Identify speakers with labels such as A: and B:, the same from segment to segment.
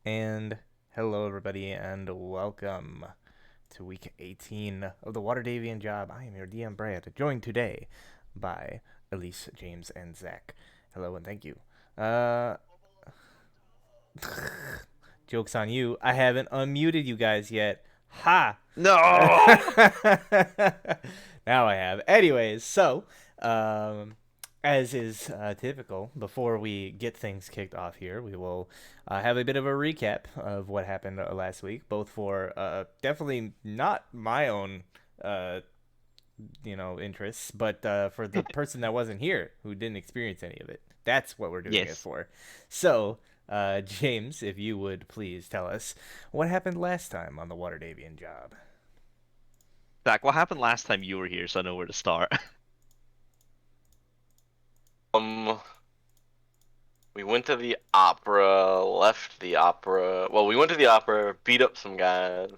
A: And hello, everybody, and welcome to week 18 of the Waterdhavian Job. I am your DM, Brad, joined today by Elise, James, and Zach. Hello, and thank you. Uh, Joke's on you. I haven't unmuted you guys yet. Ha!
B: No.
A: Now I have. Anyways, um, as is typical, before we get things kicked off here, we will have a bit of a recap of what happened last week, both for definitely not my own, uh, interests, but for the person that wasn't here who didn't experience any of it. That's what we're doing it
B: Yes.
A: for. So, James, if you would please tell us what happened last time on the Waterdhavian Job.
B: Zach, what happened last time you were here so I know where to start?
C: Um, we went to the opera, left the opera. Well, we went to the opera, beat up some guys.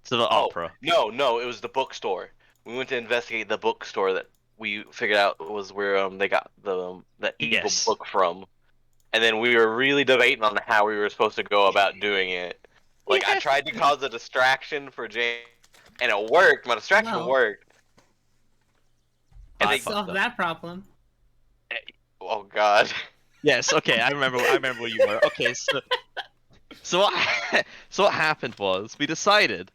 B: To the
C: Oh,
B: opera.
C: no, it was the bookstore. We went to investigate the bookstore that we figured out was where they got the evil
B: Yes.
C: book from. And then we were really debating on how we were supposed to go about doing it. Like I
B: Yeah.
C: tried to cause a distraction for James, and it worked. My distraction
D: Well,
C: worked. And
B: I
D: that
C: they,
B: fucked
D: solved
B: up.
D: that problem.
C: oh God.
B: Yes, okay, I remember where you were. Okay, so what so what happened was we decided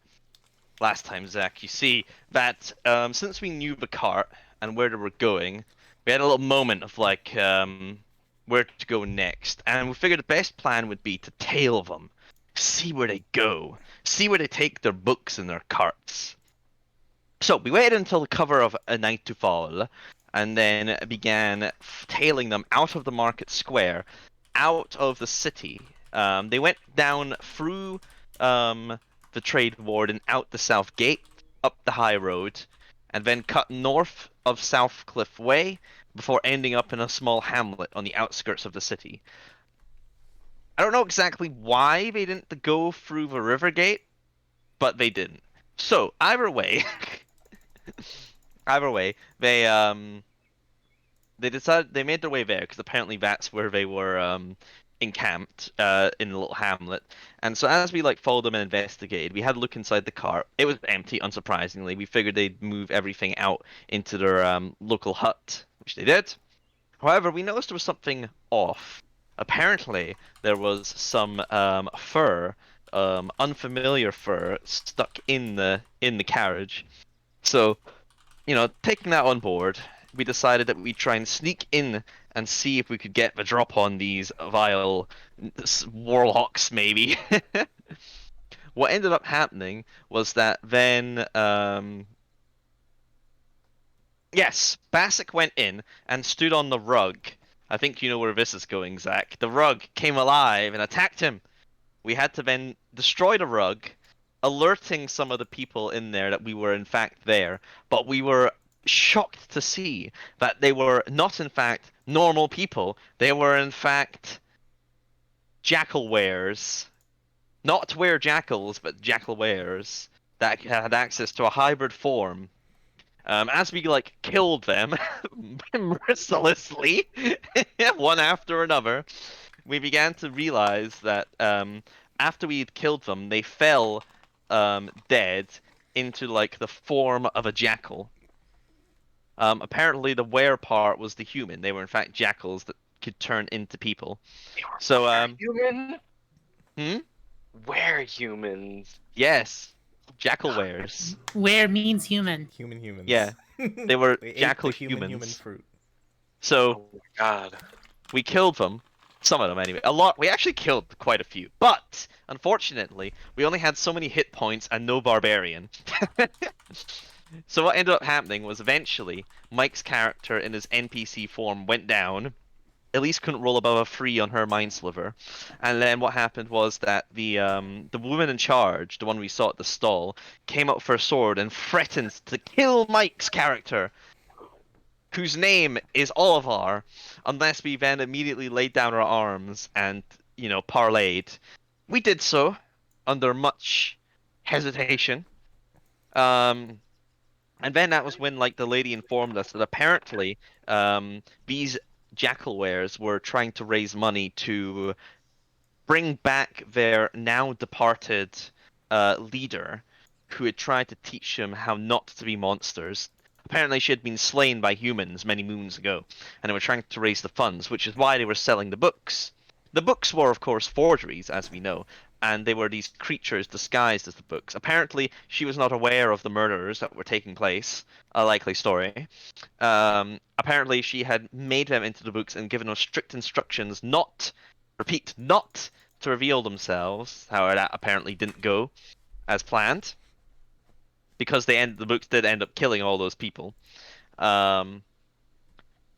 B: last time, Zach, you see, that since we knew the cart and where they were going, we had a little moment of where to go next. And we figured the best plan would be to tail them, see where they go, see where they take their books and their carts. So we waited until the cover of A Night to Fall, and then began tailing them out of the market square, out of the city. They went down through the trade ward and out the south gate, up the high road, and then cut north of South Cliff Way before ending up in a small hamlet on the outskirts of the city. I don't know exactly why they didn't go through the river gate, but they didn't. So either way, either way, they decided they made their way there because apparently that's where they were encamped in a little hamlet. And so as we followed them and investigated, we had a look inside the car. It was empty, unsurprisingly. We figured they'd move everything out into their local hut, which they did. However, we noticed there was something off. Apparently, there was some fur, unfamiliar fur, stuck in the carriage. So taking that on board, we decided that we'd try and sneak in and see if we could get the drop on these vile warlocks, maybe. What ended up happening was that then, yes, Bassick went in and stood on the rug. I think you know where this is going, Zach. The rug came alive and attacked him. We had to then destroy the rug, alerting some of the people in there that we were in fact there, but we were shocked to see that they were not in fact normal people. They were in fact jackal wares. Not were jackals, but jackal wares that had access to a hybrid form. As we killed them mercilessly, one after another, we began to realize that after we had killed them, they fell dead into the form of a jackal. Apparently, the were part was the human. They were in fact jackals that could turn into people. So,
C: Human?
B: hmm?
C: We're humans.
B: Yes, jackal wares.
D: Where means human.
A: Human
B: Yeah,
A: humans.
B: they were
A: They ate
B: jackal
A: the human
B: humans.
A: fruit.
B: So
C: Oh my God.
B: we killed them. Some of them, anyway. A lot. We actually killed quite a few. But, unfortunately, we only had so many hit points and no barbarian. So what ended up happening was eventually Mike's character in his NPC form went down. Elise couldn't roll above a 3 on her mind sliver. And then what happened was that the woman in charge, the one we saw at the stall, came up for a sword and threatened to kill Mike's character, whose name is Olivar, unless we then immediately laid down our arms and, parlayed. We did so under much hesitation. Um, and then that was when, the lady informed us that apparently, these jackal wares were trying to raise money to bring back their now departed leader, who had tried to teach them how not to be monsters. Apparently, she had been slain by humans many moons ago, and they were trying to raise the funds, which is why they were selling the books. The books were, of course, forgeries, as we know, and they were these creatures disguised as the books. Apparently, she was not aware of the murders that were taking place, a likely story. Apparently, she had made them into the books and given them strict instructions not, repeat, not to reveal themselves. However, that apparently didn't go as planned because the books did end up killing all those people. Um,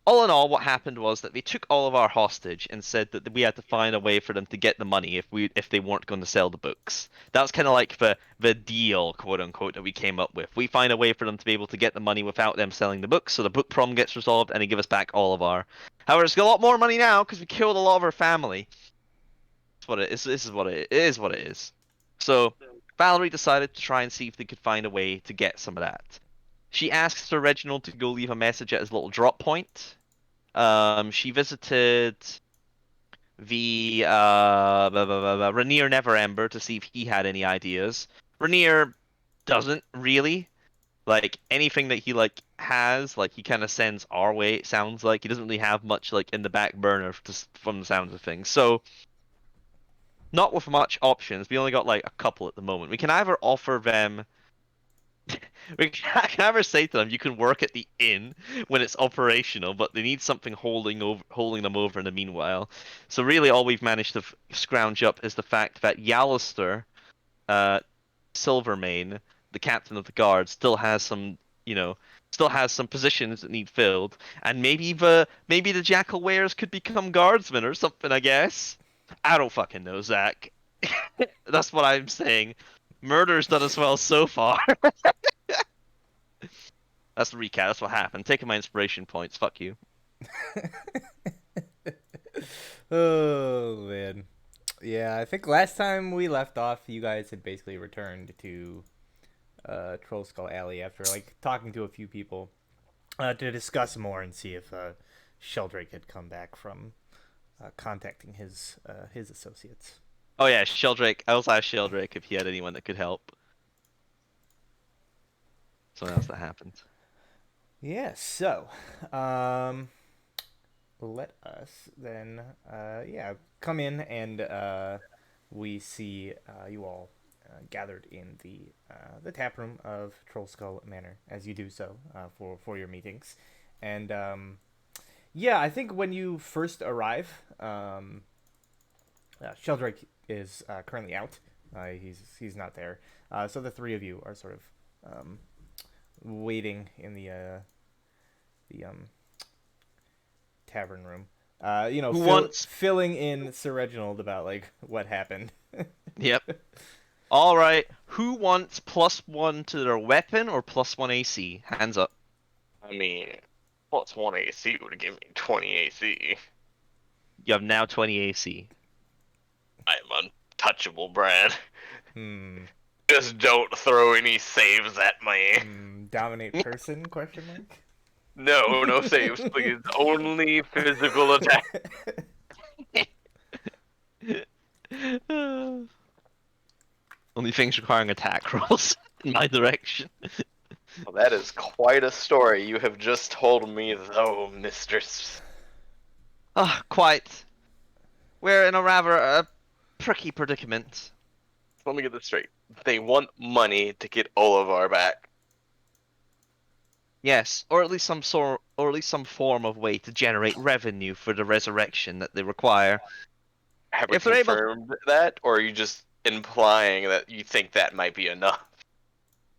B: all in all, what happened was that they took all of our hostage and said that we had to find a way for them to get the money if they weren't going to sell the books. That was kind of like the deal, quote unquote, that we came up with. We find a way for them to be able to get the money without them selling the books, so the book problem gets resolved, and they give us back all of our. However, it's got a lot more money now because we killed a lot of our family. That's what it is. This is what it is. What it is. So Valerie decided to try and see if they could find a way to get some of that. She asked Sir Reginald to go leave a message at his little drop point. She visited the Rainier Neverember to see if he had any ideas. Rainier doesn't really like anything that he like has. Like he kind of sends our way. It sounds like he doesn't really have much like in the back burner from the sounds of things. So not with much options. We only got like a couple at the moment. We can either offer them I can never say to them, you can work at the inn when it's operational, but they need something holding them over in the meanwhile. So really, all we've managed to scrounge up is the fact that Yalister, uh, Silvermane, the captain of the guard, still has some positions that need filled, and maybe the Jackal Wares could become guardsmen or something. I guess I don't fucking know, Zach. That's what I'm saying. Murder's done us well so far. That's the recap. That's what happened. Taking my inspiration points. Fuck you.
A: Oh man. Yeah, I think last time we left off, you guys had basically returned to Troll Skull Alley after like talking to a few people to discuss more and see if Sheldrake had come back from contacting his associates.
B: Oh yeah, Sheldrake. I also asked Sheldrake if he had anyone that could help. Something else that happened.
A: Yeah, so let us then come in and we see you all gathered in the tap room of Troll Skull Manor as you do so for your meetings. And yeah, I think when you first arrive, Sheldrake is currently out. He's not there. So the three of you are sort of waiting in the tavern room.
B: Who wants?
A: Filling in Sir Reginald about like what happened.
B: Yep. All right. Who wants +1 to their weapon or +1 AC? Hands up.
C: I mean, +1 AC would give me 20 AC.
B: You have now 20 AC.
C: I'm untouchable, Brad.
A: Hmm.
C: Just don't throw any saves at me.
A: Dominate person? Question mark.
C: No, no saves, please. Only physical attack.
B: Only things requiring attack rolls in my direction.
C: Well, that is quite a story you have just told me, though, mistress.
B: Ah, quite. We're in a rather pricky predicament.
C: Let me get this straight. They want money to get Olivar back.
B: Yes, or at least some form of way to generate revenue for the resurrection that they require.
C: Have we
B: If they're able,
C: confirmed that, or are you just implying that you think that might be enough?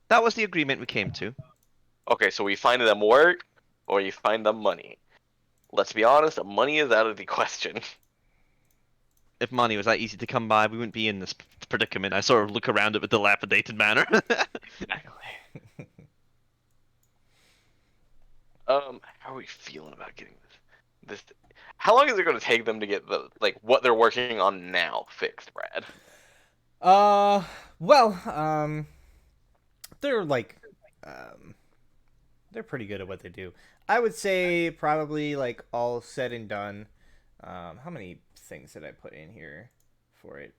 B: that was the agreement we came to.
C: Okay, so we find them work, or you find them money. Let's be honest, money is out of the question.
B: If money was that easy to come by, we wouldn't be in this predicament. I sort of look around it with dilapidated manner.
C: How are we feeling about getting this? How long is it going to take them to get what they're working on now fixed, Brad?
A: Well, they're like, they're pretty good at what they do. I would say probably like all said and done. How many things did I put in here? for it.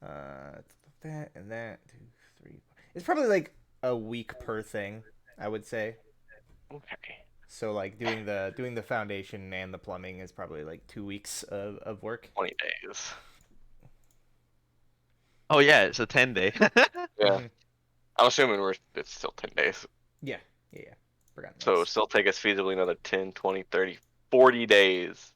A: That and that, 2, 3. It's probably like a week per thing, I would say.
C: Okay.
A: So like doing the foundation and the plumbing is probably like 2 weeks of work.
C: 20 days.
B: Oh yeah, it's a 10-day.
C: Yeah.
A: Hmm.
C: I'm assuming it's still 10 days.
A: Yeah, yeah. Forgot
C: So it'll
A: those.
C: still take us feasibly another 10, 20, 30, 40 days.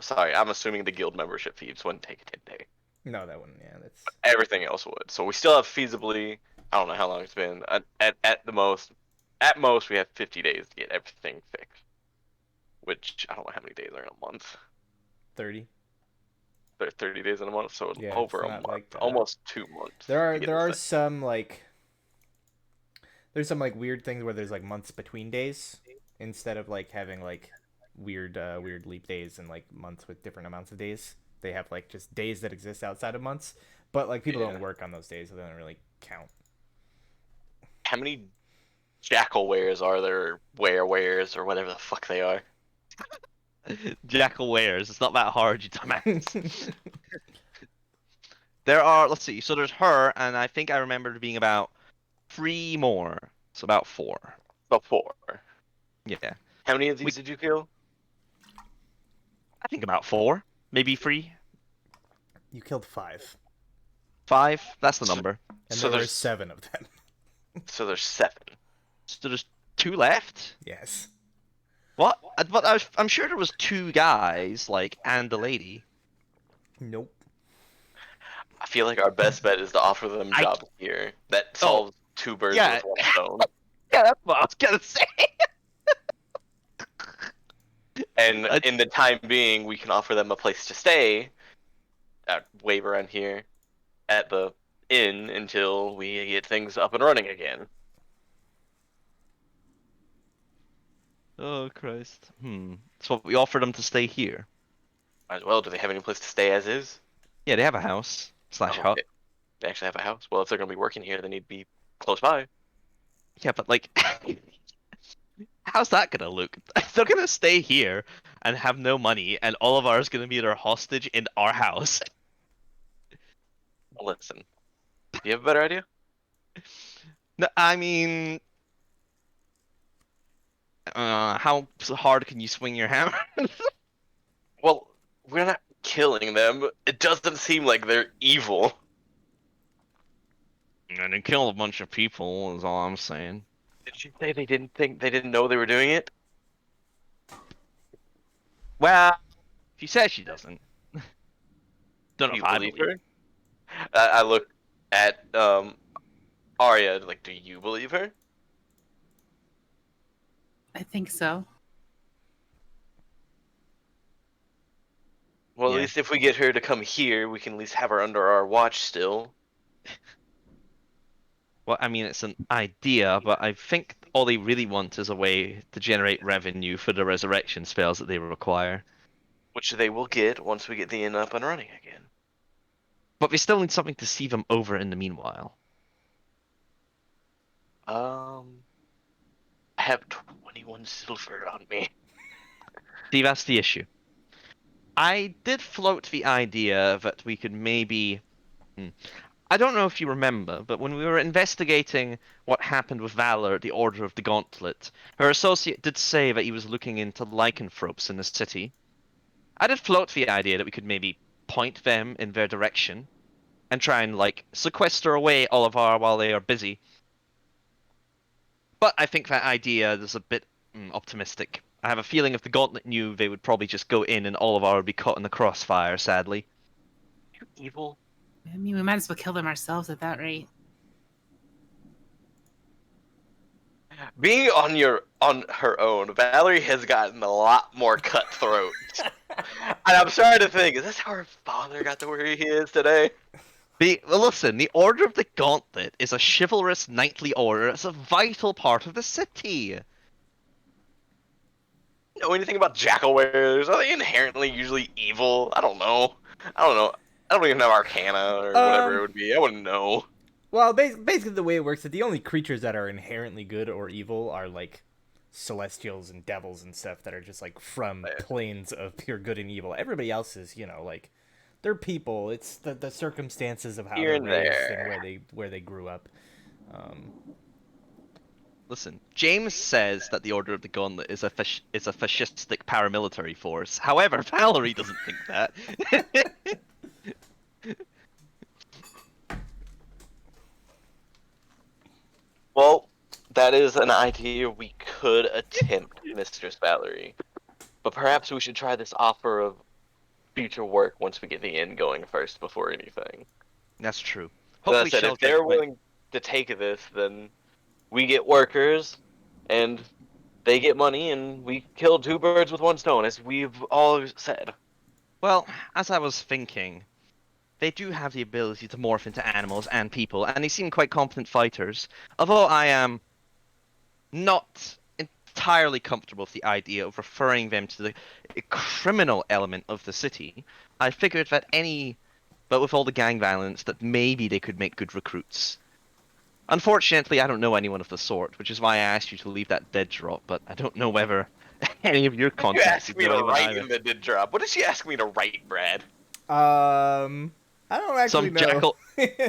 C: Sorry, I'm assuming the guild membership fees wouldn't take a 10 day.
A: No, that wouldn't. Yeah, that's
C: Everything else would. So we still have feasibly, I don't know how long it's been. At the most, at most we have 50 days to get everything fixed. Which I don't know how many days are in a month.
A: 30.
C: There are 30 days in a month, so
A: Yeah, it's
C: over a
A: not
C: month,
A: like
C: almost 2 months
A: there
C: to
A: are
C: get
A: there
C: this
A: are
C: thing.
A: some weird things where there's like months between days instead of like having like weird leap days and like months with different amounts of days. They have like just days that exist outside of months, but like people don't
C: Yeah.
A: work on those days, so they don't really count.
C: How many jackal wares are there? Wares or whatever the fuck they are.
B: Jackal wares. It's not that hard, you dumbass. There are, let's see. So there's her, and I think I remember there being about 3 more. So about 4.
C: Before.
B: Yeah.
C: How many of
B: We,
C: these did you kill?
B: I think about 4, maybe 3,
A: You killed 5,
B: 5. That's the
C: So,
B: number.
A: and
C: so
A: there were
C: there's
A: 7 of them.
C: so there's 7.
B: So there's 2 left.
A: Yes.
B: What? But I'm sure there was 2 guys, like, and the lady.
A: Nope.
C: I feel like our best bet is to offer them
B: I
C: jobs here. That
B: oh
C: solves 2 birds
B: yeah
C: with one stone.
B: yeah that's what I was gonna say.
C: And
B: I,
C: in the time being, we can offer them a place to stay at wave around here at the inn until we get things up and running again.
B: oh Christ. So we offered them to stay here.
C: Might as well. Do they have any place to stay as is?
B: Yeah, they have a house slash
C: Oh,
B: hut.
C: they actually have a house. Well, if they're going to be working here, they need to be close by.
B: Yeah, but like, how's that gonna look? They're gonna stay here and have no money, and all of ours gonna be their hostage in our house.
C: Listen, do you have a better idea?
B: No, I mean, how hard can you swing your hammer?
C: Well, we're not killing them. It doesn't seem like they're evil.
B: And they killed a bunch of people, is all I'm saying.
C: Did you say they didn't know they were doing it?
B: Well, she says she doesn't. Don't know
C: Do
B: if
C: you
B: I
C: believe
B: believe.
C: her? I look at Arya like, do you believe her?
D: I think so.
C: Well,
B: Yeah.
C: at least if we get her to come here, we can at least have her under our watch still.
B: Well, I mean, it's an idea, but I think all they really want is a way to generate revenue for the resurrection spells that they require.
C: Which they will get once we get the inn up and running again.
B: But they still need something to see them over in the meanwhile.
C: I have 21 silver on me.
B: See, that's the issue. I did float the idea that we could maybe. I don't know if you remember, but when we were investigating what happened with Valor at the Order of the Gauntlet, her associate did say that he was looking into lycanthropes in the city. I did float the idea that we could maybe point them in their direction and try and, like, sequester away all of our while they are busy. But I think that idea is a bit optimistic. I have a feeling if the Gauntlet knew, they would probably just go in and all of our would be caught in the crossfire, sadly.
C: You evil.
D: I mean, we might as well kill them ourselves at that rate.
C: Being on her own, Valerie has gotten a lot more cutthroat. And I'm starting to think, is this how her father got to where he is today?
B: Well, listen, the Order of the Gauntlet is a chivalrous knightly order. It's a vital part of the city.
C: Know anything about jackal wares? Are they inherently usually evil? I don't know. I don't know. I don't even have Arcana or whatever it would be. I wouldn't know.
A: Well, basically the way it works is the only creatures that are inherently good or evil are like celestials and devils and stuff that are just like from planes of pure good and evil. Everybody else is, like they're people. It's the circumstances of how
C: Here
A: they're
C: and
A: raised and
C: there.
A: where they grew up.
B: Listen, James says that the Order of the Gauntlet is a fascistic paramilitary force. However, Valerie doesn't think that.
C: Well, that is an idea we could attempt, Mistress Valerie. But perhaps we should try this offer of future work once we get the inn going first before anything.
B: That's true.
C: As I
B: Hopefully,
C: said, if
B: Sheldrake
C: they're
B: went.
C: willing to take this, then we get workers, and they get money, and we kill two birds with one stone, as we've all said.
B: Well, as I was thinking, they do have the ability to morph into animals and people, and they seem quite competent fighters. Although I am not entirely comfortable with the idea of referring them to the criminal element of the city, I figured that but with all the gang violence, that maybe they could make good recruits. Unfortunately, I don't know anyone of the sort, which is why I asked you to leave that dead drop, but I don't know whether any of your
C: You
B: contacts
C: asked
B: would
C: me
B: know
C: to
B: anyone
C: write
B: either.
C: in the did drop. What did she ask me to write, Brad?
A: I don't actually
B: Some
A: know.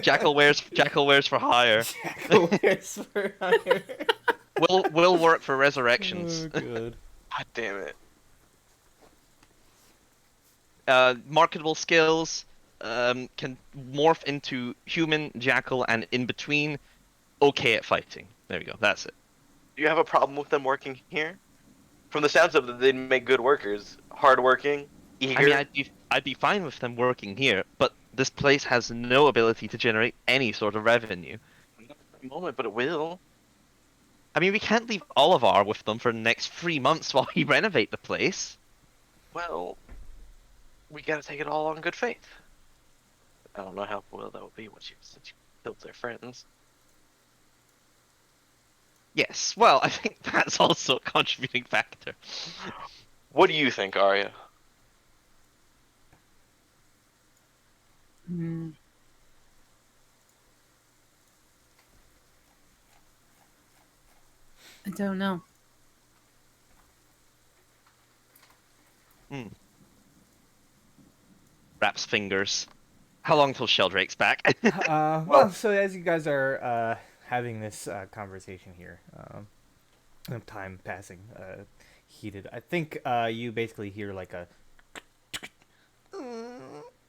B: jackal wears for hire.
A: Jackal wears for hire.
B: Will work for resurrections.
A: Oh, good.
C: God damn it.
B: Marketable skills, can morph into human, jackal, and in between, okay at fighting. There we go. That's it.
C: Do you have a problem with them working here? From the sounds of it, they'd make good workers. Hardworking, eager.
B: I mean, I'd be fine with them working here, but this place has no ability to generate any sort of revenue.
C: Not at the moment, but it will.
B: I mean, we can't leave Olivar with them for the next 3 months while we renovate the place.
C: Well, we gotta take it all on good faith. I don't know how well that would be since you killed their friends.
B: Yes, well, I think that's also a contributing factor.
C: What do you think, Arya?
D: Hmm. I don't know.
B: Wraps fingers. How long till Sheldrake's back?
A: Well, so as you guys are having this conversation here, time passing heated, I think you basically hear like a,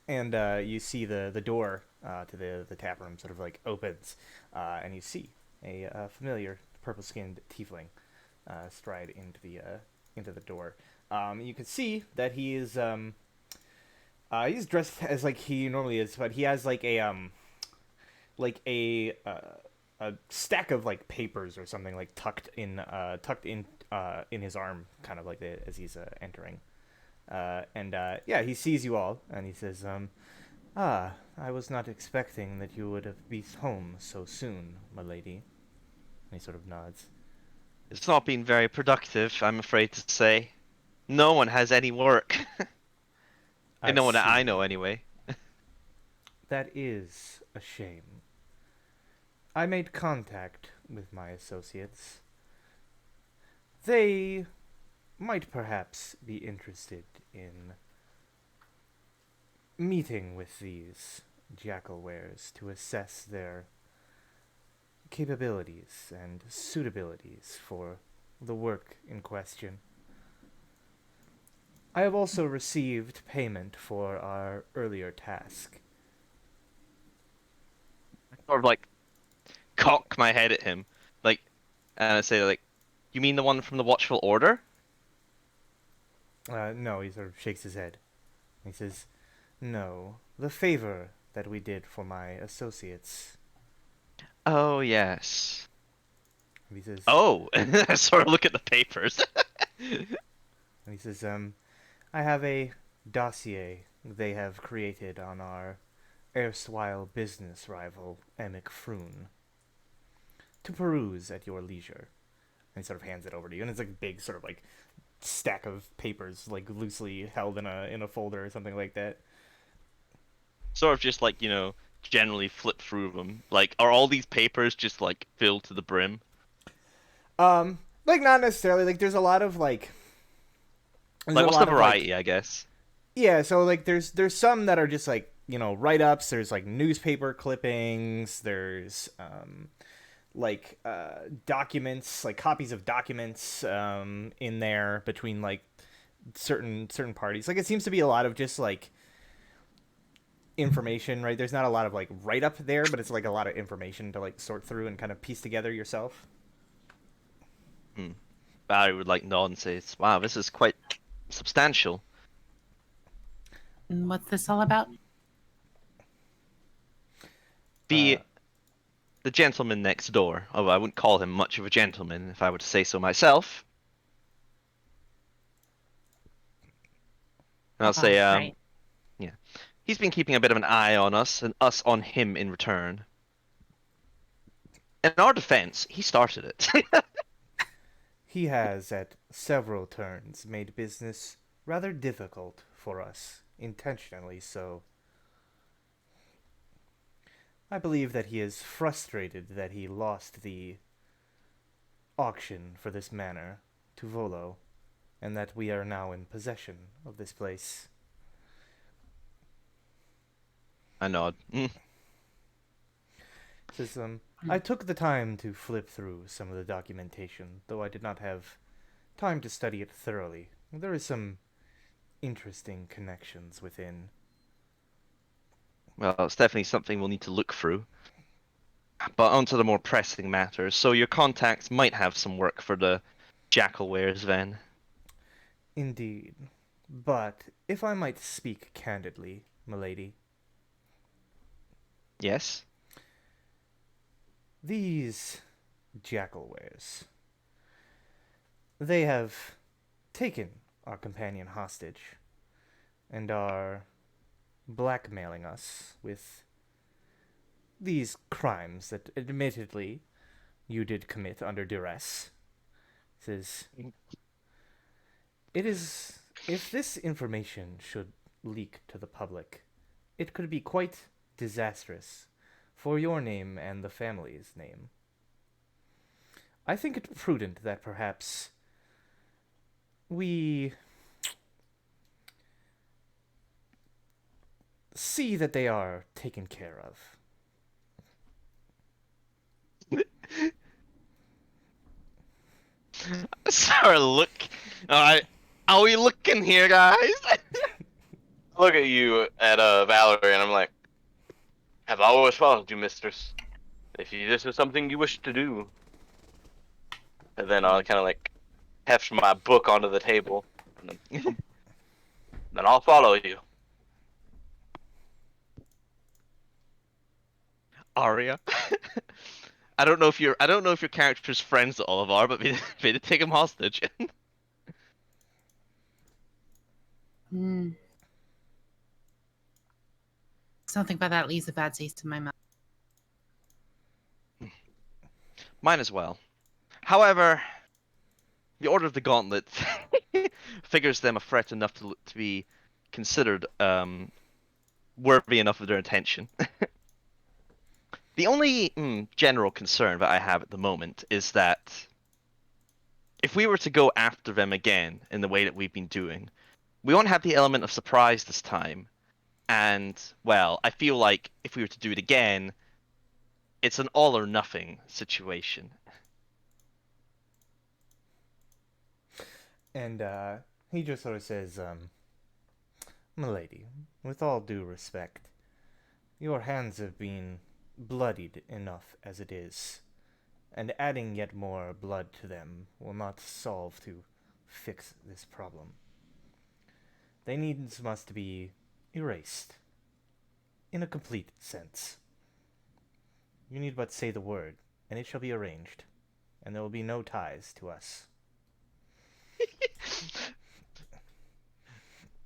A: and you see the door to the tap room sort of like opens, and you see a familiar purple-skinned tiefling stride into the door. You can see that he is he's dressed as like he normally is, but he has like like a stack of like papers or something like tucked in his arm, kind of like as he's entering. And yeah, he sees you all and he says, I was not expecting that you would be home so soon, my lady. And he sort of nods.
B: It's not been very productive, I'm afraid to say. No one has any work.
A: I
B: No one that I
A: see.
B: know, anyway.
A: That is a shame. I made contact with my associates. They might perhaps be interested in meeting with these jackalwares to assess their capabilities and suitabilities for the work in question. I have also received payment for our earlier task.
B: Sort of like cock my head at him, like, and I say like, "You mean the one from the Watchful Order?"
A: No, he sort of shakes his head. He says, no, the favor that we did for my associates.
B: Oh yes.
A: And he says,
B: Oh, I sort of look at the papers.
A: and he says, I have a dossier they have created on our erstwhile business rival, Emic Froon, to peruse at your leisure. And he sort of hands it over to you, and it's like a big sort of like stack of papers, like loosely held in a folder or something like that.
B: Sort of just like, generally flip through them. Like, are all these papers just like filled to the brim?
A: Like not necessarily. Like there's a lot of like.
B: Like, what's the variety, I guess?
A: Yeah, so like there's some that are just like, write ups, there's like newspaper clippings, there's like documents, like copies of documents in there between like certain parties. Like it seems to be a lot of just like information, right? There's not a lot of like write up there, but it's like a lot of information to like sort through and kind of piece together yourself.
B: Hmm. Barry would like nod and say, "Wow, this is quite substantial."
D: And what's this all about?
A: Uh,
B: The the gentleman next door, although I wouldn't call him much of a gentleman if I were to say so myself. And I'll say,
D: Right.
B: yeah, he's been keeping a bit of an eye on us and us on him in return. In our defense, he started it.
A: he has at several turns made business rather difficult for us, intentionally so. I believe that he is frustrated that he lost the auction for this manor to Volo, and that we are now in possession of this place.
B: I nod.
A: Says, I took the time to flip through some of the documentation, though I did not have time to study it thoroughly. There is some interesting connections within.
B: Well, it's definitely something we'll need to look through. But on to the more pressing matters. So your contacts might have some work for the Jackalwares then.
A: Indeed. But, if I might speak candidly, milady,
B: Yes?
A: these jackalwares, they have taken our companion hostage and are blackmailing us with these crimes that admittedly you did commit under duress. Says it is if this information should leak to the public, it could be quite disastrous for your name and the family's name. I think it prudent that perhaps we see that they are taken care of.
B: Sorry, look. Alright. Are we looking here, guys?
C: I look at you at Valerie, and I'm like, "Have always followed you, mistress. If this is something you wish to do," and then I'll kind of like heft my book onto the table, and then I'll follow you.
B: Arya. I don't know if your character's friends with Oliver, but they did take him hostage.
D: Hmm. Something about that leaves a bad taste in my mouth.
B: Mine as well. However, the Order of the Gauntlet figures them a threat enough to be considered worthy enough of their attention. The only general concern that I have at the moment is that if we were to go after them again in the way that we've been doing, we won't have the element of surprise this time. And, well, I feel like if we were to do it again, it's an all or nothing situation.
A: And he just sort of says, "Milady, with all due respect, your hands have been bloodied enough as it is, and adding yet more blood to them will not solve to fix this problem. They needs must be erased, in a complete sense. You need but say the word, and it shall be arranged, and there will be no ties to us."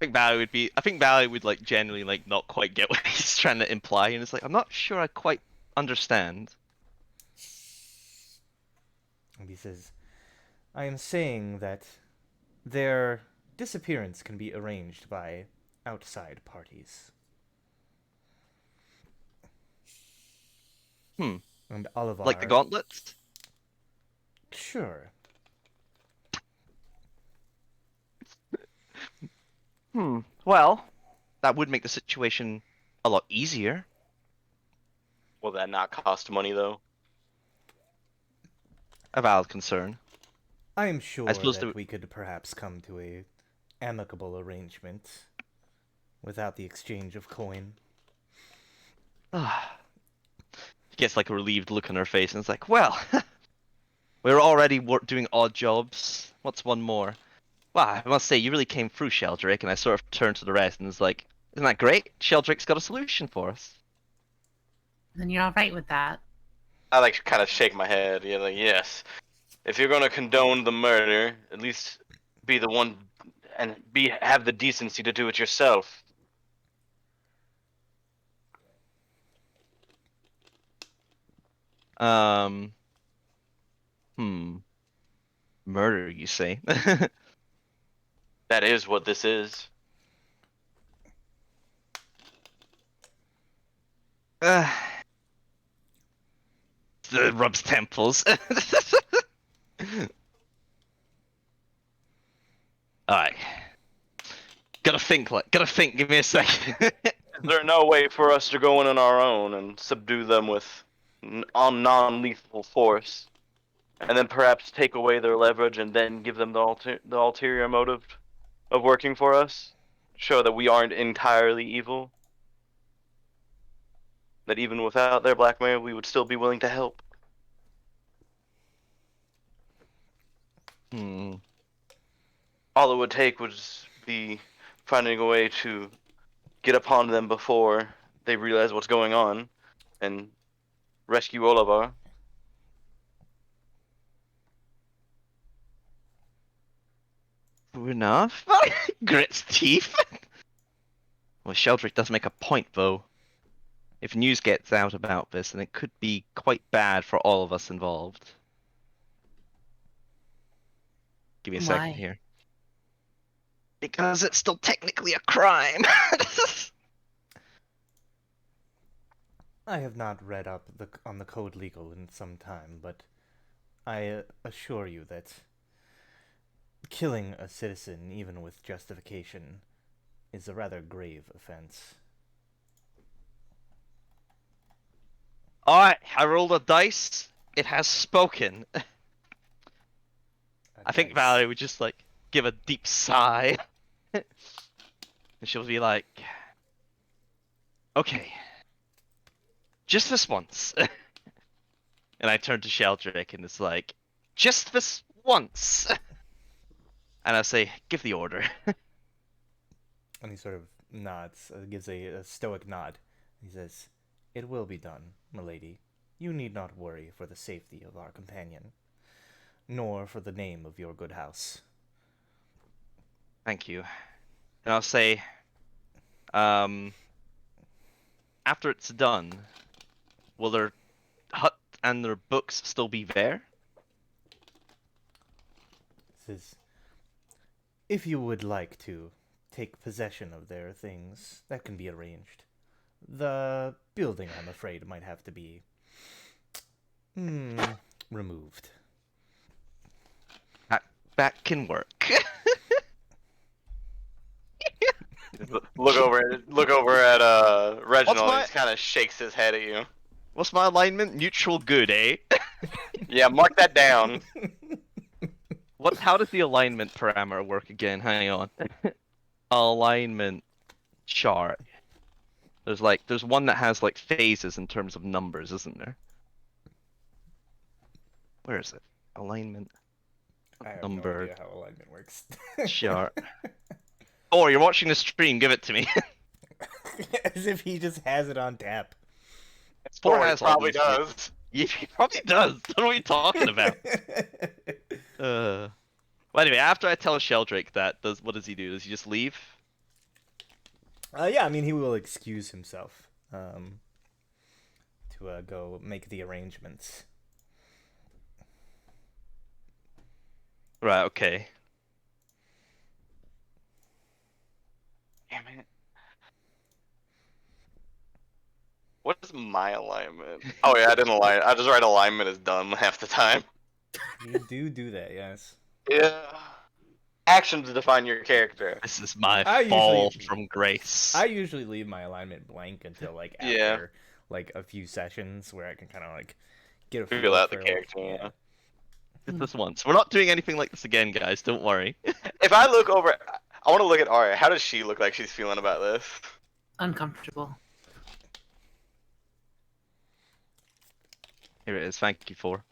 B: I think Valley would like genuinely like not quite get what he's trying to imply, and it's like I'm not sure I quite understand.
A: And he says, "I am saying that their disappearance can be arranged by outside parties."
B: Hmm.
A: And
B: Like the
A: Olivar,
B: gauntlets?
A: sure.
B: Well, that would make the situation a lot easier.
C: Will that not cost money though?
B: A valid concern.
A: I am
B: I
A: sure
B: suppose
A: that we could perhaps come to a amicable arrangement without the exchange of coin.
B: She gets like a relieved look on her face, and it's like, well, we're already doing odd jobs. What's one more? Well, I must say, you really came through, Sheldrake, and I sort of turned to the rest, and it's like, isn't that great? Sheldrake's got a solution for us.
D: Then you're all right with that.
C: I like kind of shake my head. Yeah, like yes. If you're gonna condone the murder, at least be the one and have the decency to do it yourself.
B: Um, hmm. Murder, you say?
C: That is what this is.
B: Uh, rubs temples. Alright. Gotta think, give me a second.
C: Is there no way for us to go in on our own and subdue them with non-lethal force, and then perhaps take away their leverage and then give them the ulterior motive of working for us? Show that we aren't entirely evil. That even without their blackmail, we would still be willing to help.
B: Hmm.
C: All it would take would be finding a way to get upon them before they realize what's going on and rescue Oliver.
B: True enough. Grits teeth. Well, Sheldrake does make a point, though. If news gets out about this, then it could be quite bad for all of us involved. Give me a second
D: Why?
B: here. Because it's still technically a crime.
A: I have not read up on the Code Legal in some time, but I assure you that killing a citizen, even with justification, is a rather grave offense.
B: Alright, I rolled a dice. It has spoken. I think
A: Dice.
B: Valerie would just like give a deep sigh. And she'll be like, okay, just this once. And I turn to Sheldrake and it's like, just this once. And I say, give the order.
A: And he sort of nods, gives a stoic nod. He says, "It will be done, milady. You need not worry for the safety of our companion, nor for the name of your good house."
B: Thank you. And I'll say, after it's done, will their hut and their books still be there?
A: He says, "If you would like to take possession of their things, that can be arranged. The building, I'm afraid, might have to be removed."
B: That can work.
C: Look over at Reginald.
B: my-
C: He kind of shakes his head at you.
B: What's my alignment? Neutral good, eh?
C: Yeah, mark that down.
B: What? How does the alignment parameter work again? Hang on. Alignment chart. There's one that has like phases in terms of numbers, isn't there? Where is it? Alignment
A: I have
B: number
A: no idea how alignment works.
B: chart. Oh, you're watching the stream. Give it to me.
A: As if he just has it on tap.
B: Four
C: Or he
B: has all
C: probably
B: these-
C: does.
B: Yeah, he probably does. Don't know what you're talking about. Well, anyway, after I tell Sheldrake that, what does he do? Does he just leave?
A: Yeah, I mean, he will excuse himself to go make the arrangements.
B: Right. Okay.
C: Damn it. What is my alignment? Oh yeah, I didn't align. I just write alignment is dumb half the time.
A: You do that, yes.
C: Yeah. Actions define your character.
B: This is my
A: I
B: fall
A: usually-
B: from grace.
A: I usually leave my alignment blank until like
C: Yeah.
A: after like a few sessions where I can kind of like get a
C: Feel
A: feel
C: out
A: for
C: the
A: like,
C: character. Yeah.
B: Just this once. We're not doing anything like this again, guys. Don't worry.
C: If I look over, I want to look at Arya. How does she look like she's feeling about this?
D: Uncomfortable.
B: Here it is. Thank you for.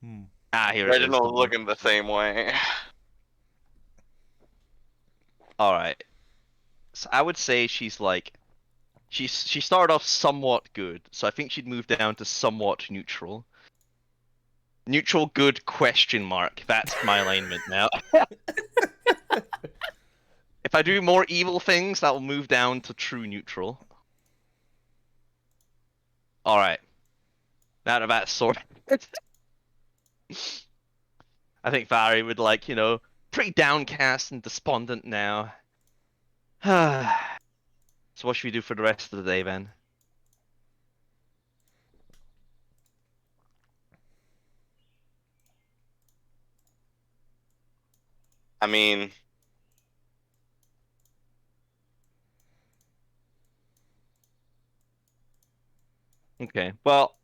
A: Hmm.
B: Here it is.
C: Reginald looking the same way.
B: All right. So I would say she's like, she started off somewhat good. So I think she'd move down to somewhat neutral. Neutral good question mark. That's my alignment now. If I do more evil things, that will move down to true neutral. All right. Now that that's sorted. I think Valerie would like, pretty downcast and despondent now. So what should we do for the rest of the day, then?
C: I mean,
B: Okay, well,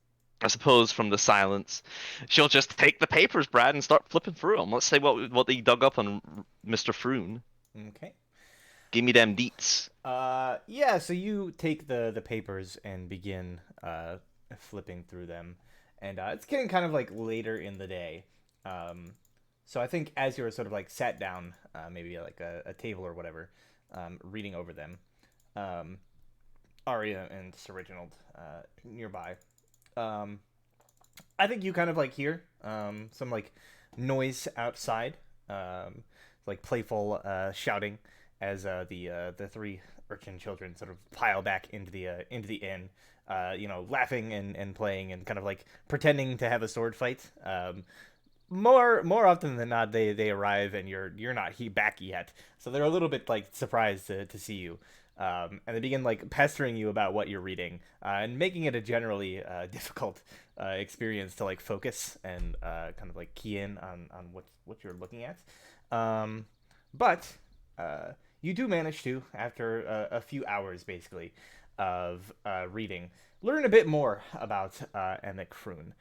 B: I suppose from the silence, she'll just take the papers, Brad, and start flipping through them. Let's say what they dug up on Mr. Froon.
A: Okay.
B: Give me them deets.
A: Yeah. So you take the papers and begin flipping through them, and it's getting kind of like later in the day. So I think as you're sort of like sat down, maybe like a table or whatever, reading over them, Arya and Sir Reginald nearby. I think you kind of like hear some like noise outside, like playful shouting as the three urchin children sort of pile back into the inn, laughing and playing and kind of like pretending to have a sword fight. More often than not, they arrive and you're not back yet, so they're a little bit like surprised to see you. And they begin like pestering you about what you're reading, and making it a generally difficult experience to like focus and kind of like key in on what you're looking at. But you do manage to, after a few hours basically of reading, learn a bit more about Emic Froon.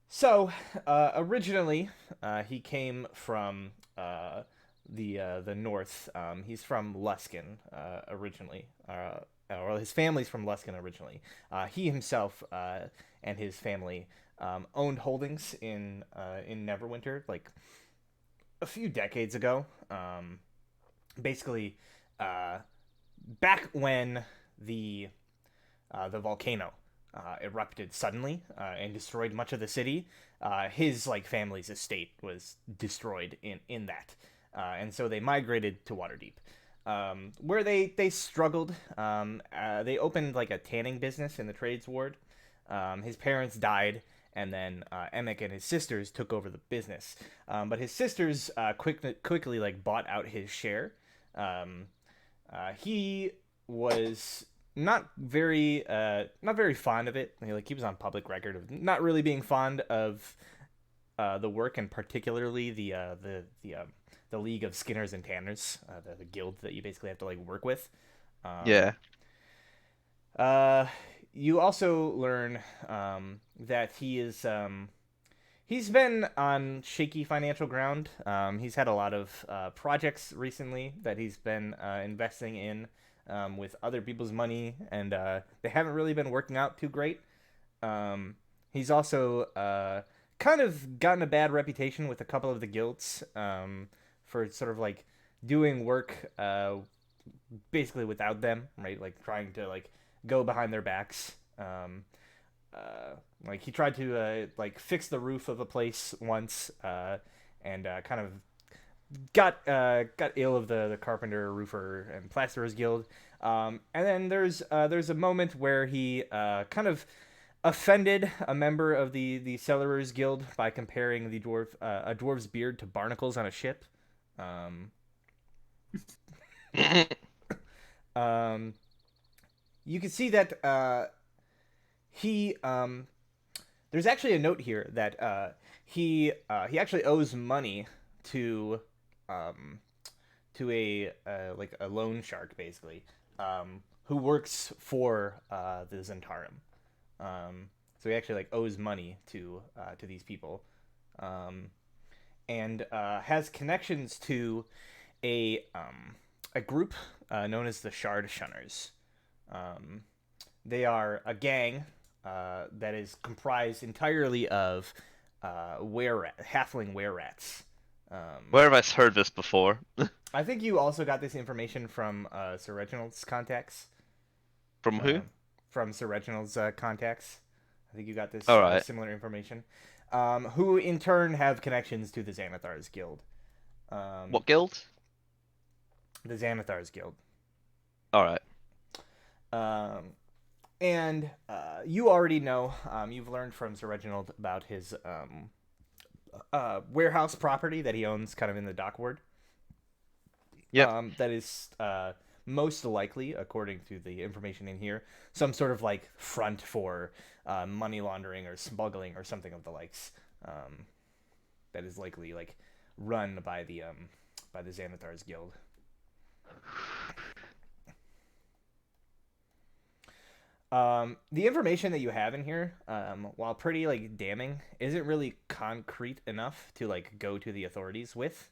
A: So originally, he came from the north. He's from Luskin originally, or his family's from Luskin originally. He himself and his family owned holdings in Neverwinter, like a few decades ago. Basically, back when the volcano erupted suddenly and destroyed much of the city, his like family's estate was destroyed in that. And so they migrated to Waterdeep, where they struggled. They opened like a tanning business in the trades ward. His parents died, and then Emic and his sisters took over the business. But his sisters quickly like bought out his share. He was not very fond of it. He was on public record of not really being fond of the work, and particularly the League of Skinners and Tanners, the guild that you basically have to like work with.
B: Yeah.
A: You also learn that he's been on shaky financial ground. He's had a lot of projects recently that he's been investing in with other people's money, and they haven't really been working out too great. He's also kind of gotten a bad reputation with a couple of the guilds for sort of like doing work basically without them, right? Like trying to like go behind their backs. Like he tried to like fix the roof of a place once, and kind of got ill of the carpenter, roofer, and plasterers guild. And then there's a moment where he kind of offended a member of the Cellarers Guild by comparing a dwarf's beard to barnacles on a ship. You can see that he there's actually a note here that he actually owes money to um, a loan shark basically, who works for the Zentarum. So he actually like owes money to these people, um, and has connections to a a group known as the Shard Shunners. Um, they are a gang that is comprised entirely of halfling were rats.
B: Where have I heard this before?
A: I think you also got this information from Sir Reginald's contacts.
B: From who?
A: From Sir Reginald's contacts. I think you got this
B: All right.
A: similar information. Who in turn have connections to the Xanathar's Guild.
B: What guild?
A: The Xanathar's Guild.
B: All right.
A: And you already know, you've learned from Sir Reginald about his warehouse property that he owns kind of in the Dockward.
B: Yep.
A: That is most likely, according to the information in here, some sort of like front for money laundering or smuggling or something of the likes. That is likely like run by the Xanathar's Guild. The information that you have in here, while pretty like damning, isn't really concrete enough to like go to the authorities with.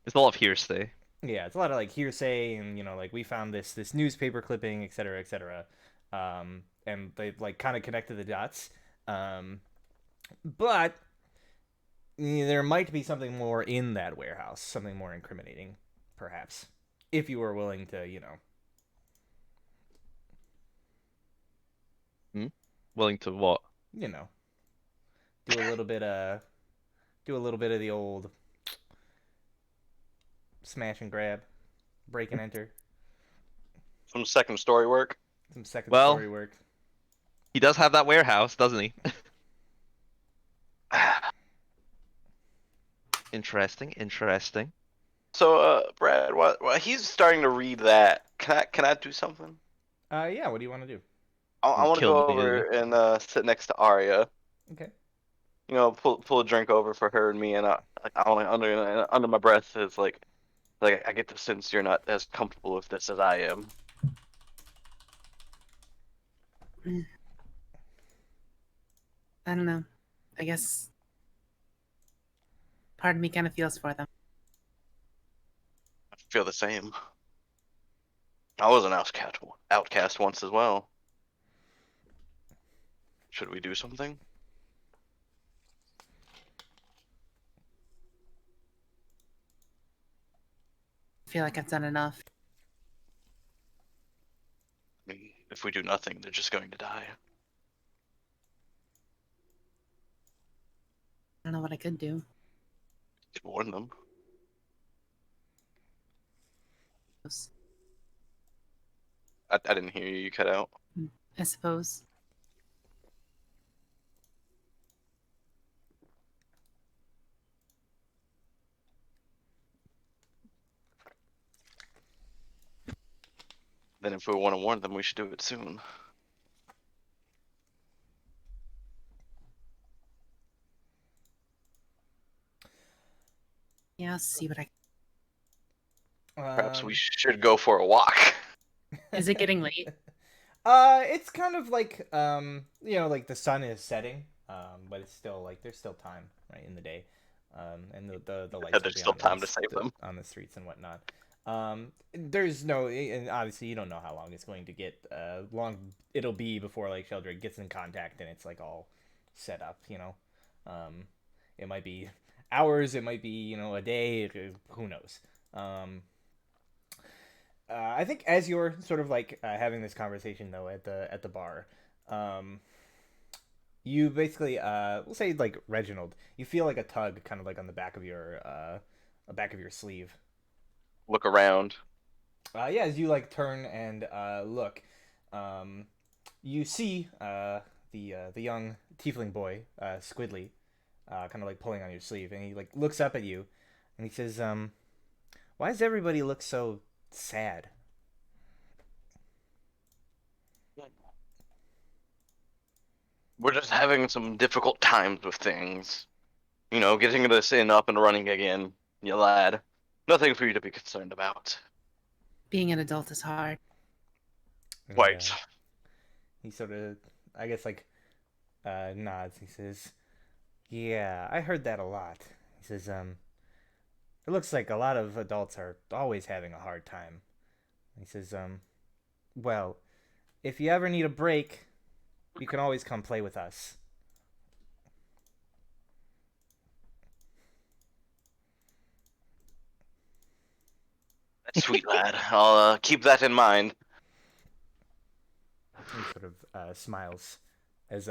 B: It's a lot of hearsay.
A: Yeah, it's a lot of like hearsay, and like we found this newspaper clipping, etc., etc. And they like kind of connected the dots. But there might be something more in that warehouse, something more incriminating, perhaps, if you were willing to,
B: Willing to what?
A: you know, do a little bit of the old smash and grab, break and enter,
C: Some second story work.
A: some second
B: Well-
A: story work.
B: He does have that warehouse, doesn't he? Interesting.
C: So, Brad, while he's starting to read that, can I do something?
A: Yeah. What do you want to do?
C: I want to
B: Kill
C: go
B: me,
C: over and sit next to Arya.
A: Okay.
C: Pull a drink over for her and me, and I want to under my breath is like I get the sense you're not as comfortable with this as I am.
D: I don't know. I guess part of me kind of feels for them.
C: I feel the same. I was an outcast once as well. Should we do something?
D: I feel like I've done enough.
C: I mean, if we do nothing, they're just going to die.
D: I don't know what I could do.
C: Just warn them. I didn't hear you. You cut out.
D: I suppose.
C: Then if we want to warn them, we should do it soon.
D: Yeah, I'll see what I.
C: Perhaps we should go for a walk.
D: Is it getting late?
A: It's kind of like like the sun is setting, but it's still like there's still time right in the day, and the lights.
C: Yeah,
A: will
C: there's
A: be
C: still
A: on
C: time to save them
A: on the streets and whatnot. There's no, and obviously you don't know how long it's going to get. Long it'll be before like Sheldrick gets in contact and it's like all set up. It might be hours, it might be a day, who knows. I think as you're sort of like having this conversation though at the bar, you basically we'll say like Reginald, you feel like a tug kind of like on the back of your sleeve.
C: Look around.
A: Yeah, as you like turn and look, you see the young tiefling boy Squidly, kind of like pulling on your sleeve, and he like looks up at you, and he says, "Why does everybody look so sad?"
C: We're just having some difficult times with things. You know, getting this inn up and running again, you lad. Nothing for you to be concerned about.
D: Being an adult is hard.
A: And
C: Wait.
A: he sort of, I guess, like, nods. He says, "Yeah, I heard that a lot." He says, "It looks like a lot of adults are always having a hard time." He says, "Well, if you ever need a break, you can always come play with us."
C: That's sweet, lad. I'll keep that in mind.
A: He sort of smiles as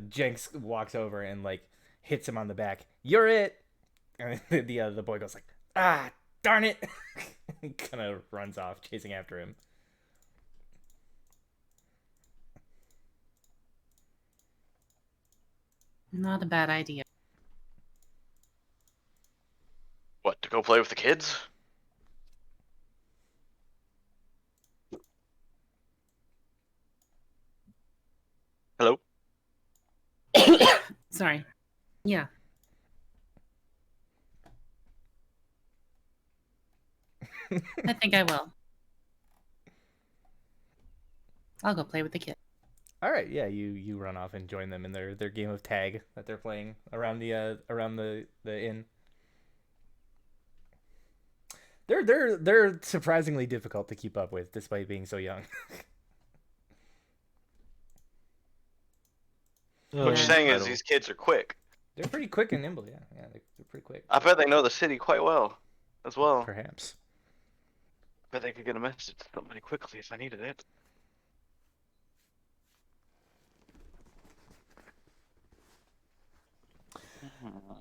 A: Jenks walks over and like hits him on the back. "You're it." And the boy goes like, "Ah, darn it!" He kind of runs off, chasing after him.
D: Not a bad idea.
C: What, to go play with the kids? Hello?
D: Sorry. Yeah. I think I will. I'll go play with the kid.
A: All right, yeah, you run off and join them in their game of tag that they're playing around the inn. They're surprisingly difficult to keep up with despite being so young.
C: What you're
D: Yeah.
C: saying is these kids are quick.
A: They're pretty quick and nimble, yeah. Yeah, they're pretty quick.
C: I bet they know the city quite well, as well.
A: Perhaps.
C: Bet they could get a message to somebody quickly if I needed it.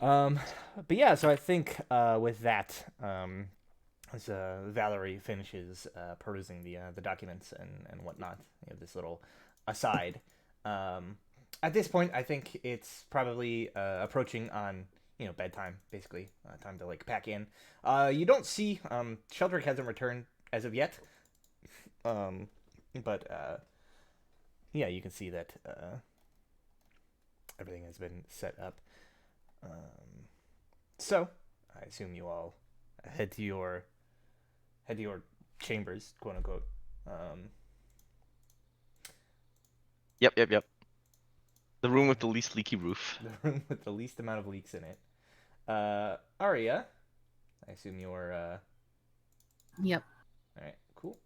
A: But yeah, so I think with that, as Valerie finishes perusing the documents and whatnot, you know, this little aside. At this point, I think it's probably approaching on bedtime, basically time to like pack in. You don't see Sheldrick hasn't returned as of yet, but yeah, you can see that everything has been set up. So I assume you all head to your chambers, quote unquote.
B: Yep. The room with the least leaky roof.
A: The room with the least amount of leaks in it. Aria, I assume you're.
D: Yep.
A: All right, cool.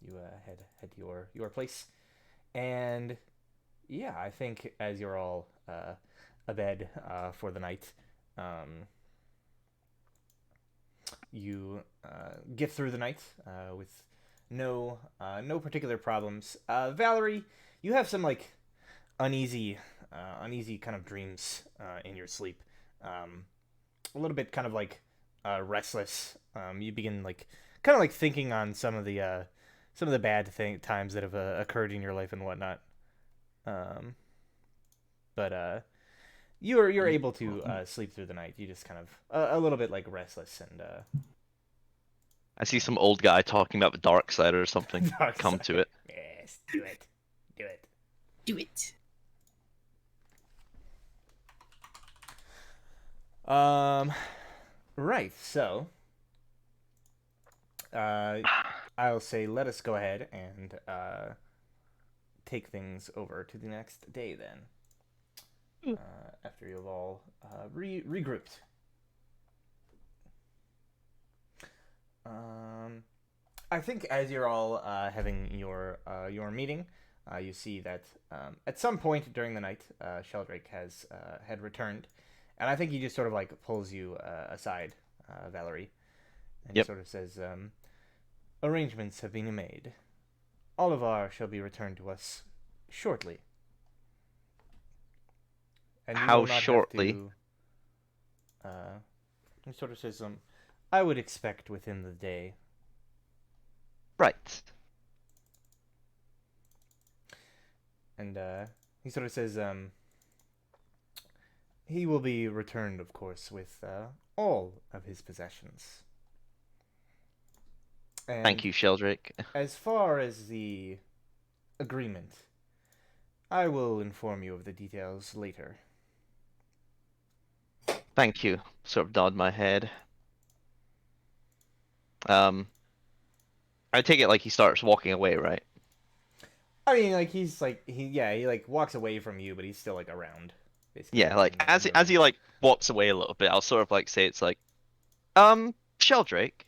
A: You head to your place, and yeah, I think as you're all abed for the night, you get through the night with no particular problems. Valerie, you have some like uneasy kind of dreams in your sleep. A little bit kind of like restless. You begin like kind of like thinking on some of the bad times that have occurred in your life and whatnot. But you're able to sleep through the night. You just kind of a little bit like restless and
B: I see some old guy talking about the dark side or something.
A: dark
B: Come
A: side.
B: to it.
A: Yes, do it.
D: Do it.
A: Right. So, I'll say let us go ahead and take things over to the next day then. After you've all regrouped. I think as you're all having your meeting, you see that at some point during the night, Sheldrake had returned, and I think he just sort of like pulls you aside, Valerie, and he
B: Yep.
A: sort of says, "Arrangements have been made. Olivar shall be returned to us shortly." And you
B: How
A: will not
B: shortly?
A: have to, he sort of says, "I would expect within the day."
B: Right.
A: And he sort of says, he will be returned, of course, with all of his possessions. And
B: Thank you, Sheldrake.
A: as far as the agreement, I will inform you of the details later.
B: Thank you. Sort of nod my head. Um, I take it like he starts walking away, right?
A: I mean, like he's like he like walks away from you, but he's still like around, basically
B: Yeah,
A: like
B: like
A: in the
B: as
A: room.
B: he like walks away a little bit, I'll sort of like say it's like, Sheldrake,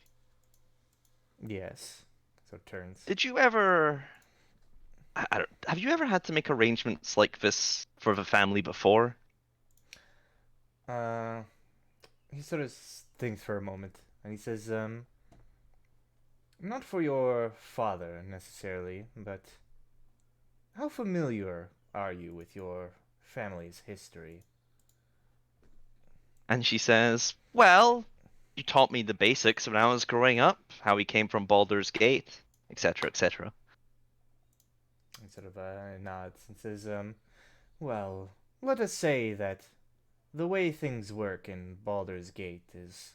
A: Yes. So it turns.
B: did you ever I don't, have you ever had to make arrangements like this for the family before?
A: Uh, he sort of thinks for a moment, and he says, not for your father necessarily, but how familiar are you with your family's history?
B: And she says, well, you taught me the basics when I was growing up, how we came from Baldur's Gate, etc., etc.
A: And sort of nods and says, well, let us say that the way things work in Baldur's Gate is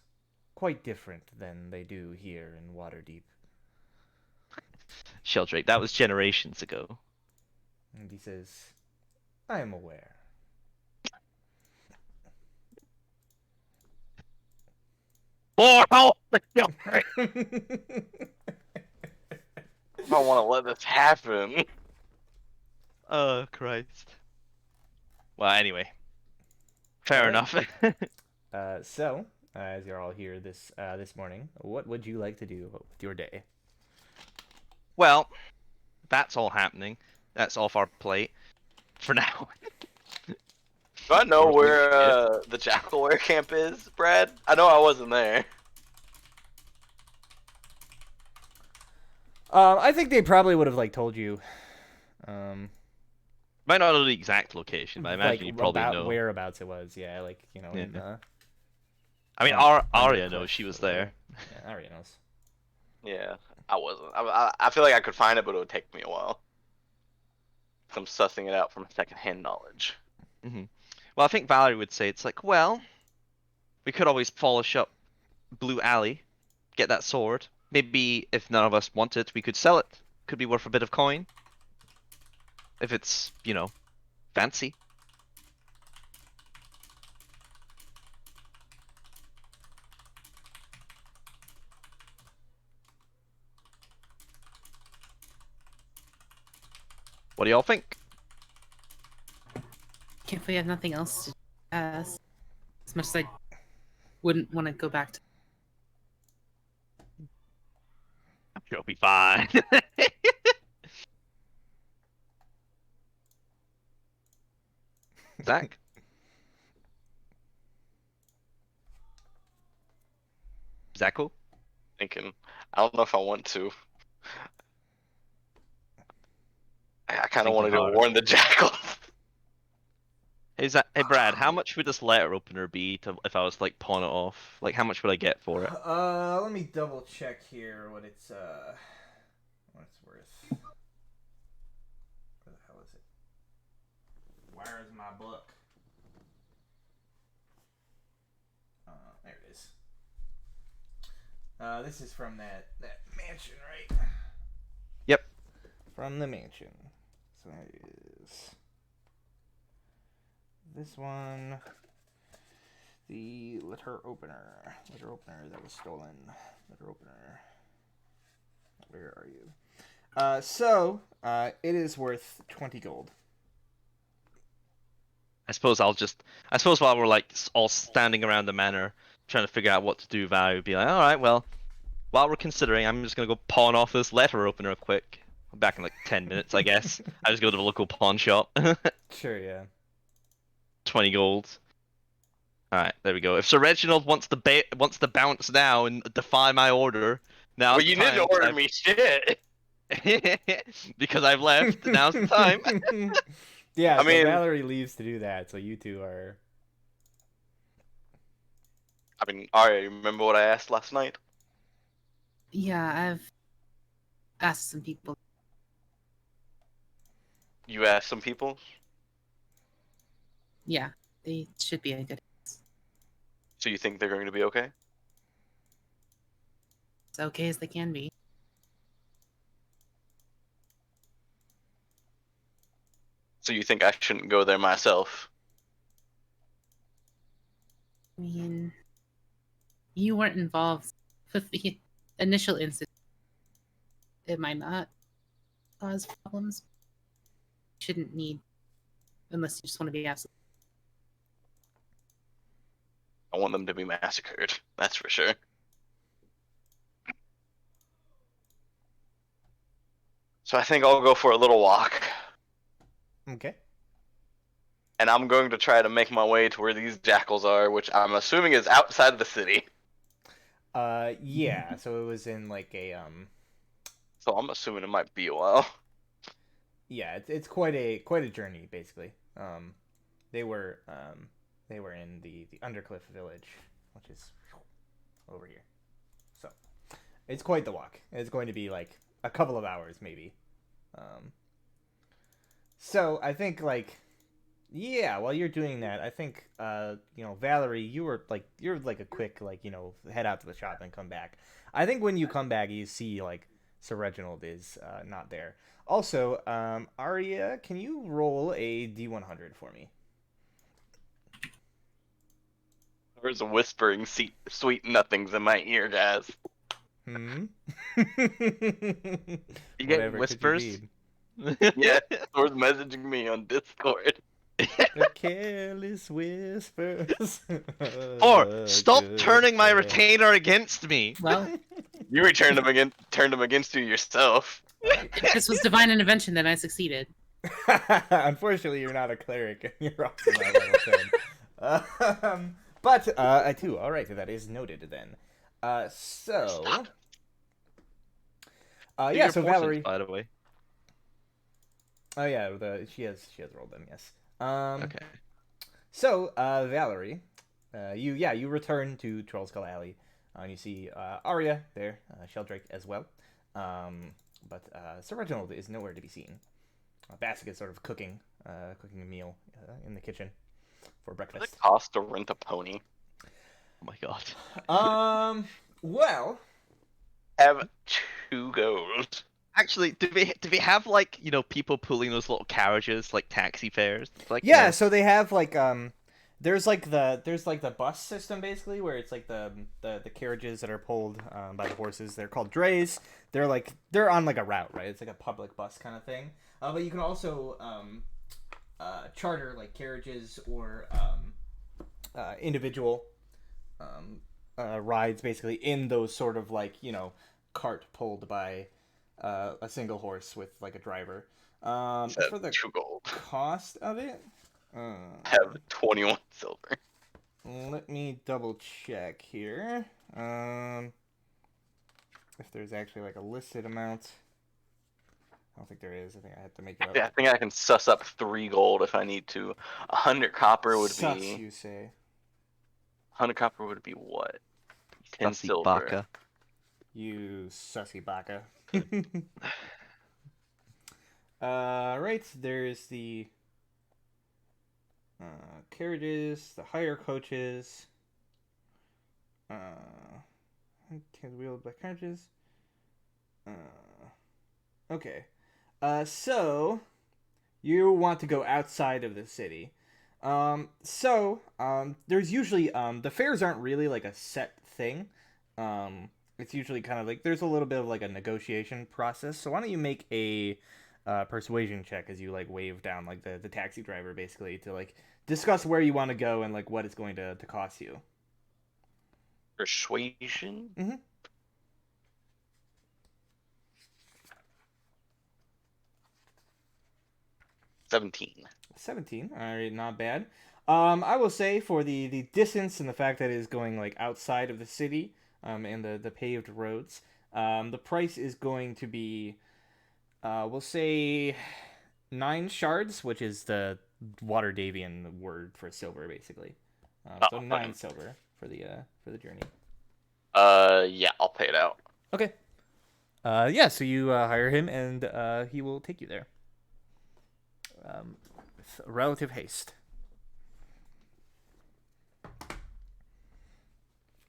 A: quite different than they do here in Waterdeep.
B: Sheldrake, that was generations ago.
A: And he says, I am aware.
B: Oh,
C: I don't want to let this happen.
B: oh Christ. Well, anyway, fair
A: All right.
B: enough.
A: So, as you're all here this morning, what would you like to do with your day?
B: Well, that's all happening. That's off our plate for now.
C: Do I know
B: Or we
C: where
B: get.
C: the Jackalware camp is, Brad? I know I wasn't there.
A: I think they probably would have like told you, um,
B: Might not know the exact location, but I
A: like
B: imagine you probably
A: about
B: know.
A: whereabouts it was. Yeah, like in
B: Yeah.
A: the
B: I mean, Arya knows
A: Undercliff
B: she was
A: or whatever.
B: there.
A: Yeah, Arya knows.
C: Yeah, I wasn't. I feel like I could find it, but it would take me a while. I'm sussing it out from secondhand knowledge.
B: Hmm. Well, I think Valerie would say it's like, well, we could always polish up Blue Alley, get that sword. Maybe if none of us want it, we could sell it. Could be worth a bit of coin. If it's, fancy. What do y'all think?
D: If we have nothing else to as much as I wouldn't want to go back to.
B: I'm sure it'll be fine. Zach? Zacho?
C: Thinking, I don't know if I want to. I kind of
B: Thinking
C: want to go
B: hard.
C: warn the jackals.
B: Hey Brad, how much would this letter opener be if I was to, like, pawn it off? Like, how much would I get for it?
A: Let me double check here what it's worth. Where the hell is it? Where is my book? There it is. This is from that mansion, right?
B: Yep.
A: From the mansion. So that is this one. The letter opener. Letter opener that was stolen. Letter opener. Where are you? It is worth 20 gold.
B: I suppose while we're like all standing around the manor trying to figure out what to do, Val would be like, all right, well, while we're considering, I'm just gonna go pawn off this letter opener quick. I'm back in like 10 minutes, I guess. I just go to the local pawn shop.
A: Sure, yeah.
B: 20 gold. All right, there we go. If Sir Reginald wants to bounce now and defy my order, now's
C: Well,
B: the
C: you
B: time.
C: didn't order me shit.
B: Because I've left. Now's the time.
A: Yeah,
C: I
A: so
C: mean-
A: Valerie leaves to do that, so you two are...
C: Arya, you remember what I asked last night?
D: Yeah, I've asked some people.
C: You asked some people.
D: Yeah, they should be a good.
C: So you think they're going to be okay?
D: As okay as they can be.
C: So you think I shouldn't go there myself?
D: I mean, you weren't involved with the initial incident. It might not cause problems. You shouldn't need, unless you just want to be absolute.
C: I want them to be massacred. That's for sure. So I think I'll go for a little walk.
A: Okay.
C: And I'm going to try to make my way to where these jackals are, which I'm assuming is outside of the city.
A: Yeah. So it was in like a
C: So I'm assuming it might be a while.
A: Yeah, it's quite a journey basically. They were in the Undercliff village, which is over here. So it's quite the walk. It's going to be like a couple of hours maybe. So I think like yeah, while you're doing that, I think Valerie, you're like a quick head out to the shop and come back. I think when you come back, you see like Sir Reginald is not there. Also, Arya, can you roll a D100 for me?
C: There's a whispering sweet nothings in my ear, guys.
A: Hmm.
B: You get
A: Whatever could you
B: whispers.
A: be?
C: Yeah, Thor's messaging me on Discord.
A: The careless whispers.
B: Or stop
A: Good
B: turning my
A: friend.
B: retainer against me.
D: Well,
C: You turned him against you yourself.
D: if this was divine intervention, then I succeeded.
A: Unfortunately, you're not a cleric, and you're also not level 10. But I too. All right, that is noted then. So,
C: Stop.
A: yeah.
B: Your
A: So
B: portions,
A: Valerie.
B: by the way.
A: Oh yeah, she has rolled them. Yes.
B: Okay.
A: So Valerie, you return to Trollskull Alley, and you see Arya there, Sheldrake as well. But Sir Reginald is nowhere to be seen. Bassick is sort of cooking a meal in the kitchen for
C: What does
A: breakfast.
C: it cost to rent a pony?
B: Oh my god.
A: Well,
C: Have 2 gold.
B: Actually, do we have like people pulling those little carriages like taxi fares? Like
A: yeah. So they have like there's like the bus system basically where it's like the carriages that are pulled by the horses. They're called drays. They're on like a route, right? It's like a public bus kind of thing. But you can also charter like carriages or individual rides basically in those sort of like cart pulled by a single horse with like a driver. As for the
C: 2 gold.
A: cost of it,
C: Have 21 silver.
A: let me double check here. If there's actually like a listed amount. I don't think there is. I think I have to make it up.
C: Yeah, I think I can suss up 3 gold if I need to. 100 copper would
A: Sucks,
C: be.
A: you say?
C: 100 copper would be what? 10
B: Sussy
C: silver.
B: baka.
A: You sussy baka. Right. There's the carriages, the hire coaches. Wheeled by carriages. Okay. So you want to go outside of the city. There's usually the fares aren't really like a set thing. It's usually kind of like there's a little bit of like a negotiation process. So why don't you make a persuasion check as you like wave down like the taxi driver basically to like discuss where you want to go and like what it's going to cost you.
C: Persuasion?
A: Mm-hmm. 17. All right, not bad. I will say for the distance and the fact that it is going like outside of the city, and the paved roads, the price is going to be, we'll say, 9 shards, which is the Waterdhavian word for silver, basically. So 9 silver for the journey.
C: Yeah, I'll pay it out.
A: Okay. Yeah. So you hire him, and he will take you there. With relative haste.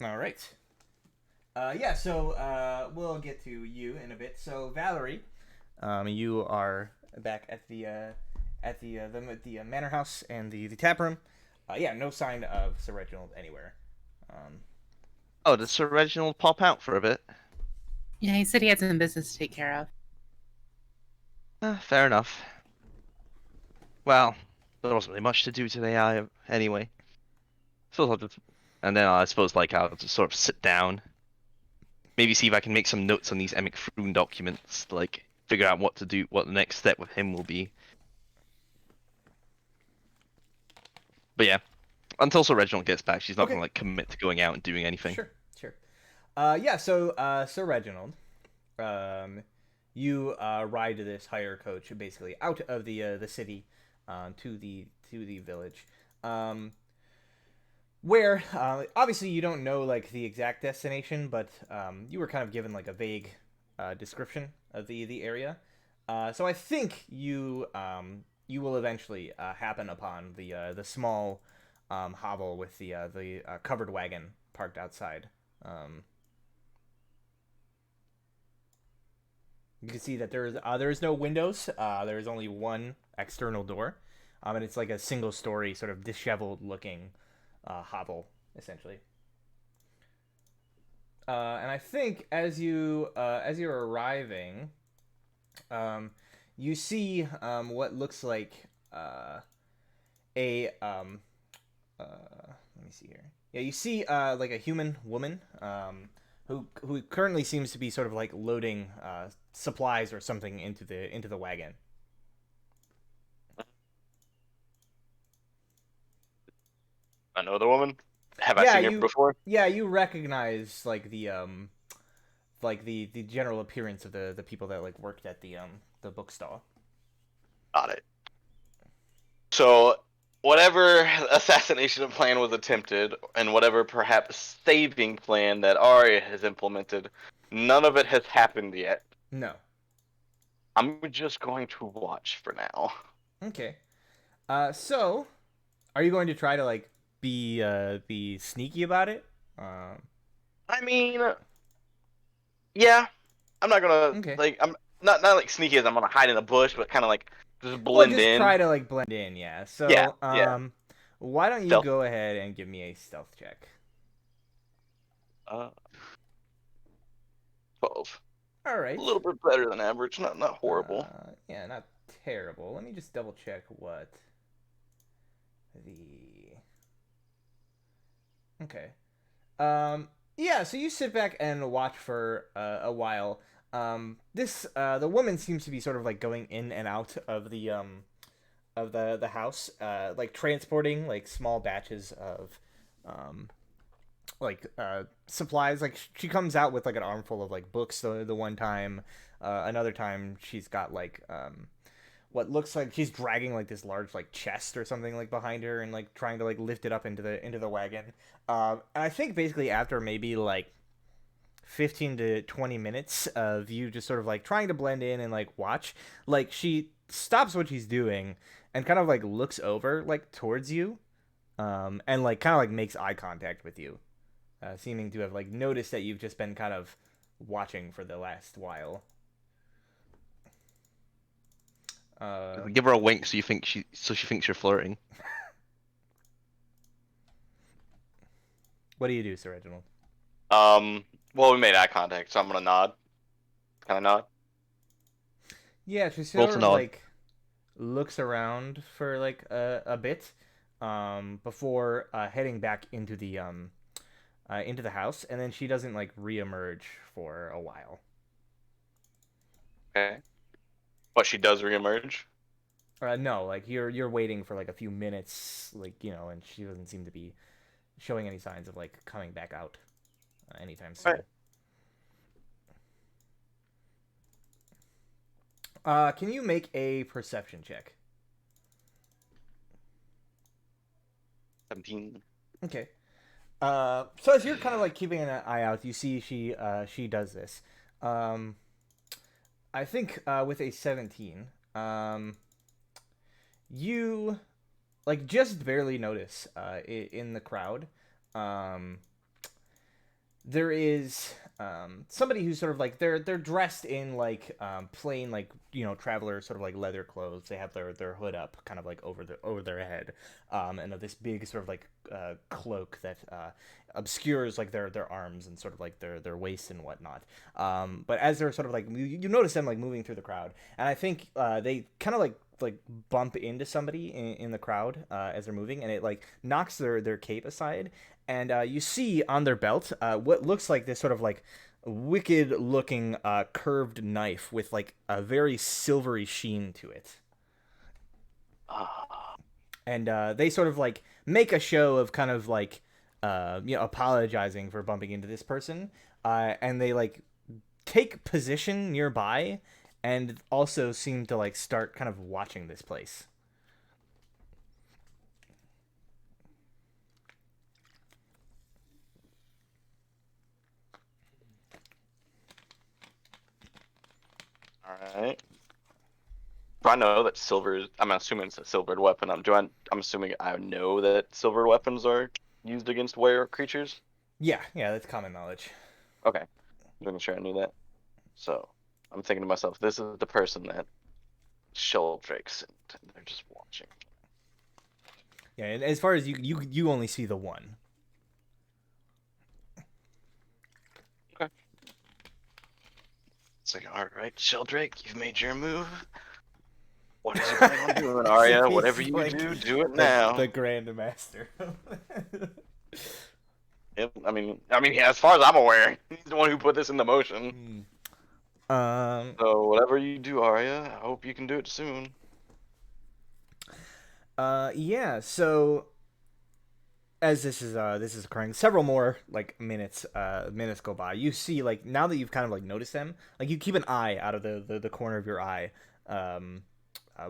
A: All right. Yeah, so we'll get to you in a bit. So Valerie, you are back at at the manor house and the tap room. Yeah, no sign of Sir Reginald anywhere. Um,
B: Oh, did Sir Reginald pop out for a bit?
D: Yeah, he said he had some business to take care of.
B: Fair enough. Well, there wasn't really much to do today, anyway. So I'll just, and then I suppose like I'll just sort of sit down, maybe see if I can make some notes on these Emic Froon documents, like figure out what to do, what the next step with him will be. But yeah, until Sir Reginald gets back, she's not
A: Okay.
B: gonna like commit to going out and doing anything.
A: Sure, sure. Yeah, so Sir Reginald, you ride this hire coach basically out of the city to the village, where obviously you don't know like the exact destination, but you were kind of given like a vague description of the area. So I think you will eventually happen upon the small hovel with the covered wagon parked outside. Um, you can see that there's no windows. There's only one external door, and it's like a single story, sort of disheveled looking hovel, essentially. And I think as you're arriving, um, you see what looks like a let me see here. Yeah, you see like a human woman who currently seems to be sort of like loading supplies or something into the wagon.
C: Another woman? Have I
A: Yeah,
C: seen her before?
A: you recognize like the general appearance of the people that like worked at the bookstall.
C: Got it. So, whatever assassination plan was attempted, and whatever perhaps saving plan that Arya has implemented, none of it has happened yet.
A: No.
C: I'm just going to watch for now.
A: Okay. So are you going to try to like be sneaky about it?
C: I mean, yeah, I'm not gonna
A: Okay.
C: like I'm not like sneaky as I'm gonna hide in a bush, but kind of like just
A: Well,
C: blend
A: just
C: in.
A: try to like blend in, yeah.
C: Yeah,
A: So,
C: yeah.
A: why don't you
C: Stealth.
A: go ahead and give me a stealth check?
C: Uh, 12.
A: All
C: A
A: right.
C: little bit better than average. Not horrible.
A: Yeah, not terrible. Let me just double check what the. Okay. Yeah. So you sit back and watch for a while. The woman seems to be sort of like going in and out of the house, like transporting like small batches of um supplies. Like she comes out with like an armful of like books the one time. Another time she's got like what looks like she's dragging like this large like chest or something like behind her and like trying to like lift it up into the wagon. And I think basically after maybe like 15 to 20 minutes of you just sort of like trying to blend in and like watch, like she stops what she's doing and kind of like looks over like towards you, and like kind of like makes eye contact with you, seeming to have like noticed that you've just been kind of watching for the last while. Uh,
B: Give her a wink so she thinks you're flirting.
A: what do you do, Sir Reginald?
C: Well, we made eye contact, so I'm gonna nod. Kind of nod.
A: Yeah, she
B: Roll
A: sort
B: to
A: of
B: nod.
A: like looks around for like a bit, before heading back into the house, and then she doesn't like reemerge for a while.
C: Okay. But she does reemerge.
A: No, like you're waiting for like a few minutes, like and she doesn't seem to be showing any signs of like coming back out anytime soon.
C: Right.
A: Can you make a perception check?
C: 17.
A: Okay. So as you're kind of like keeping an eye out, you see she does this. Um, I think with a 17, you like just barely notice in the crowd, um, there is somebody who's sort of like they're dressed in like plain like traveler sort of like leather clothes. They have their hood up, kind of like over their head, and this big sort of like cloak that obscures like their arms and sort of like their waist and whatnot. But as they're sort of like you notice them like moving through the crowd, and I think they kind of like bump into somebody in the crowd as they're moving, and it like knocks their cape aside, and you see on their belt what looks like this sort of like wicked looking curved knife with like a very silvery sheen to it.
C: Ah,
A: And they sort of like make a show of kind of like apologizing for bumping into this person, and they like take position nearby and also seem to like start kind of watching this place.
C: all right. Do I know that silver is? I'm assuming it's a silvered weapon. I'm assuming I know that silver weapons are used against were creatures.
A: Yeah, that's common knowledge.
C: Okay, making sure I knew that. So I'm thinking to myself, this is the person that Sheldrake sent. And they're just watching.
A: Yeah, and as far as you only see the one.
C: Okay. It's like, all right, Sheldrake, you've made your move. What is your plan on doing, Arya? Whatever
A: He's
C: you
A: like
C: do it now.
A: the Grand Master.
C: Yep. Yeah, as far as I'm aware, he's the one who put this into motion.
A: um.
C: So whatever you do, Arya, I hope you can do it soon.
A: Yeah. So as this is occurring, several more like minutes go by. You see, like now that you've kind of like noticed them, like you keep an eye out of the corner of your eye, um,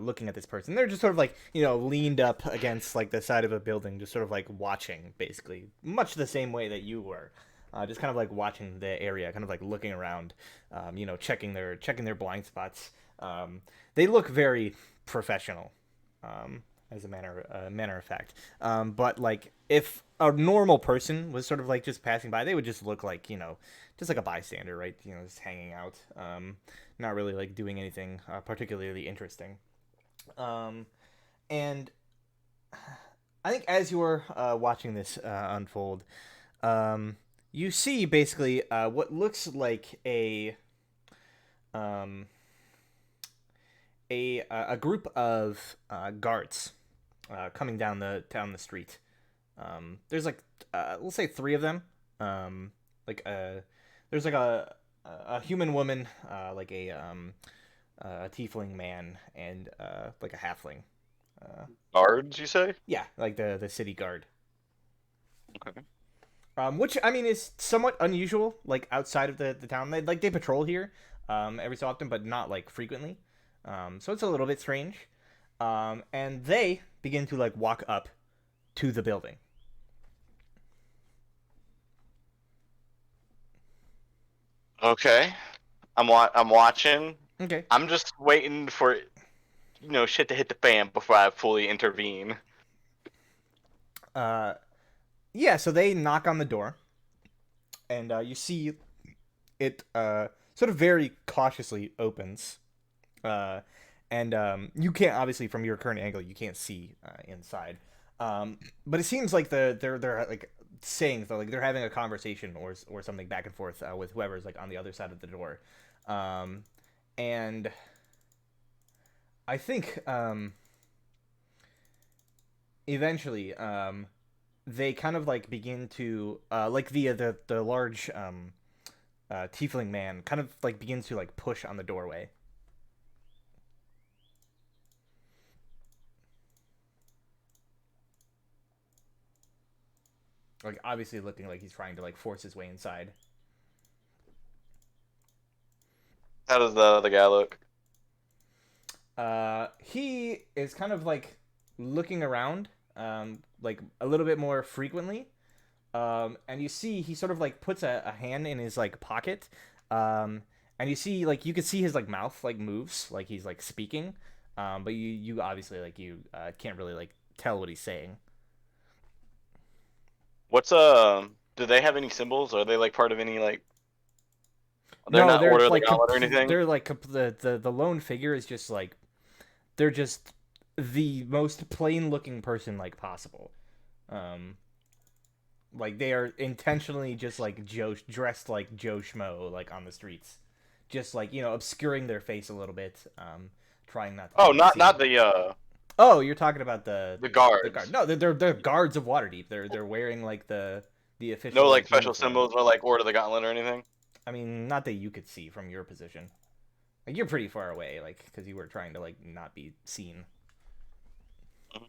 A: looking at this person. They're just sort of like leaned up against like the side of a building, just sort of like watching, basically, much the same way that you were. Just kind of like watching the area, kind of like looking around, checking their blind spots. They look very professional. As a manner of fact. But like if a normal person was sort of like just passing by, they would just look like just like a bystander, right? Just hanging out, not really like doing anything particularly interesting. Um, and I think as you're watching this unfold, you see basically what looks like um, a group of guards coming down the street. There's like we'll say three of them. Like there's like a human woman, like a tiefling man, and like a halfling.
C: Guards, you say?
A: Yeah, like the city guard.
C: Okay.
A: Which I mean is somewhat unusual, like outside of the town. They patrol here, every so often, but not like frequently. So it's a little bit strange. And they begin to like walk up to the building.
C: Okay. I'm watching.
A: Okay.
C: I'm just waiting for shit to hit the fan before I fully intervene.
A: Uh, yeah. So they knock on the door, and you see it sort of very cautiously opens. Uh, and you can't obviously from your current angle you can't see inside. But it seems like they're like saying like they're having a conversation or something back and forth with whoever's like on the other side of the door. And I think eventually they kind of like begin to like the large tiefling man kind of like begins to like push on the doorway. Like obviously looking like he's trying to like force his way inside.
C: How does the other guy look?
A: He is kind of like looking around, like a little bit more frequently. And you see he sort of like puts a hand in his like pocket. And you see like you can see his like mouth like moves like he's like speaking. But you obviously like you can't really like tell what he's saying.
C: What's Do they have any symbols? Are they like part of any like? They're
A: No,
C: not
A: they're
C: Order of the
A: like
C: Gauntlet or anything.
A: they're like the lone figure is just like they're just the most plain looking person like possible. Um, like they are intentionally just like Joe dressed like Joe Schmo like on the streets, just like obscuring their face a little bit, trying not to be
C: Oh,
A: like
C: not
A: seen.
C: the
A: Oh, you're talking about the guard.
C: guards.
A: No, they're guards of Waterdeep. They're wearing like the
C: No
A: official
C: like
A: like
C: special
A: uniform.
C: symbols or like Order of the Gauntlet or anything.
A: I mean, not that you could see from your position. Like you're pretty far away, like because you were trying to like not be seen.
C: Mhm.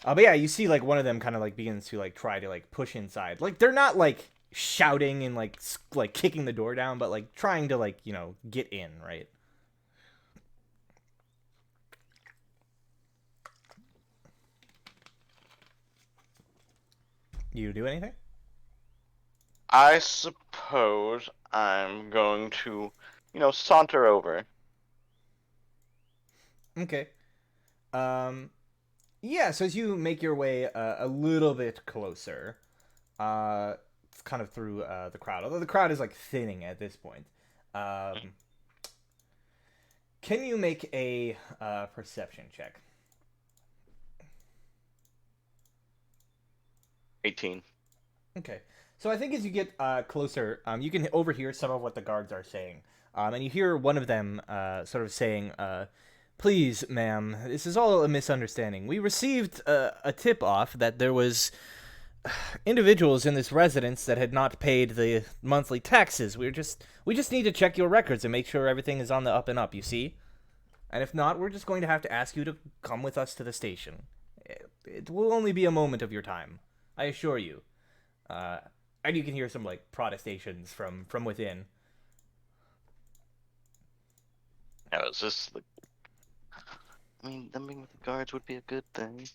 A: But yeah, you see like one of them kind of like begins to like try to like push inside. Like they're not like shouting and like like kicking the door down, but like trying to like get in, right? You do anything?
C: I suppose I'm going to, saunter over.
A: Okay. Um, yeah. So as you make your way a little bit closer, it's kind of through the crowd, although the crowd is like thinning at this point. Um, can you make a perception check?
C: 18.
A: Okay. So I think as you get closer, you can overhear some of what the guards are saying. And you hear one of them sort of saying, please, ma'am, this is all a misunderstanding. We received a tip-off that there was individuals in this residence that had not paid the monthly taxes. We just need to check your records and make sure everything is on the up and up, you see? And if not, we're just going to have to ask you to come with us to the station. It will only be a moment of your time, I assure you. Uh, and you can hear some like protestations from within.
C: Yeah, it's just like, I mean, them being with the guards would be a good thing.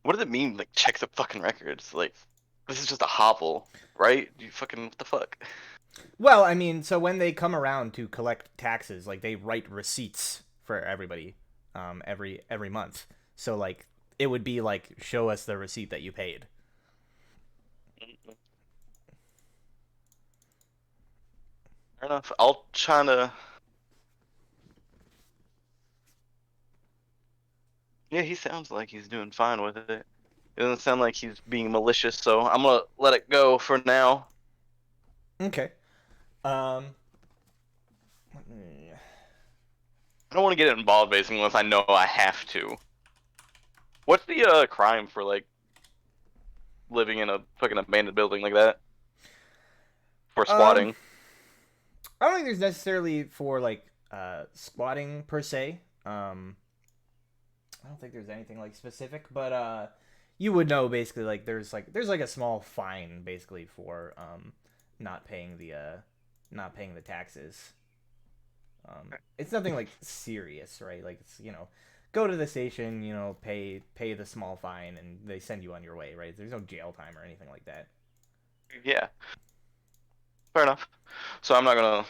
C: What does it mean, like, check the fucking records? Like, this is just a hovel, right? You fucking, what the fuck?
A: Well, I mean, so when they come around to collect taxes, like they write receipts for everybody, every month. So like it would be like show us the receipt that you paid.
C: Fair enough. I'll try to. Yeah, he sounds like he's doing fine with it. It doesn't sound like he's being malicious, so I'm gonna let it go for now.
A: Okay. Um.
C: I don't want to get involved basically unless I know I have to. What's the crime for like living in a fucking abandoned building like that? For
A: Um.
C: squatting?
A: I don't think there's necessarily for like squatting per se. I don't think there's anything like specific, but you would know basically like there's like a small fine basically for not paying the not paying the taxes. It's nothing like serious, right? Like it's go to the station, pay the small fine, and they send you on your way, right? There's no jail time or anything like that.
C: Yeah, fair enough. So I'm not gonna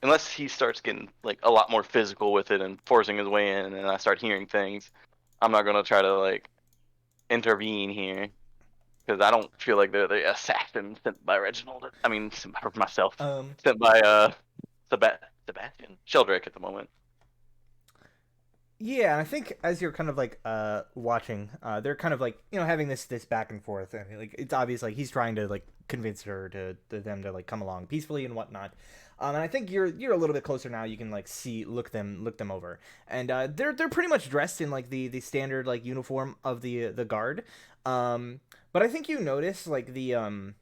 C: unless he starts getting like a lot more physical with it and forcing his way in, and I start hearing things. I'm not gonna try to like intervene here because I don't feel like they're the assassin sent by Reginald. I mean, sent by myself,
A: Um,
C: sent by Sebastian Sheldrick at the moment.
A: Yeah, and I think as you're kind of like watching, they're kind of like having this back and forth, and like it's obvious like he's trying to like convince her to them to like come along peacefully and whatnot. And I think you're a little bit closer now. You can like see look them over, and they're pretty much dressed in like the standard like uniform of the guard. But I think you notice like there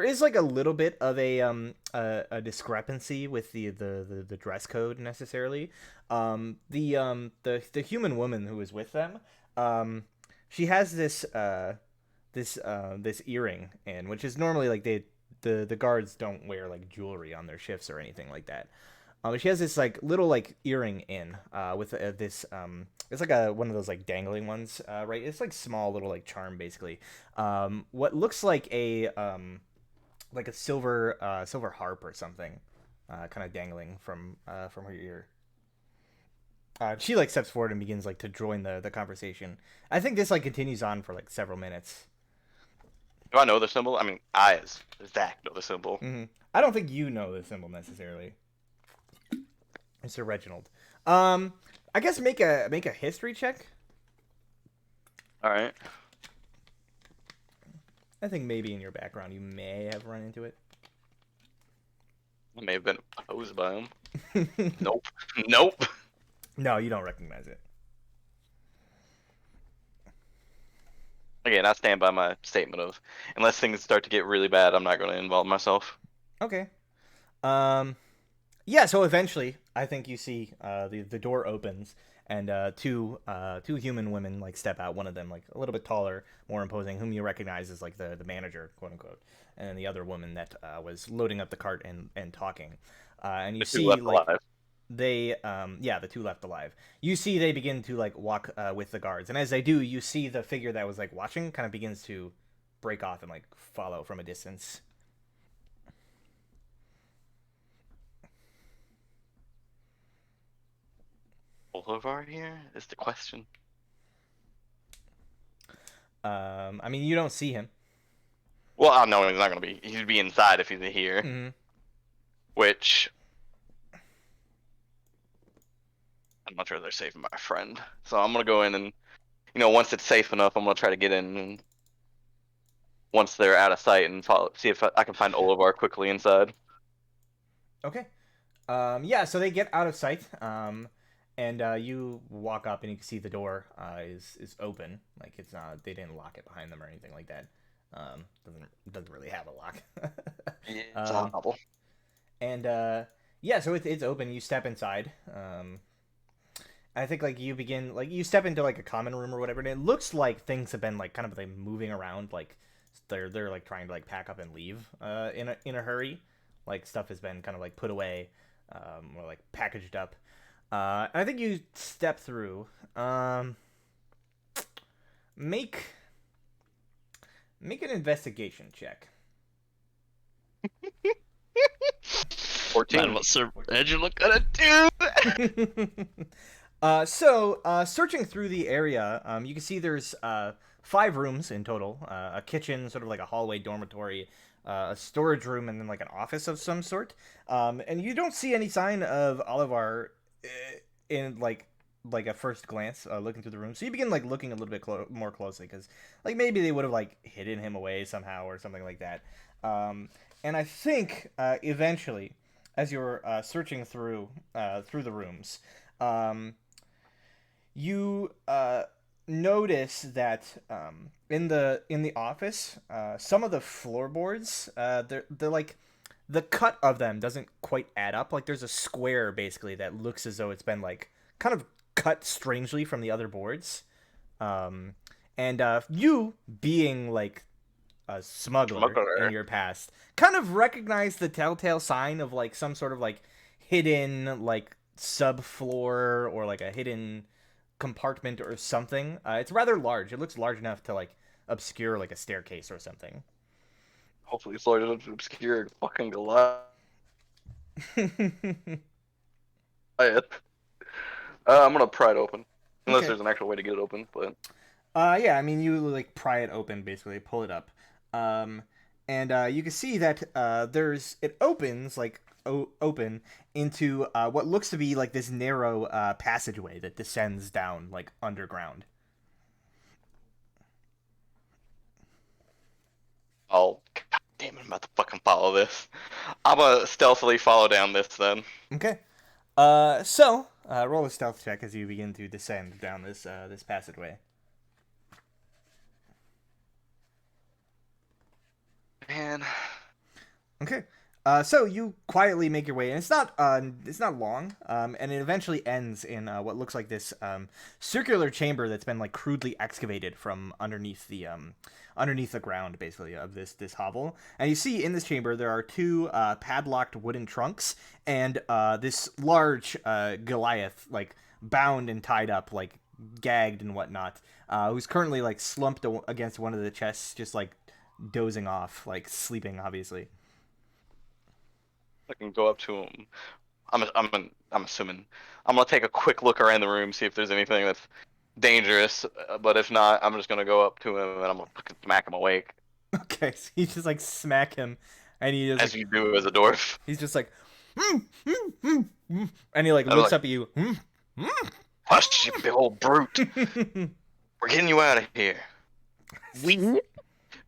A: is like a little bit of a discrepancy with the dress code necessarily. The human woman who is with them, she has this earring in, which is normally like the guards don't wear like jewelry on their shifts or anything like that. She has this like little like earring in with this it's like a one of those like dangling ones, right? It's like small little like charm basically. What looks like a silver harp or something, kind of dangling from her ear. She like steps forward and begins like to join the conversation. I think this like continues on for like several minutes.
C: Do I know the symbol? I mean, I as Zach know the symbol.
A: I don't think you know the symbol necessarily, Mr. Reginald. I guess make a history check.
C: All right.
A: I think maybe in your background you may have run into it.
C: I may have been opposed by him. Nope. Nope.
A: No, you don't recognize it.
C: Again, I stand by my statement of unless things start to get really bad, I'm not going to involve myself.
A: Okay. Yeah. So eventually, I think you see the door opens and two human women like step out. One of them like a little bit taller, more imposing, whom you recognize as like the manager, quote unquote, and then the other woman that was loading up the cart and talking. And you
C: The two
A: see
C: left
A: like
C: alive.
A: they yeah, the two left alive. You see they begin to like walk with the guards, and as they do, you see the figure that was like watching kind of begins to break off and like follow from a distance.
C: Bolivar here is the question.
A: I mean, you don't see him.
C: Well, I know he's not going to be. He'd be inside if he's here.
A: Mm-hmm.
C: Which I'm not sure they're saving my friend. So I'm going to go in and, once it's safe enough, I'm going to try to get in. And once they're out of sight and see if I can find Olivar quickly inside.
A: Okay. Yeah, so they get out of sight. And you walk up and you can see the door is open. Like it's not, they didn't lock it behind them or anything like that. Doesn't really have a lock.
C: It's horrible.
A: And yeah, so it's open. You step inside. I think like you begin like you step into like a common room or whatever, and it looks like things have been like kind of like moving around, like they're like trying to like pack up and leave in a hurry. Like stuff has been kind of like put away, or like packaged up. And I think you step through. Make an investigation check.
C: 14.
B: Man, what's Sir Reginald gonna do?
A: Searching through the area, you can see there's 5 rooms in total. A kitchen, sort of like a hallway dormitory, a storage room, and then like an office of some sort. And you don't see any sign of Olivar in like at first glance, looking through the room. So you begin like looking a little bit more closely because like maybe they would have like hidden him away somehow or something like that. And I think eventually, as you're searching through the rooms, you notice that in the office, some of the floorboards, they're like the cut of them doesn't quite add up. Like there's a square basically that looks as though it's been like kind of cut strangely from the other boards. And you being like a smuggler in your past, kind of recognize the telltale sign of like some sort of like hidden like subfloor or like a hidden compartment or something. It's rather large. It looks large enough to like obscure like a staircase or something.
C: Hopefully it's large enough to obscure fucking Goliath. I'm gonna pry it open. Unless
A: Okay.
C: there's an actual way to get it open, but
A: Yeah, I mean, you like pry it open, basically, pull it up, and you can see that it opens like open into what looks to be like this narrow passageway that descends down like underground.
C: God damn it, I'm about to fucking follow this. I'm gonna stealthily follow down this then.
A: Okay. Roll a stealth check as you begin to descend down this passageway.
C: Man.
A: Okay. So you quietly make your way, and it's not long, and it eventually ends in what looks like this circular chamber that's been like crudely excavated from underneath the ground, basically, of this hovel. And you see in this chamber there are 2 padlocked wooden trunks and this large Goliath, like bound and tied up, like gagged and whatnot, who's currently like slumped against one of the chests, just like dozing off, like sleeping, obviously.
C: I can go up to him. I'm assuming I'm gonna take a quick look around the room, see if there's anything that's dangerous. But if not, I'm just gonna go up to him and I'm gonna fucking smack him awake,
A: Okay, so you just like smack him, and he is
C: as
A: like,
C: you do as a dwarf.
A: he's just like, and he like
C: I'm
A: looks
C: like,
A: up at you.
C: hush, you big old brute. We're getting you out of here. We.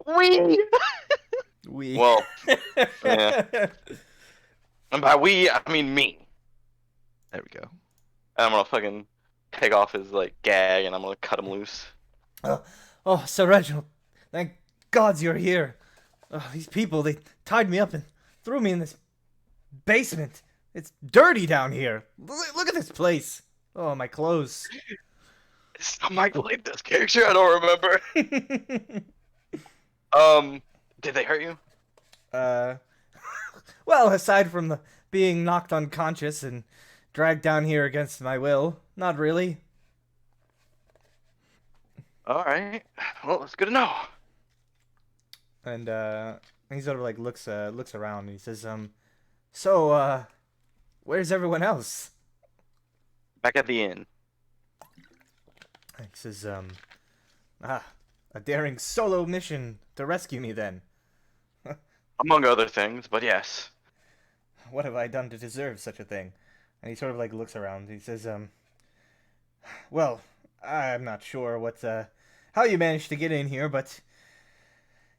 A: We.
C: Well, yeah. And by we, I mean me.
B: There we go.
C: And I'm gonna fucking take off his like gag and I'm gonna cut him loose.
A: Oh, Sir Reginald, thank gods you're here. Oh, these people, they tied me up and threw me in this basement. It's dirty down here. Look at this place. Oh, my clothes.
C: I might played this character. I don't remember. Did they hurt you?
A: Well, aside from the being knocked unconscious and dragged down here against my will, not really.
C: All right. Well, that's good to know.
A: And he sort of like looks around and he says, so where's everyone else?
C: Back at the inn.
A: He says, a daring solo mission to rescue me then.
C: Among other things, but yes.
A: What have I done to deserve such a thing? And he sort of like looks around. He says, well, I'm not sure what, how you managed to get in here, but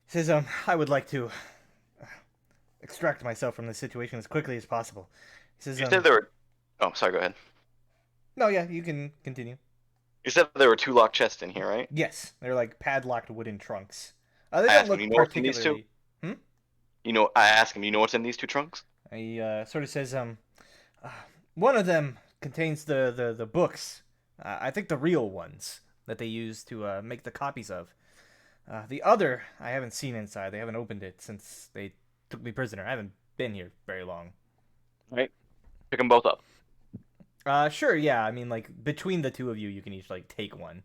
A: he says, I would like to extract myself from this situation as quickly as possible. He says,
C: You said there were. Oh, sorry. Go ahead.
A: no, yeah, you can continue.
C: You said there were 2 locked chests in here, right?
A: Yes, they're like padlocked wooden trunks. They don't
C: asked him,
A: look
C: you know what's in these
A: particularly.
C: You know, I ask him. You know what's in these 2 trunks?
A: He sort of says, one of them contains the books. I think the real ones that they use to make the copies of. The other, I haven't seen inside. They haven't opened it since they took me prisoner. I haven't been here very long.
C: Right. Pick them both up.
A: Sure, yeah. I mean, like, between the two of you, you can each, like, take one.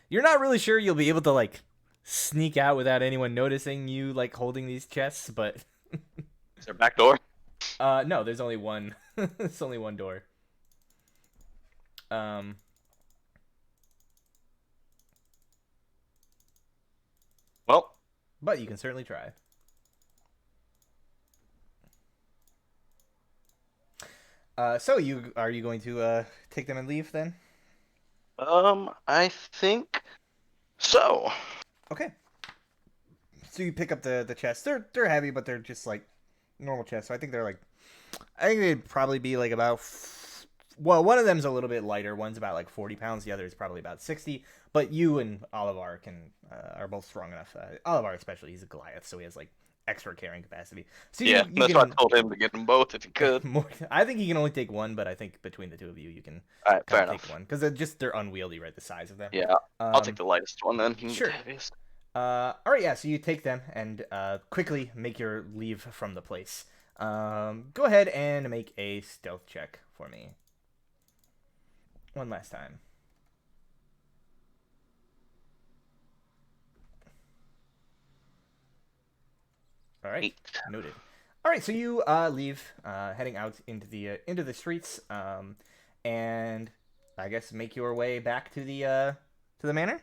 A: You're not really sure you'll be able to, like, sneak out without anyone noticing you, like, holding these chests, but...
C: Is there a back door?
A: No, there's only one. There's only one door.
C: Well,
A: But you can certainly try. So are you going to take them and leave then?
C: I think so.
A: Okay. So you pick up the chests. They're heavy, but they're just like normal chests. So I think they'd probably be like about. Well, one of them's a little bit lighter. One's about like 40 pounds. The other is probably about 60. But you and Olivar are both strong enough. Olivar especially, he's a Goliath, so he has like extra carrying capacity. So
C: Yeah, that's why I told him to get them both if he could.
A: I think he can only take one, but I think between the two of you, you can
C: All right, fair
A: take
C: enough.
A: one because they're unwieldy, right? The size of them.
C: Yeah, I'll take the lightest one then.
A: Sure. All right, yeah. So you take them and quickly make your leave from the place. Go ahead and make a stealth check for me. One last time. All right,
C: 8.
A: noted. All right, so you leave, heading out into the streets, and I guess make your way back to the manor.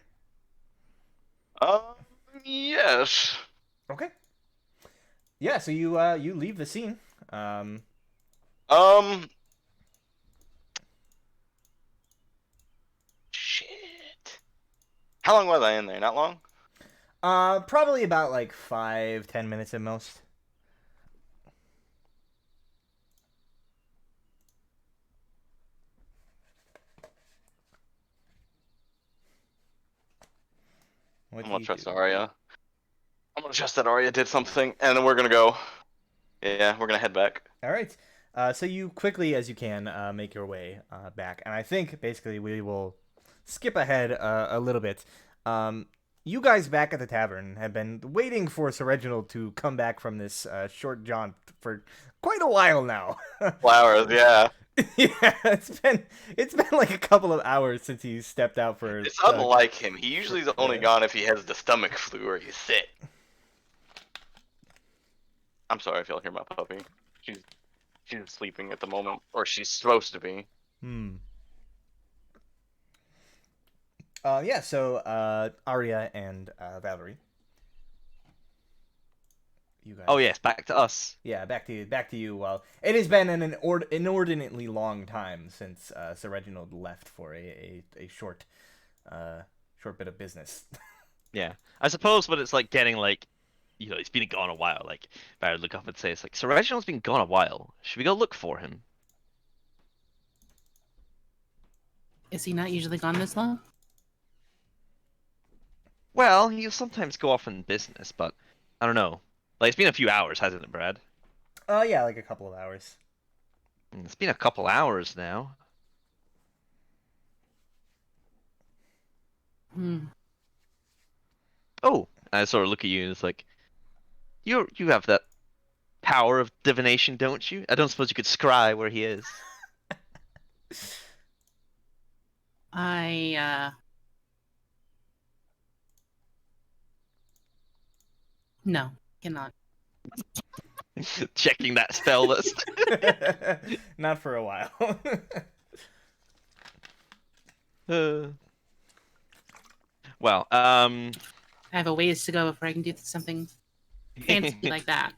C: Yes.
A: Okay. Yeah, so you leave the scene.
C: Shit. How long was I in there? Not long?
A: Probably about like 5-10 minutes at most.
C: I'm gonna trust Arya. I'm gonna trust that Arya did something, and then we're gonna go. Yeah, we're gonna head back.
A: All right. So you quickly as you can make your way back, and I think basically we will skip ahead a little bit. You guys back at the tavern have been waiting for Sir Reginald to come back from this short jaunt for quite a while now.
C: Flowers, yeah.
A: Yeah, it's been like a couple of hours since he stepped out for.
C: It's unlike him. He usually is only gone if he has the stomach flu or he's sick. I'm sorry if y'all hear my puppy. She's sleeping at the moment, or she's supposed to be.
A: Hmm. Yeah. So, Arya and Valerie, you guys.
B: Oh yes, back to us.
A: Yeah, back to you. Well, it has been an inordinately long time since Sir Reginald left for a short short bit of business.
B: Yeah, I suppose, but it's like getting like, he's been gone a while. Like, if I would look up and say, it's like, Sir Reginald's been gone a while. Should we go look for him?
D: Is he not usually gone this long?
B: Well, he'll sometimes go off on business, but I don't know. Like, it's been a few hours, hasn't it, Brad?
A: Yeah, like a couple of hours.
B: It's been a couple hours now.
D: Hmm.
B: Oh, I sort of look at you and it's like, you have that power of divination, don't you? I don't suppose you could scry where he is.
D: I no, cannot.
B: Checking that spell list.
A: Not for a while.
B: Well,
D: I have a ways to go before I can do something fancy like that.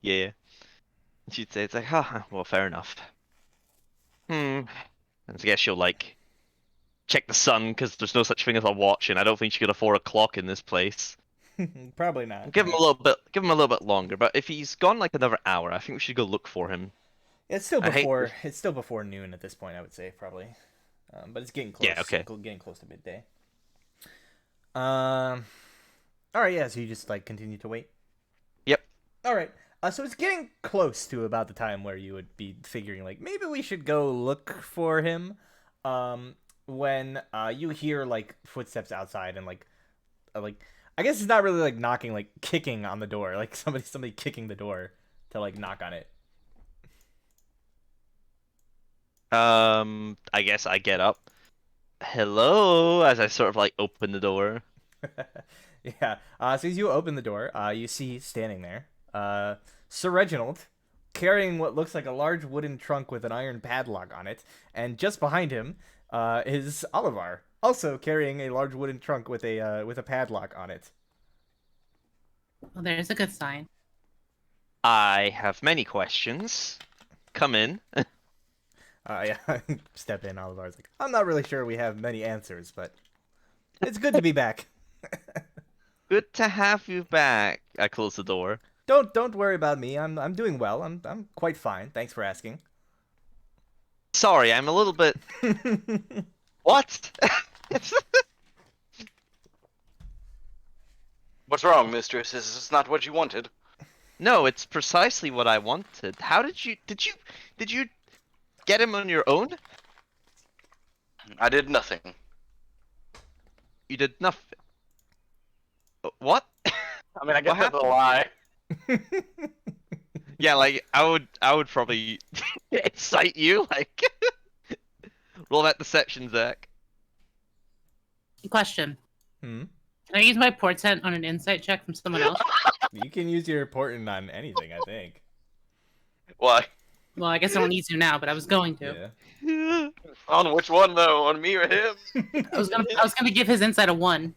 B: Yeah. She'd say, it's like, well, fair enough. And I guess she'll, like, check the sun, because there's no such thing as a watch, and I don't think she could afford a clock in this place.
A: Probably not.
B: Give him a little bit longer, but if he's gone, like, another hour, I think we should go look for him.
A: It's still
B: I hate
A: before. It's still before noon at this point. I would say probably, but it's getting close.
B: Yeah, okay.
A: Getting close to midday. All right. Yeah. So you just like continue to wait.
B: Yep.
A: All right. So it's getting close to about the time where you would be figuring like maybe we should go look for him. When you hear like footsteps outside and like I guess it's not really like knocking, like kicking on the door, like somebody kicking the door to like knock on it.
B: I guess I get up. Hello, as I sort of like open the door.
A: Yeah. So as you open the door, you see standing there, Sir Reginald, carrying what looks like a large wooden trunk with an iron padlock on it, and just behind him, is Olivar, also carrying a large wooden trunk with a padlock on it.
D: Well, there's a good sign.
B: I have many questions. Come in.
A: Yeah. Step in. Olivar's like, I'm not really sure we have many answers, but it's good to be back.
B: Good to have you back. I close the door.
A: Don't worry about me. I'm doing well. I'm quite fine. Thanks for asking.
B: Sorry, I'm a little bit. What?
C: What's wrong, mistress? Is this not what you wanted?
B: No, it's precisely what I wanted. How did you get him on your own?
C: I did nothing.
B: You did nothing. What?
C: I mean, I guess
B: What
C: that's a lie.
B: Yeah, like I would probably incite you. Like, roll that deception, Zach.
D: Question:
A: Hmm.
D: Can I use my portent on an insight check from someone else?
A: You can use your portent on anything, I think.
C: Why?
D: Well, I guess I don't need to now, but I was going to.
A: Yeah.
C: On which one though? On me or him?
D: I was gonna give his insight a 1.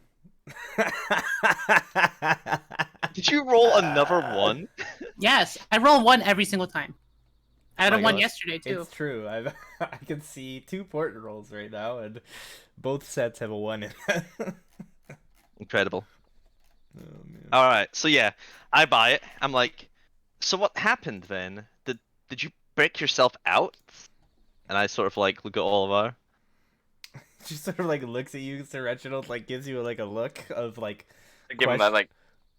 B: Did you roll another one?
D: Yes, I roll 1 every single time. I had
B: Oh
D: a
B: my
D: 1
B: God.
D: yesterday too.
A: It's true. I can see 2 portent rolls right now, and both sets have a 1 in them.
B: Incredible.
A: Oh, man.
B: All right, so yeah, I buy it. I'm like, so what happened then? Did you break yourself out? And I sort of like look at Oliver.
A: She sort of like looks at you, Sir Reginald, like gives you like a look of like.
C: I give him that like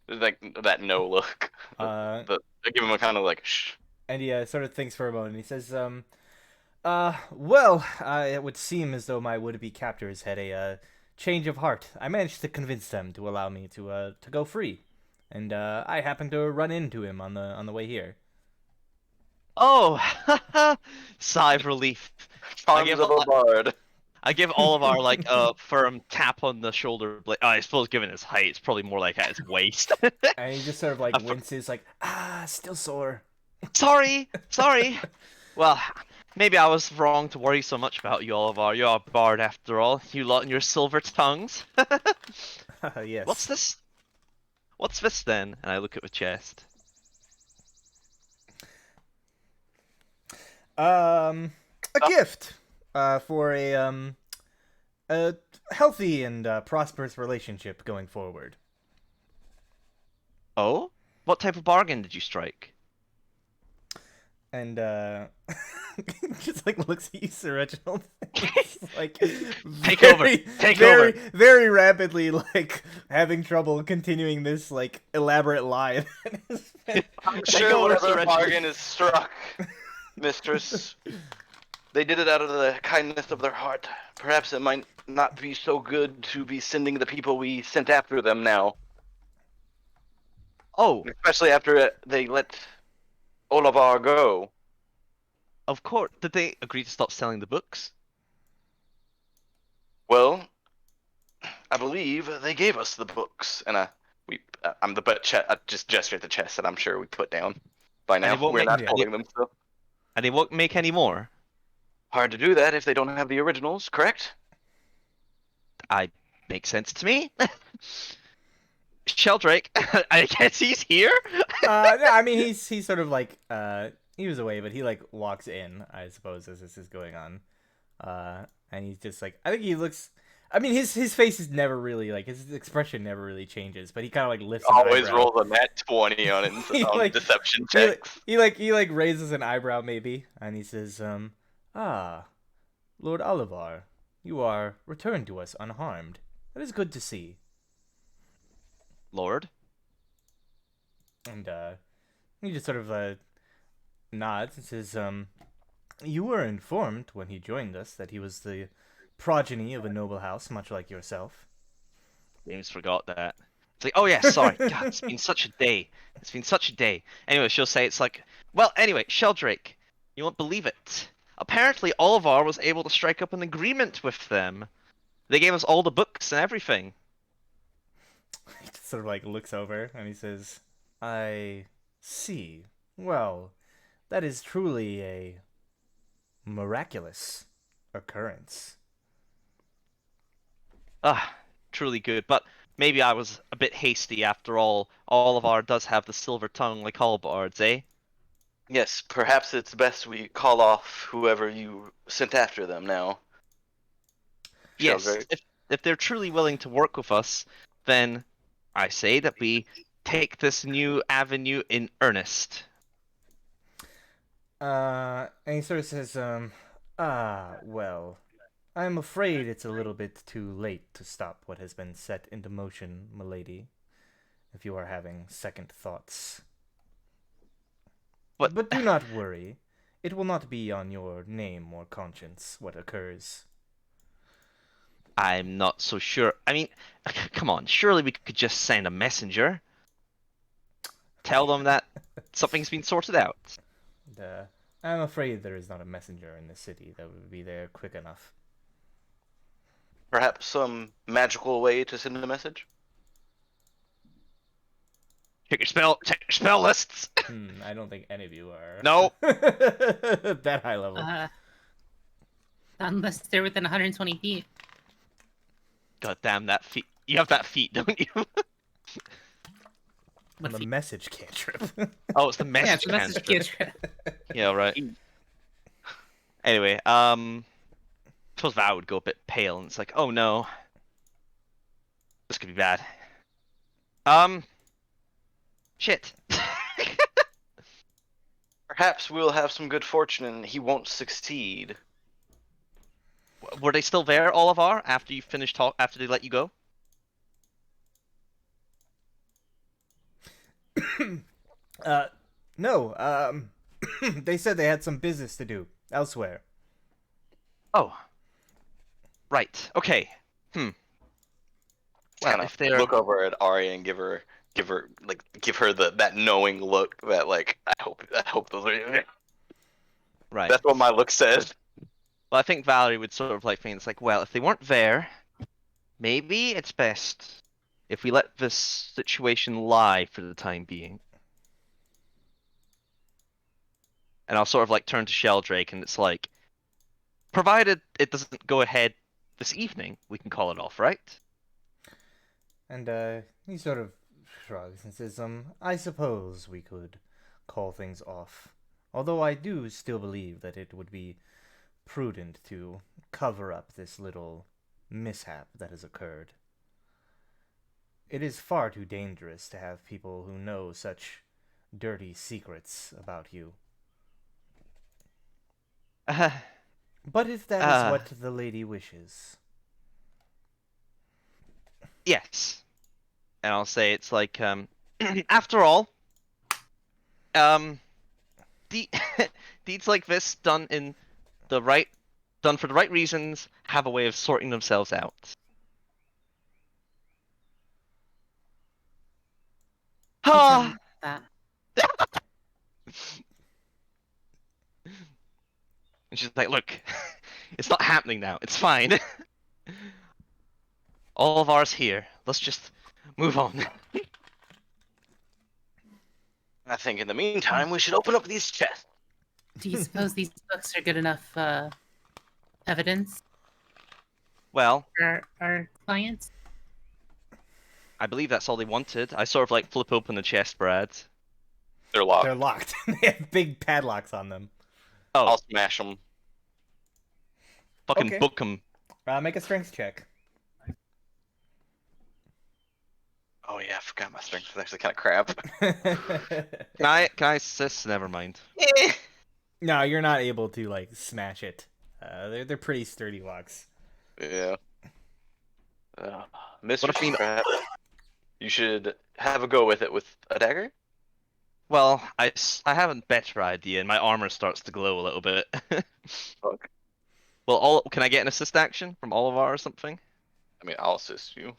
C: that no look.
A: Uh,
C: But I give him a kind of like shh.
A: and he sort of thinks for a moment. He says, well, it would seem as though my would-be captors had a change of heart. I managed to convince them to allow me to go free, and I happened to run into him on the way here.
B: Oh, sigh of relief.
C: Charms
B: give
C: of a bard.
B: I give Oliver like a firm tap on the shoulder blade. I suppose given his height, it's probably more like at his waist.
A: And he just sort of like
B: A fr-
A: winces, like, still sore.
B: Sorry. Well, maybe I was wrong to worry so much about you, Oliver. You're a bard after all. You lot and your silver tongues. What's
A: Yes.
B: this? What's this then? And I look at the chest.
A: A gift for a healthy and prosperous relationship going forward.
B: Oh? What type of bargain did you strike?
A: And just like looks at you, Sir Reginald. Like
B: Take over. Take
A: very,
B: over.
A: very rapidly, like having trouble continuing this like elaborate lie.
C: I'm
B: Take
C: sure
B: over,
C: whatever
B: Sir
C: bargain is struck, mistress, they did it out of the kindness of their heart. Perhaps it might not be so good to be sending the people we sent after them now,
B: Oh,
C: especially after they let Olavar go.
B: of course. Did they agree to stop selling the books?
C: Well, I believe they gave us the books, and I'm the butt. I just gesture at the chest that I'm sure we put down by
B: And they
C: now.
B: won't
C: We're
B: make
C: not
A: yeah.
C: holding them, so
B: and they won't make any more.
C: hard to do that if they don't have the originals. Correct?
B: I make sense to me. Sheldrake, I guess he's here.
A: No, I mean he's sort of like he was away, but he like walks in, I suppose, as this is going on. And he's just like I think he looks. I mean his face is never really like his expression never really changes, but he kind of like lifts an
C: Always
A: eyebrow.
C: rolls a nat 20 on it
A: He,
C: on
A: like,
C: deception
A: he,
C: checks.
A: he like raises an eyebrow maybe, and he says, Lord Olivar, you are returned to us unharmed. That is good to see.
B: Lord,
A: And he just sort of nods and says, you were informed when he joined us that he was the progeny of a noble house, much like yourself.
B: James forgot that. It's like, oh yeah, sorry. God, it's been such a day. It's been such a day. Anyway, she'll say it's like, well, anyway, Sheldrake, you won't believe it. Apparently, Olivar was able to strike up an agreement with them. They gave us all the books and everything.
A: He just sort of like looks over and he says, I see. Well, that is truly a miraculous occurrence.
B: Ah, truly good. But maybe I was a bit hasty after all. Olivar does have the silver tongue like all bards, eh?
C: Yes, perhaps it's best we call off whoever you sent after them now.
B: Yes,
C: Sheldrake.
B: if they're truly willing to work with us, then I say that we take this new avenue in earnest.
A: And he sort of says, well, I'm afraid it's a little bit too late to stop what has been set into motion, milady, if you are having second thoughts.
B: But
A: But do not worry. It will not be on your name or conscience what occurs.
B: I'm not so sure. I mean, come on, surely we could just send a messenger. Tell them that something's been sorted out.
A: And, I'm afraid there is not a messenger in the city that would be there quick enough.
C: Perhaps some magical way to send a message?
B: Check your spell lists.
A: I don't think any of you are.
B: No.
A: That high level.
D: Unless they're within 120 feet.
B: God damn that feat. You have that feat, don't you?
A: On the message cantrip.
B: Oh, it's the
D: Yeah,
B: message
D: it's a message
B: cantrip.
D: cantrip.
B: Yeah, right. Anyway, suppose Val would go a bit pale, and it's like, oh no, this could be bad. Shit.
C: Perhaps we'll have some good fortune and he won't succeed.
B: Were they still there, Olivar, after you finished talk? After they let you go?
A: No, they said they had some business to do elsewhere.
B: Oh, right. Okay. Well,
C: Kind
B: if
C: of
B: they're
C: look over at Arya and give her that knowing look that like I hope those are
B: right.
C: That's what my look says.
B: Well, I think Valerie would sort of like think it's like, well, if they weren't there, maybe it's best if we let this situation lie for the time being. and I'll sort of like turn to Sheldrake, and it's like, provided it doesn't go ahead this evening, we can call it off, right?
A: And he sort of shrugs and says, I suppose we could call things off. Although I do still believe that it would be prudent to cover up this little mishap that has occurred. It is far too dangerous to have people who know such dirty secrets about you.
B: Uh,
A: But if that is what the lady wishes.
B: yes. And I'll say it's like, after all, de deeds like this done for the right reasons have a way of sorting themselves out.
D: Don't tell
B: Ah.
D: me that.
B: And she's like, look, it's not happening now. It's fine. All of ours here. Let's just move on.
C: I think in the meantime, we should open up these chests.
D: Do you suppose these books are good enough evidence
B: Well,
D: for our clients?
B: I believe that's all they wanted. I sort of like flip open the chest, Brad.
C: They're locked.
A: They're locked. They have big padlocks on them.
B: Oh,
C: I'll smash them.
B: fucking
A: okay.
B: book them.
A: Make a strength check.
C: Oh yeah, I forgot my strength is actually kind of crap.
B: Can I assist? Never mind.
A: No, you're not able to like smash it. They're pretty sturdy locks.
C: Yeah. Mr.
B: What if we-
C: Scrap, you should have a go with it with a dagger.
B: Well, I have a better idea, and my armor starts to glow a little bit.
C: Fuck.
B: Well, can I get an assist action from Olivar or something?
C: I mean, I'll assist you.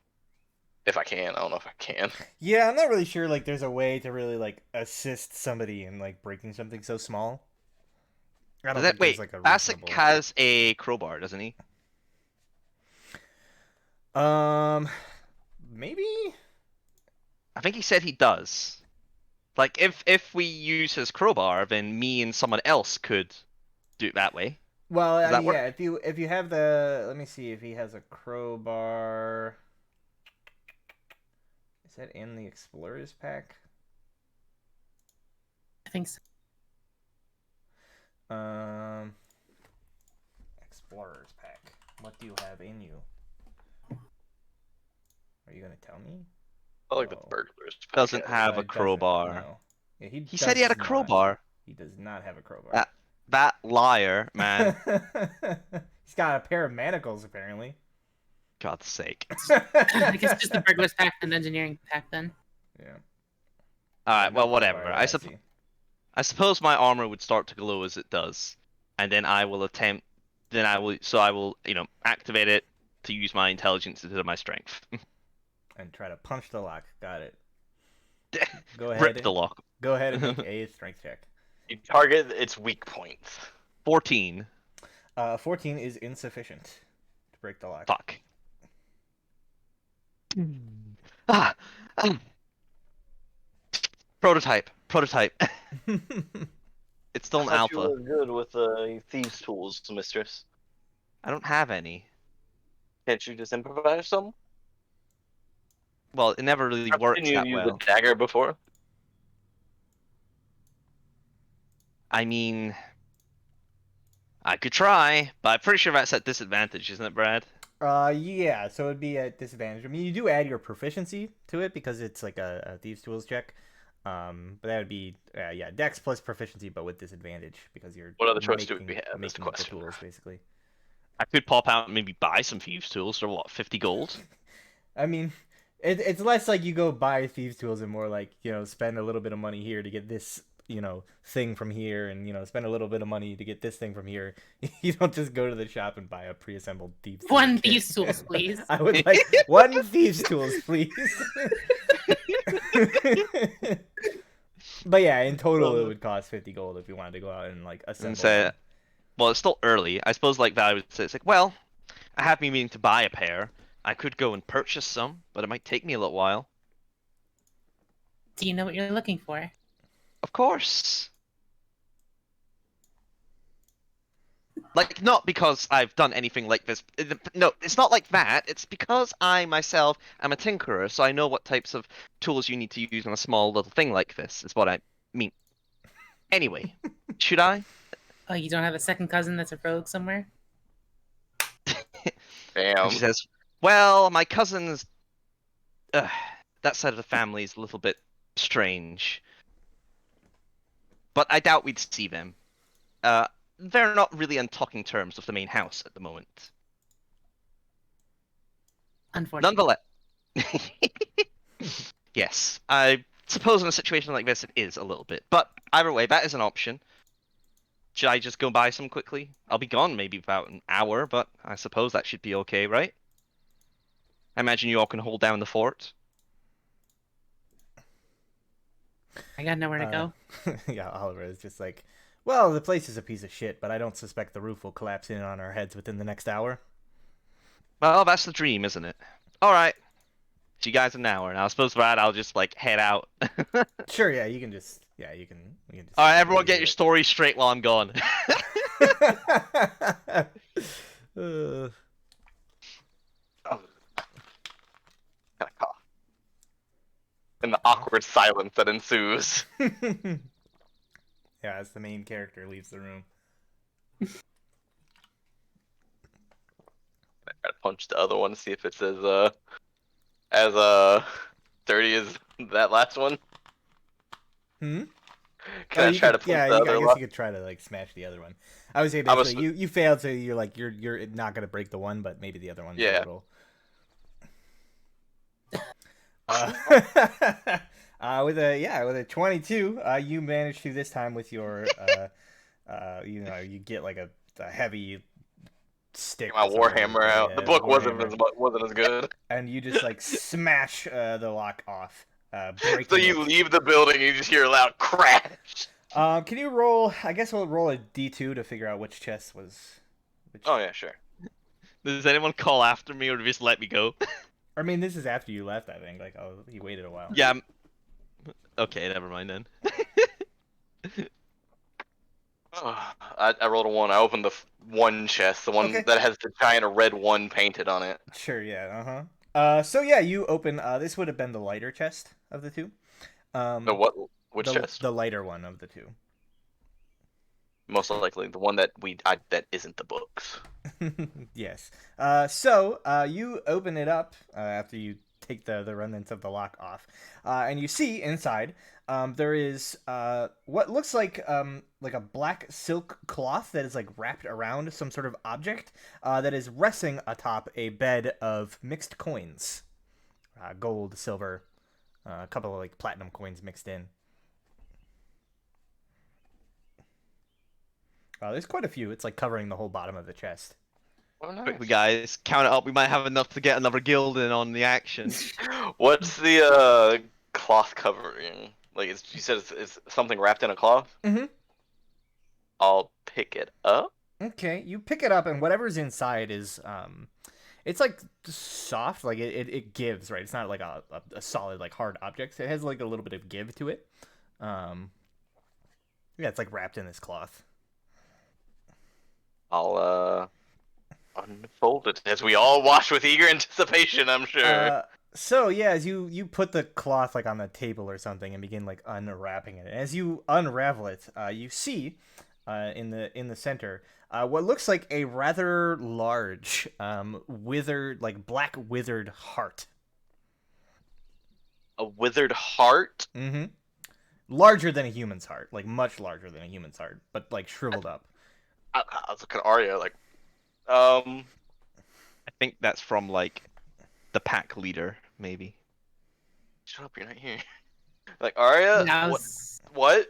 C: If I can. I don't know if I can.
A: Yeah, I'm not really sure. Like, there's a way to really like assist somebody in like breaking something so small. I don't think
B: Wait,
A: there's like a
B: Bassick
A: reasonable...
B: has a crowbar, doesn't he?
A: Maybe.
B: I think he said he does. Like, if we use his crowbar, then me and someone else could do it that way.
A: Well,
B: Does
A: I
B: that
A: mean,
B: work?
A: yeah. If you have the, let me see if he has a crowbar. Is that in the Explorers pack?
D: I think so.
A: Explorers pack. What do you have in you? Are you gonna tell me?
C: I like the
A: Oh.
C: burglars.
B: Doesn't
C: podcast.
B: have
A: It
B: a
A: doesn't,
B: crowbar.
A: no. Yeah,
B: He said he had a
A: does not.
B: crowbar.
A: He does not have a crowbar.
B: That liar, man.
A: He's got a pair of manacles, apparently.
B: God's sake.
D: I guess just the burglars pack and engineering pack then.
A: Yeah.
B: Alright,
A: No
B: well,
A: crowbar,
B: whatever.
A: I see.
B: I suppose my armor would start to glow as it does, and then I will activate it to use my intelligence instead of my strength.
A: And try to punch the lock. Got it. Go
B: Rip
A: ahead.
B: the lock.
A: Go ahead and make a strength check.
C: You target its weak points.
B: 14.
A: 14 is insufficient to break the lock.
B: Fuck. Ah, ah. Prototype. It's still an
C: I thought you
B: alpha.
C: were good with thieves' tools, mistress.
B: I don't have any.
C: Can't you just improvise some?
B: Well, it never really works
C: Didn't you
B: that
C: use
B: well.
C: a dagger before?
B: I mean, I could try, but I'm pretty sure that's at disadvantage, isn't it, Brad?
A: Yeah, so it'd be at disadvantage. I mean, you do add your proficiency to it because it's like a thieves' tools check. But that would be Dex plus proficiency, but with disadvantage because you're.
C: What other choice do we have? Is
A: Making
C: the
A: the
C: question.
A: tools basically.
B: I could pop out and maybe buy some thieves' tools for what, 50 gold?
A: I mean, it's less like you go buy thieves' tools and more like spend a little bit of money here to get this thing from here, and spend a little bit of money to get this thing from here. You don't just go to the shop and buy a pre-assembled thieves' tool
D: One
A: kit.
D: thieves tools, please.
A: I would like one thieves' tools, please. But yeah, in total it would cost 50 gold if you wanted to go out and like assemble.
B: And say,
A: them.
B: well, it's still early. I suppose like Valerie would say, it's like, well, I have me meaning to buy a pair. I could go and purchase some, but it might take me a little while.
D: Do you know what you're looking for?
B: Of course. Like, not because I've done anything like this. No, it's not like that. It's because I myself am a tinkerer, so I know what types of tools you need to use on a small little thing like this, is what I mean. Anyway, should I?
D: Oh, you don't have a second cousin that's a rogue somewhere?
B: And she
C: Damn.
B: says, well, my cousin's. That side of the family is a little bit strange. But I doubt we'd see them. They're not really on talking terms with the main house at the moment.
D: Unfortunately.
B: Nonetheless, yes, I suppose in a situation like this it is a little bit. But either way, that is an option. Should I just go buy some quickly? I'll be gone maybe about an hour, but I suppose that should be okay, right? I imagine you all can hold down the fort.
D: I got nowhere to
A: Uh,
D: go.
A: yeah, Oliver is just like, well, the place is a piece of shit, but I don't suspect the roof will collapse in on our heads within the next hour.
B: Well, that's the dream, isn't it? All right. See you guys in an hour, and I suppose for that I'll just like head out.
A: Sure, yeah, you can just, yeah, you can just.
B: All right, everyone, get your story straight while I'm gone.
A: uh,
C: Oh, kind of cough. And the awkward silence that ensues.
A: yeah, as the main character leaves the room.
C: I try to punch the other one, see if it's as dirty as that last one.
A: Hmm.
C: Can I
A: You
C: try
A: could,
C: to punch
A: yeah,
C: the
A: I
C: other
A: guess
C: one?
A: you could try to like smash the other one. I would say
C: I was-
A: basically you failed, so you're like you're not gonna break the one, but maybe the other one's a
C: Yeah.
A: little. With a 22, you manage to this time with your you get like a heavy stick.
C: Get my
A: or something
C: warhammer
A: like that,
C: out.
A: yeah,
C: The book
A: warhammer.
C: wasn't as good.
A: And you just like smash the lock off, breaking
C: So you
A: it.
C: leave the building and you just hear a loud crash.
A: Can you roll? I guess we'll roll a d2 to figure out which chest was. Which...
C: Oh yeah, sure.
B: Does anyone call after me or just let me go?
A: I mean, this is after you left. I think. Like, oh, he waited a while.
B: Yeah. Okay, never mind then.
C: I rolled a 1. I opened the one chest, the one
A: Okay.
C: that has the giant red 1 painted on it.
A: Sure. Yeah. So yeah, you open. This would have been the lighter chest of the two.
C: The what? Which
A: the,
C: chest?
A: The lighter one of the two.
C: Most likely the one that that isn't the books.
A: Yes. So you open it up after you take the remnants of the lock off, and you see inside there is what looks like a black silk cloth that is like wrapped around some sort of object that is resting atop a bed of mixed coins, gold, silver, a couple of like platinum coins mixed in. There's quite a few. It's like covering the whole bottom of the chest.
C: Oh, nice.
B: Quickly, guys, count it up. We might have enough to get another guild in on the action.
C: What's the cloth covering? Like you said, it's something wrapped in a cloth.
A: Mm-hmm.
C: I'll pick it up.
A: Okay, you pick it up, and whatever's inside is it's like soft, like it gives, right? It's not like a solid like hard object. It has like a little bit of give to it. Yeah, it's like wrapped in this cloth.
C: I'll unfold it as we all watch with eager anticipation. I'm sure.
A: So yeah, as you put the cloth like on the table or something and begin like unwrapping it. As you unravel it, you see in the center what looks like a rather large withered, like black withered heart.
C: A withered heart.
A: Mm-hmm. Larger than a human's heart, like much larger than a human's heart, but like shriveled up.
C: I was looking at Arya like,
B: I think that's from like the pack leader, maybe.
C: shut up, you're not here. Like Arya,
D: That
C: what?
D: was-
C: What?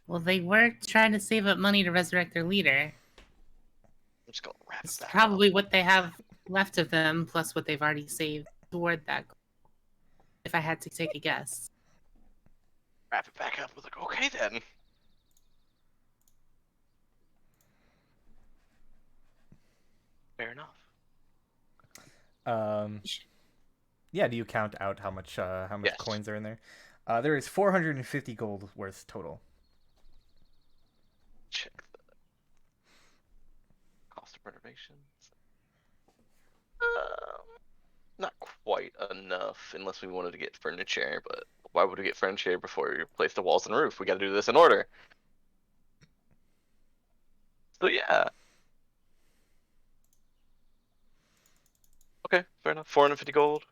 D: Well, they were trying to save up money to resurrect their leader.
C: I'm just gonna wrap
D: It's
C: it back
D: probably what they have left of them, plus what they've already saved toward that goal. If I had to take a guess.
C: wrap it back up. I was like, okay then. Fair enough.
A: Yeah. Do you count out how much
C: Yes.
A: coins are in there? There is 450 gold worth total.
C: Check renovations. Not quite enough, unless we wanted to get furniture. But why would we get furniture before we replace the walls and roof? We got to do this in order. So yeah. Okay, fair enough. 450 gold.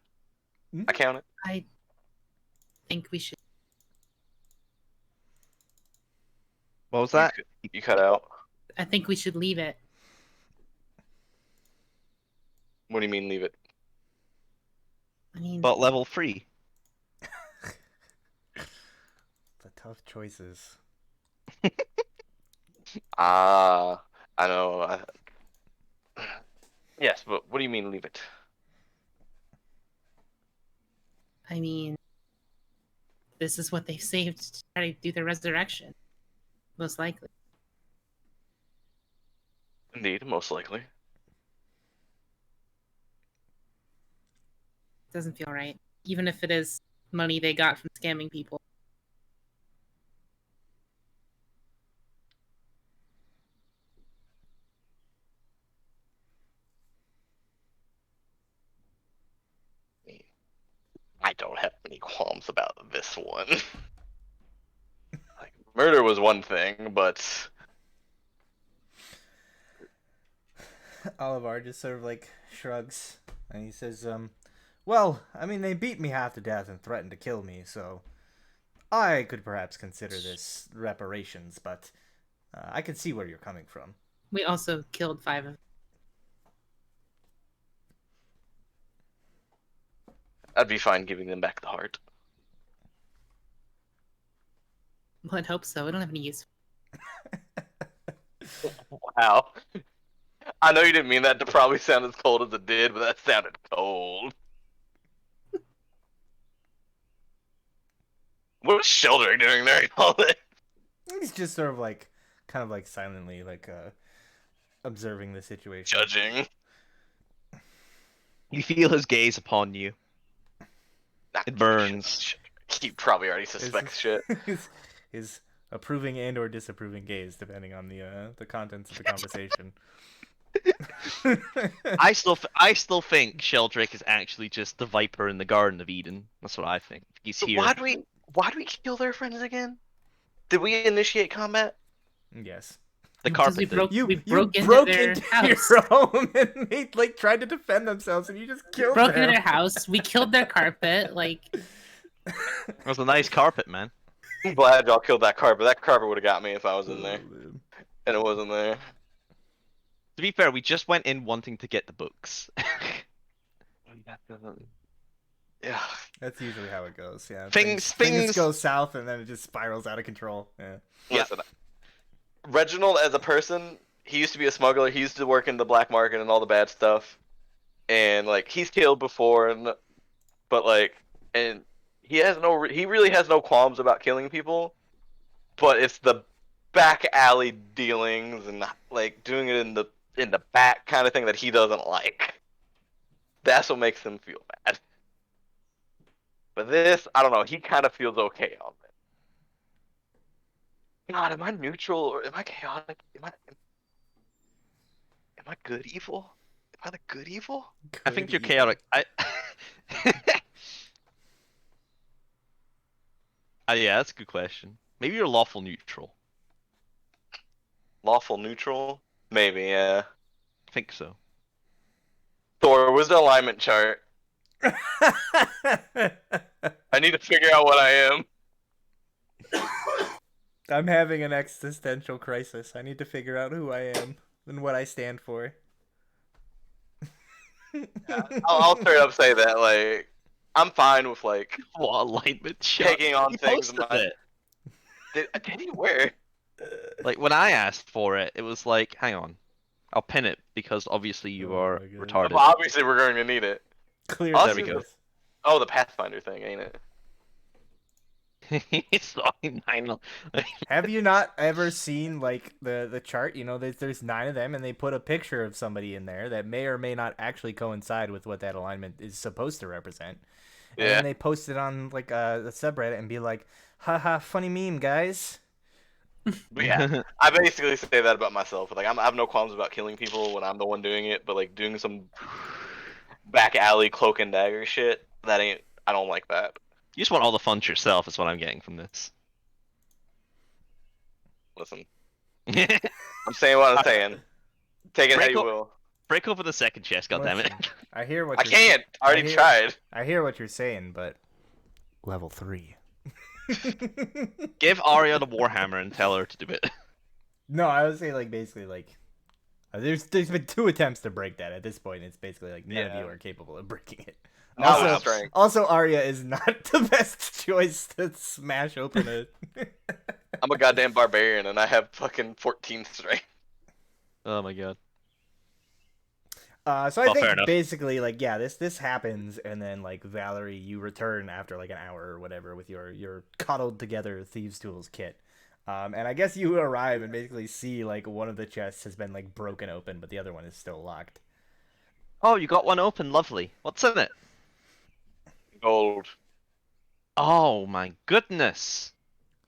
C: I count it.
D: I think we should.
B: What was that?
C: You cut out.
D: I think we should leave it.
C: What do you mean leave it?
D: I mean,
B: About level 3.
A: The tough choices.
C: I know. Yes, but what do you mean leave it?
D: I mean, this is what they've saved to try to do the resurrection. Most likely.
C: Indeed, most likely.
D: Doesn't feel right. Even if it is money they got from scamming people.
C: I don't have any qualms about this one. Like, murder was one thing, but
A: Olivar just sort of like shrugs and he says, well, I mean, they beat me half to death and threatened to kill me, so I could perhaps consider this reparations, but I can see where you're coming from.
D: We also killed 5 of them.
C: I'd be fine giving them back the heart.
D: Well, I'd hope so. We don't have any use.
C: Wow. I know you didn't mean that to probably sound as cold as it did, but that sounded cold. What is Sheldrick doing there all day?
A: He's just sort of like, kind of like silently, like, observing the situation.
C: Judging.
B: You feel his gaze upon you. It burns.
C: He probably already suspects shit.
A: His approving and or disapproving gaze, depending on the contents of the conversation.
B: I still think Sheldrick is actually just the Viper in the Garden of Eden. That's what I think. He's
C: So
B: here.
C: why do we kill their friends again? Did we initiate combat?
A: Yes.
B: The
D: Because
B: carpet.
D: we broke,
A: You
D: we broke into
A: broke
D: their
A: into
D: house.
A: your home and they like tried to defend themselves and you just killed
D: Broke
A: them.
D: into their house. We killed their carpet. Like,
B: It was a nice carpet, man.
C: I'm glad y'all killed that carpet. That carpet would have got me if I was in there.
A: Oh, man.
C: And it wasn't there.
B: To be fair, we just went in wanting to get the books.
C: Yeah.
A: That's usually how it goes. Yeah.
B: Things
A: go south and then it just spirals out of control. Yeah.
B: Yeah.
C: Listen, Reginald as a person, he used to be a smuggler. He used to work in the black market and all the bad stuff. And like he's killed before, and he really has no qualms about killing people. But it's the back alley dealings and like doing it in the back kind of thing that he doesn't like. That's what makes him feel bad. But this, I don't know. He kind of feels okay on it. God, am I neutral or am I chaotic? Am I good evil? Am I the good evil?
B: I think you're
A: Good
B: chaotic. Yeah, that's a good question. Maybe you're lawful neutral.
C: Lawful neutral? Maybe, yeah.
B: I think so.
C: Thor, where's the alignment chart?
A: evil.
C: I need to figure out what I am.
A: I'm having an existential crisis. I need to figure out who I am and what I stand for.
C: I'll straight up say that, like, I'm fine with, like,
B: What alignment shot?
C: taking on
B: He
C: things.
B: posted it.
C: Did he where?
B: Like when I asked for it, it was like, hang on, I'll pin it because obviously you
A: Oh
B: are
A: my God.
B: retarded.
C: Well, obviously we're going to need it.
A: Clear.
C: Oh,
B: there we go.
C: Oh, the Pathfinder thing, ain't it?
B: It's only 9.
A: Have you not ever seen like the chart? You know, there's 9 of them, and they put a picture of somebody in there that may or may not actually coincide with what that alignment is supposed to represent. And
C: Yeah.
A: then they post it on like the subreddit and be like, haha, funny meme, guys.
C: But yeah, I basically say that about myself. Like I have no qualms about killing people when I'm the one doing it, but like doing some back alley cloak and dagger shit, that ain't. I don't like that.
B: You just want all the fun to yourself, is what I'm getting from this.
C: Listen, I'm saying what I'm saying. Take it how you will.
B: Break open the second chest, goddammit.
A: Listen, I hear what
C: I
A: you're
C: can't. I already tried.
A: I hear what you're saying, but level 3.
B: Give Arya the Warhammer and tell her to do it.
A: No, I would say like basically like there's been 2 attempts to break that. At this point, it's basically like none of you are capable of breaking it.
C: Now
A: Also, Arya is not the best choice to smash open it.
C: I'm a goddamn barbarian and I have fucking 14 strength.
B: Oh my god.
A: So I
B: Well, fair
A: think
B: enough.
A: basically like yeah, this happens and then like Valerie, you return after like an hour or whatever with your coddled together thieves tools kit. And I guess you arrive and basically see like one of the chests has been like broken open, but the other one is still locked.
B: Oh, you got one open, lovely. What's in it?
C: Gold.
B: Oh my goodness.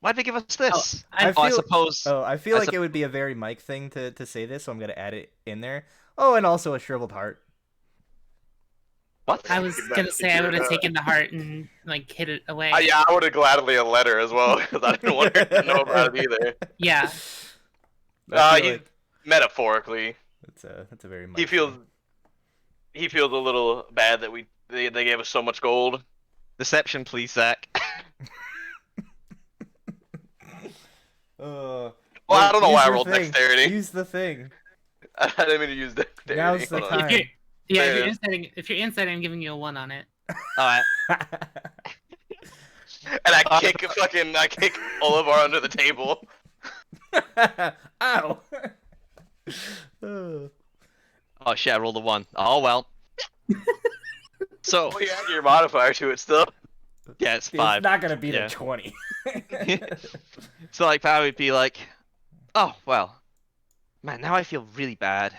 B: Why'd they give us this?
D: I
B: I suppose.
A: I feel like it would be a very Mike thing to say this, so I'm gonna add it in there. Oh, and also a shriveled heart.
B: What?
D: I was gonna say I would have taken the heart and like hid it away.
C: Yeah, I would have gladly a letter as well because I didn't want her to know about it either.
D: Yeah.
C: Metaphorically,
A: that's a very Mike
C: he feels
A: thing.
C: he feels a little bad that they gave us so much gold.
B: Deception, please, Zach.
C: Well, I don't know why I rolled dexterity.
A: Use the thing.
C: I didn't mean to use dexterity.
A: Now's the
C: Hold on.
A: time.
D: If you're inside, I'm giving you a 1 on it.
B: Alright.
C: And I kick Oliver under the table.
A: Ow.
B: Oh shit, I rolled a 1. Oh well. So,
C: Oh, you add your modifier to it still.
B: yeah, it's 5.
A: It's not gonna beat
B: Yeah.
A: a 20.
B: So like Val would be like, oh well, man, now I feel really bad.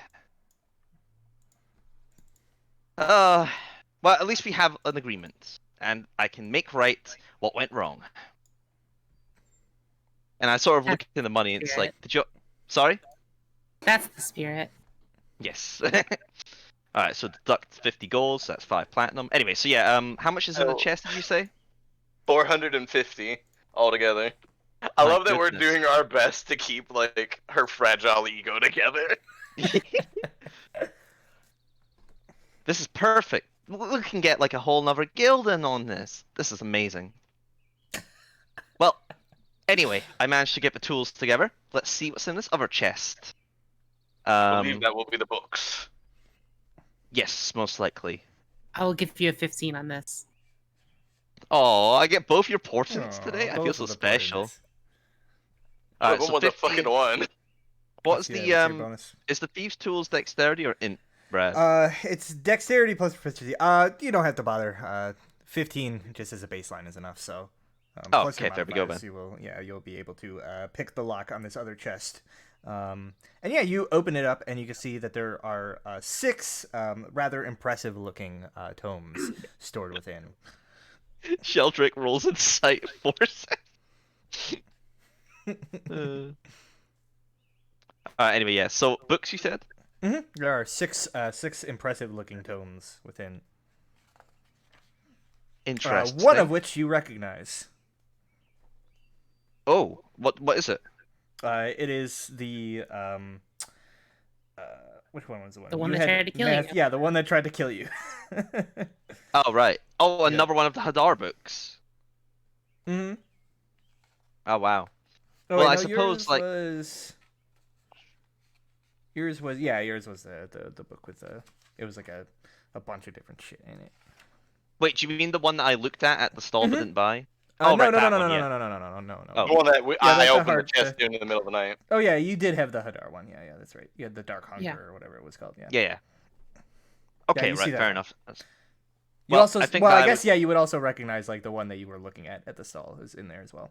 B: Well, at least we have an agreement, and I can make right what went wrong. And I sort of look at the money, and it's like, did you? Sorry?
D: That's the spirit.
B: Yes. Alright, so deduct 50 gold, so that's 5 platinum. Anyway, so yeah, how much is in the chest, did you say?
C: 450 altogether. I
B: My
C: love that we're
B: goodness.
C: doing our best to keep like her fragile ego together.
B: This is perfect. We can get like a whole nother guild in on this. This is amazing. Well, anyway, I managed to get the tools together. Let's see what's in this other chest.
C: I believe that will be the books.
B: Yes, most likely.
D: I will give you a 15 on this.
B: Oh, I get both your portents today? I feel
A: Both
B: so
A: of the
B: special.
A: portents.
B: Alright,
C: One
B: so
C: was a
B: 15...
C: fucking one.
B: What's
A: Yeah,
B: the,
A: that's your bonus.
B: is the Thieves' Tools dexterity or int, Brad?
A: It's dexterity plus proficiency. You don't have to bother. 15 just as a baseline is enough. So,
B: Oh,
A: plus your
B: okay, there we go,
A: modifiers, you'll be able to pick the lock on this other chest. And yeah, you open it up and you can see that there are 6 rather impressive looking tomes stored within.
B: Sheldrick rolls insight force. Anyway, yeah, so books you said?
A: Mm-hmm. There are 6 impressive looking tomes within.
B: Interesting.
A: One of which you recognize.
B: Oh, what is it?
A: It is the which one was the one?
D: The one that tried to kill you.
A: Yeah, the one that tried to kill you.
B: Oh, right. Oh, another one of the Hadar books.
A: Mm-hmm.
B: Oh, wow.
A: Oh,
B: Well,
A: wait,
B: I
A: no,
B: suppose, like...
A: yours was the book with it was like a bunch of different shit in it.
B: Wait, do you mean the one that I looked at the stall but didn't buy?
A: No,
B: right,
A: no,
B: that
A: no,
B: one,
A: no,
B: yeah.
A: no.
B: Oh.
C: The one that I
A: that's the
C: opened the
A: hard-
C: chest in the middle of the night.
A: Oh yeah, you did have the Hadar one. Yeah, that's right. You had the Dark Hunger
D: Yeah.
A: or whatever it was called. Yeah.
B: Yeah. Okay,
A: you see
B: right,
A: that
B: fair
A: one.
B: enough.
A: You
B: Well,
A: also,
B: I think
A: I
B: I
A: guess you would also recognize like the one that you were looking at the stall is in there as well.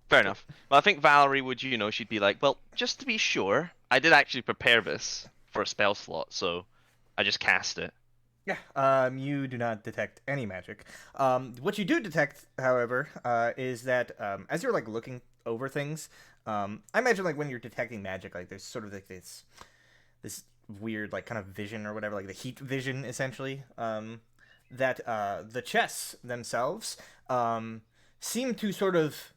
B: Fair enough. Well, I think Valerie would, she'd be like, well, just to be sure, I did actually prepare this for a spell slot, so I just cast it.
A: Yeah, you do not detect any magic. What you do detect, however, is that as you're like looking over things, I imagine like when you're detecting magic, like there's sort of like this weird like kind of vision or whatever, like the heat vision essentially. That the chests themselves seem to sort of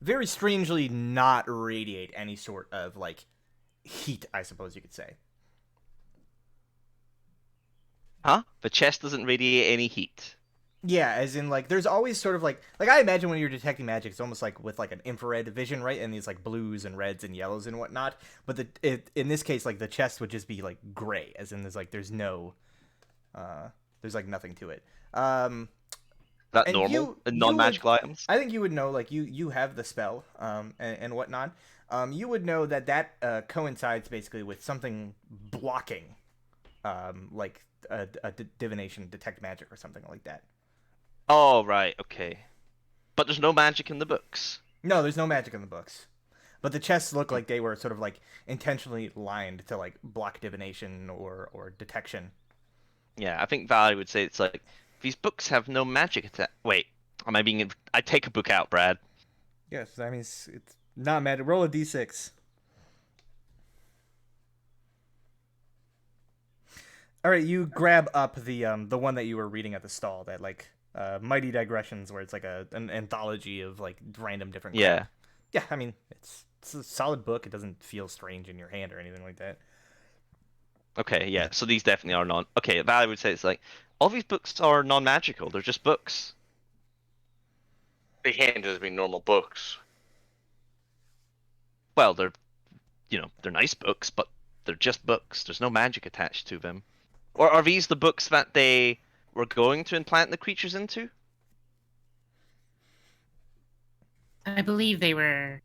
A: very strangely not radiate any sort of like heat, I suppose you could say.
B: Huh? The chest doesn't radiate any heat.
A: Yeah, as in like there's always sort of like I imagine when you're detecting magic, it's almost like with like an infrared vision, right? And these like blues and reds and yellows and whatnot. But in this case, like the chest would just be like gray, as in there's no uh there's like nothing to it.
B: That
A: And
B: normal in
A: you would
B: non-magical items?
A: I think you would know like you have the spell and whatnot. You would know that coincides basically with something blocking like a divination detect magic or something like that.
B: Oh, right, okay. But there's no magic in the books.
A: No, there's no magic in the books. But the chests look like they were sort of like intentionally lined to like block divination or detection.
B: Yeah, I think Valerie would say it's like these books have no magic attack. Wait, am I being? I take a book out, Brad.
A: Yes, I mean it's not magic. Roll a d6. All right, you grab up the one that you were reading at the stall, that like Mighty Digressions, where it's like an anthology of like random different crap.
B: Yeah.
A: Yeah, I mean it's a solid book. It doesn't feel strange in your hand or anything like that.
B: Okay. Yeah. So these definitely are non. Okay, Valerie would say it's like all these books are non-magical. They're just books.
C: They can't just be normal books.
B: Well, they're nice books, but they're just books. There's no magic attached to them. Or are these the books that they were going to implant the creatures into?
D: I believe they were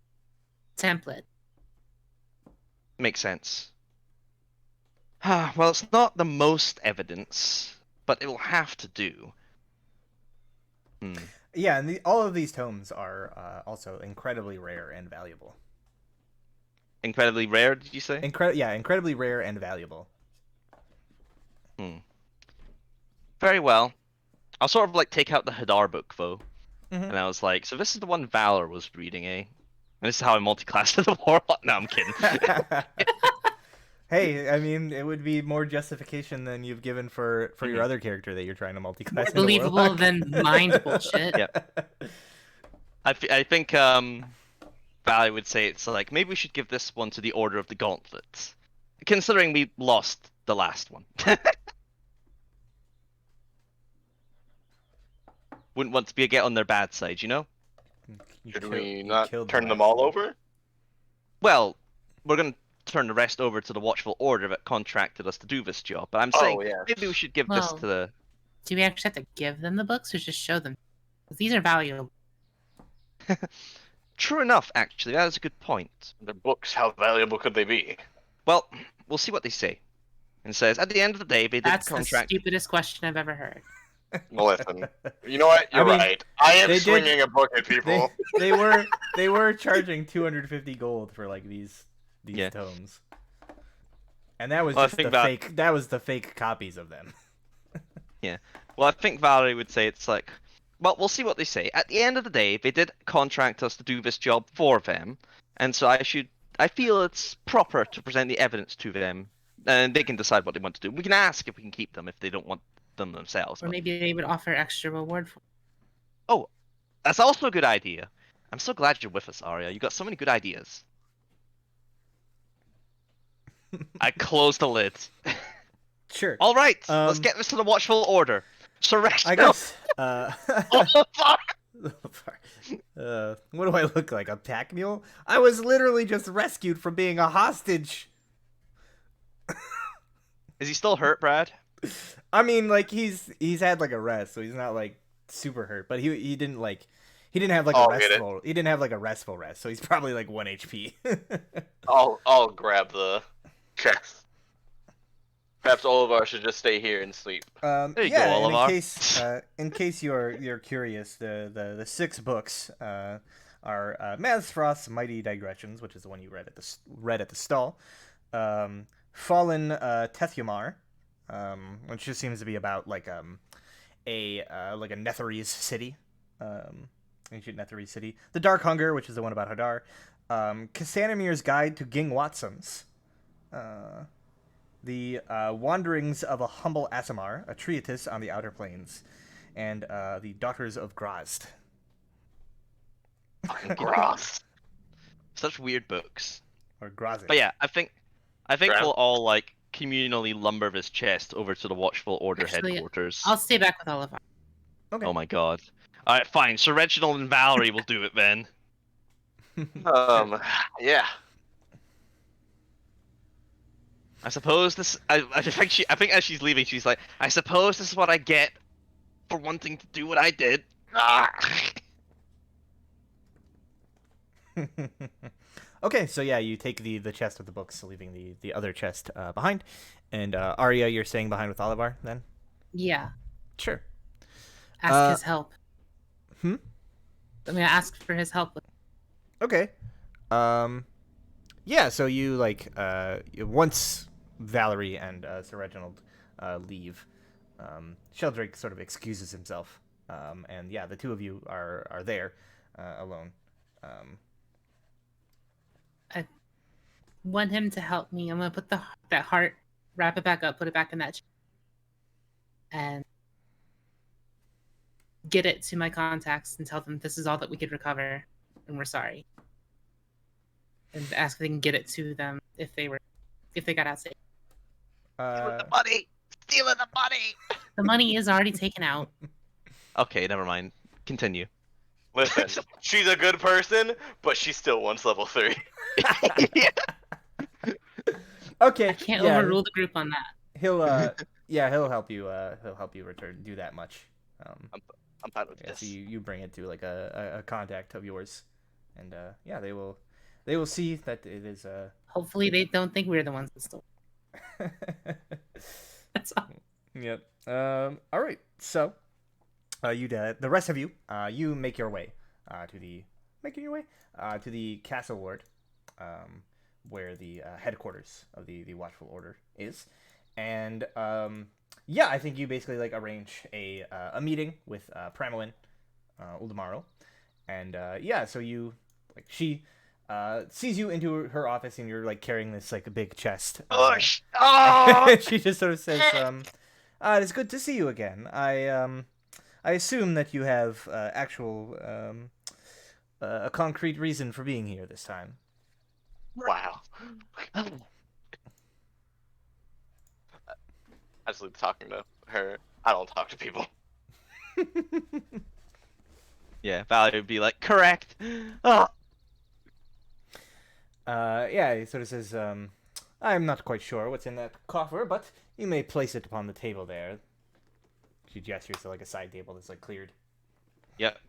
D: template.
B: Makes sense. Well, it's not the most evidence, but it will have to do. Hmm.
A: Yeah, and all of these tomes are also incredibly rare and valuable.
B: Incredibly rare, did you say?
A: Incredibly rare and valuable.
B: Hmm. Very well. I'll sort of like take out the Hadar book though,
A: Mm-hmm.
B: and I was like, so this is the one Valor was reading, eh? And this is how I multiclassed to the Warlock. No, I'm kidding.
A: Hey, I mean, it would be more justification than you've given for your
B: Mhm.
A: other character that you're trying to multi-class
D: More
A: into
D: believable
A: Warlock.
D: than mind bullshit.
B: Yeah. I think Valley would say it's like maybe we should give this one to the Order of the Gauntlets, considering we lost the last one. Wouldn't want to be a get on their bad side, you know?
C: Should we
A: You
C: not
A: killed the
C: turn them
A: last
C: all
A: one.
C: over?
B: Well, we're gonna turn the rest over to the Watchful Order that contracted us to do this job. But I'm
C: Oh,
B: saying
C: yeah.
B: maybe we should give this
D: Well-
B: to the.
D: Do we actually have to give them the books or just show them? 'Cause these are valuable.
B: True enough, actually, that is a good point.
C: The books, how valuable could they be?
B: Well, we'll see what they say. And it says, at the end of the day, they did
D: That's the
B: contract.
D: stupidest question I've ever heard.
C: Well, listen. You know what? You're
A: I mean,
C: right. I am
A: they did-
C: swinging a book at people.
A: They were charging 250 gold for like these
B: Yeah.
A: tomes. And that was
B: Well, I
A: just
B: think
A: the
B: that-
A: fake that was the fake copies of them.
B: Well, I think Valerie would say it's like, well, we'll see what they say. At the end of the day, they did contract us to do this job for them, and so I feel it's proper to present the evidence to them, and they can decide what they want to do. We can ask if we can keep them if they don't want them themselves.
D: Or
B: But
D: maybe they would offer extra reward for
B: that's also a good idea. I'm so glad you're with us, Arya. You got so many good ideas. I closed the lid.
A: Sure.
B: All right, let's
A: Um,
B: get this to the Watchful Order. Surrender.
A: I guess
B: Oh, fuck.
A: what do I look like? A pack mule? I was literally just rescued from being a hostage.
B: Is he still hurt, Brad?
A: I mean, like he's had like a rest, so he's not like super hurt, but he didn't like he didn't have like
C: Oh,
A: a
C: I get it.
A: restful. He didn't have like a restful rest, so he's probably like 1 HP.
C: I'll grab the chest. Perhaps Olivar should just stay here and sleep.
B: There you
A: yeah,
B: go,
A: and
B: Olivar.
A: in case you're curious, the 6 books are Mazfrost's Mighty Digressions, which is the one you read at the stall. Fallen Tethumar, which just seems to be about like a Netherese city, ancient Netherese city. The Dark Hunger, which is the one about Hadar. Casanimir's Guide to Ging Watsums. The Wanderings of a Humble Asimar, a treatise on the Outer Planes, and the Daughters of Grazd.
C: Fucking gross.
B: Such weird books.
A: Or Grazit.
B: But yeah, I think
C: Grab-
B: we'll all like communally lumber this chest over to the Watchful Order
D: Actually,
B: headquarters.
D: I'll stay back with Oliver.
A: Okay.
B: Oh my god. Alright, fine. So Reginald and Valerie will do it then.
C: Yeah.
B: I suppose this. I think as she's leaving, she's like, I suppose this is what I get for wanting to do what I did. Ah!
A: Okay, so yeah, you take the chest of the books, leaving the other chest behind. And Arya, you're staying behind with Olivar then?
D: Yeah,
A: Sure.
D: ask his help.
A: Hmm?
D: I'm gonna ask for his help.
A: Okay. Yeah, so you once Valerie and Sir Reginald leave, Sheldrake sort of excuses himself. And yeah, the two of you are there alone.
D: I want him to help me. I'm gonna put that heart, wrap it back up, put it back in that, and get it to my contacts and tell them this is all that we could recover, and we're sorry. And ask if they can get it to them if they got out safe.
B: Stealing the money! Stealing the money!
D: The money is already taken out.
B: Okay, never mind. Continue.
C: Listen, she's a good person, but she still wants level 3.
A: Okay.
D: I can't
A: yeah,
D: overrule the group on that.
A: He'll he'll help you do that much.
C: I'm fine with
A: Yeah,
C: this.
A: so you bring it to like a contact of yours, and yeah, they will see that it is
D: Hopefully, they don't think we're the ones that stole. That's all.
A: Yep. All right. So, the rest of you, you make your way to the castle ward, where the headquarters of the Watchful Order is, and yeah, I think you basically like arrange a meeting with Pramilin, Uldamaro, and yeah, so you she sees you into her office, and you're like carrying this like a big chest. She just sort of says, "It's good to see you again. I assume that you have actual a concrete reason for being here this time."
C: Wow. I just leave talking to her. I don't talk to people.
B: Yeah, Valerie would be like, correct. Oh.
A: Yeah, he sort of says, "I'm not quite sure what's in that coffer, but you may place it upon the table there." She gestures to like a side table that's like cleared.
B: Yep.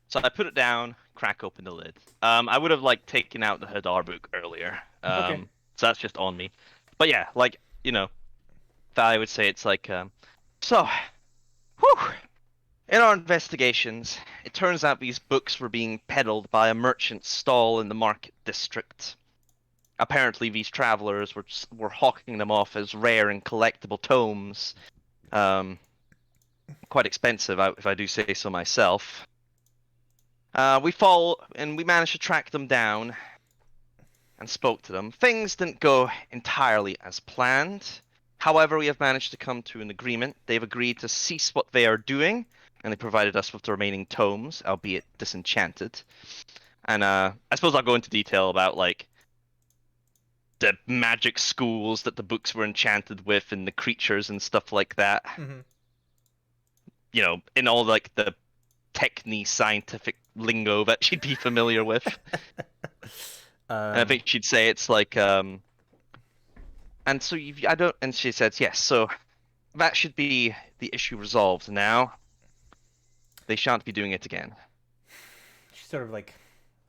B: So I put it down, crack open the lid. I would have like taken out the Hadar book earlier.
A: Okay.
B: So that's just on me. But yeah, like, Valerie would say it's like, so, whew. In our investigations, it turns out these books were being peddled by a merchant stall in the market district. Apparently, these travelers were hawking them off as rare and collectible tomes. Quite expensive, if I do say so myself. We managed to track them down and spoke to them. Things didn't go entirely as planned. However, we have managed to come to an agreement. They've agreed to cease what they are doing, and they provided us with the remaining tomes, albeit disenchanted. And I suppose I'll go into detail about like the magic schools that the books were enchanted with, and the creatures and stuff like that.
A: Mm-hmm.
B: In all like the techni scientific lingo that she'd be familiar with. And I think she'd say it's like, and so and she says yes. So that should be the issue resolved now. They shan't be doing it again.
A: She sort of like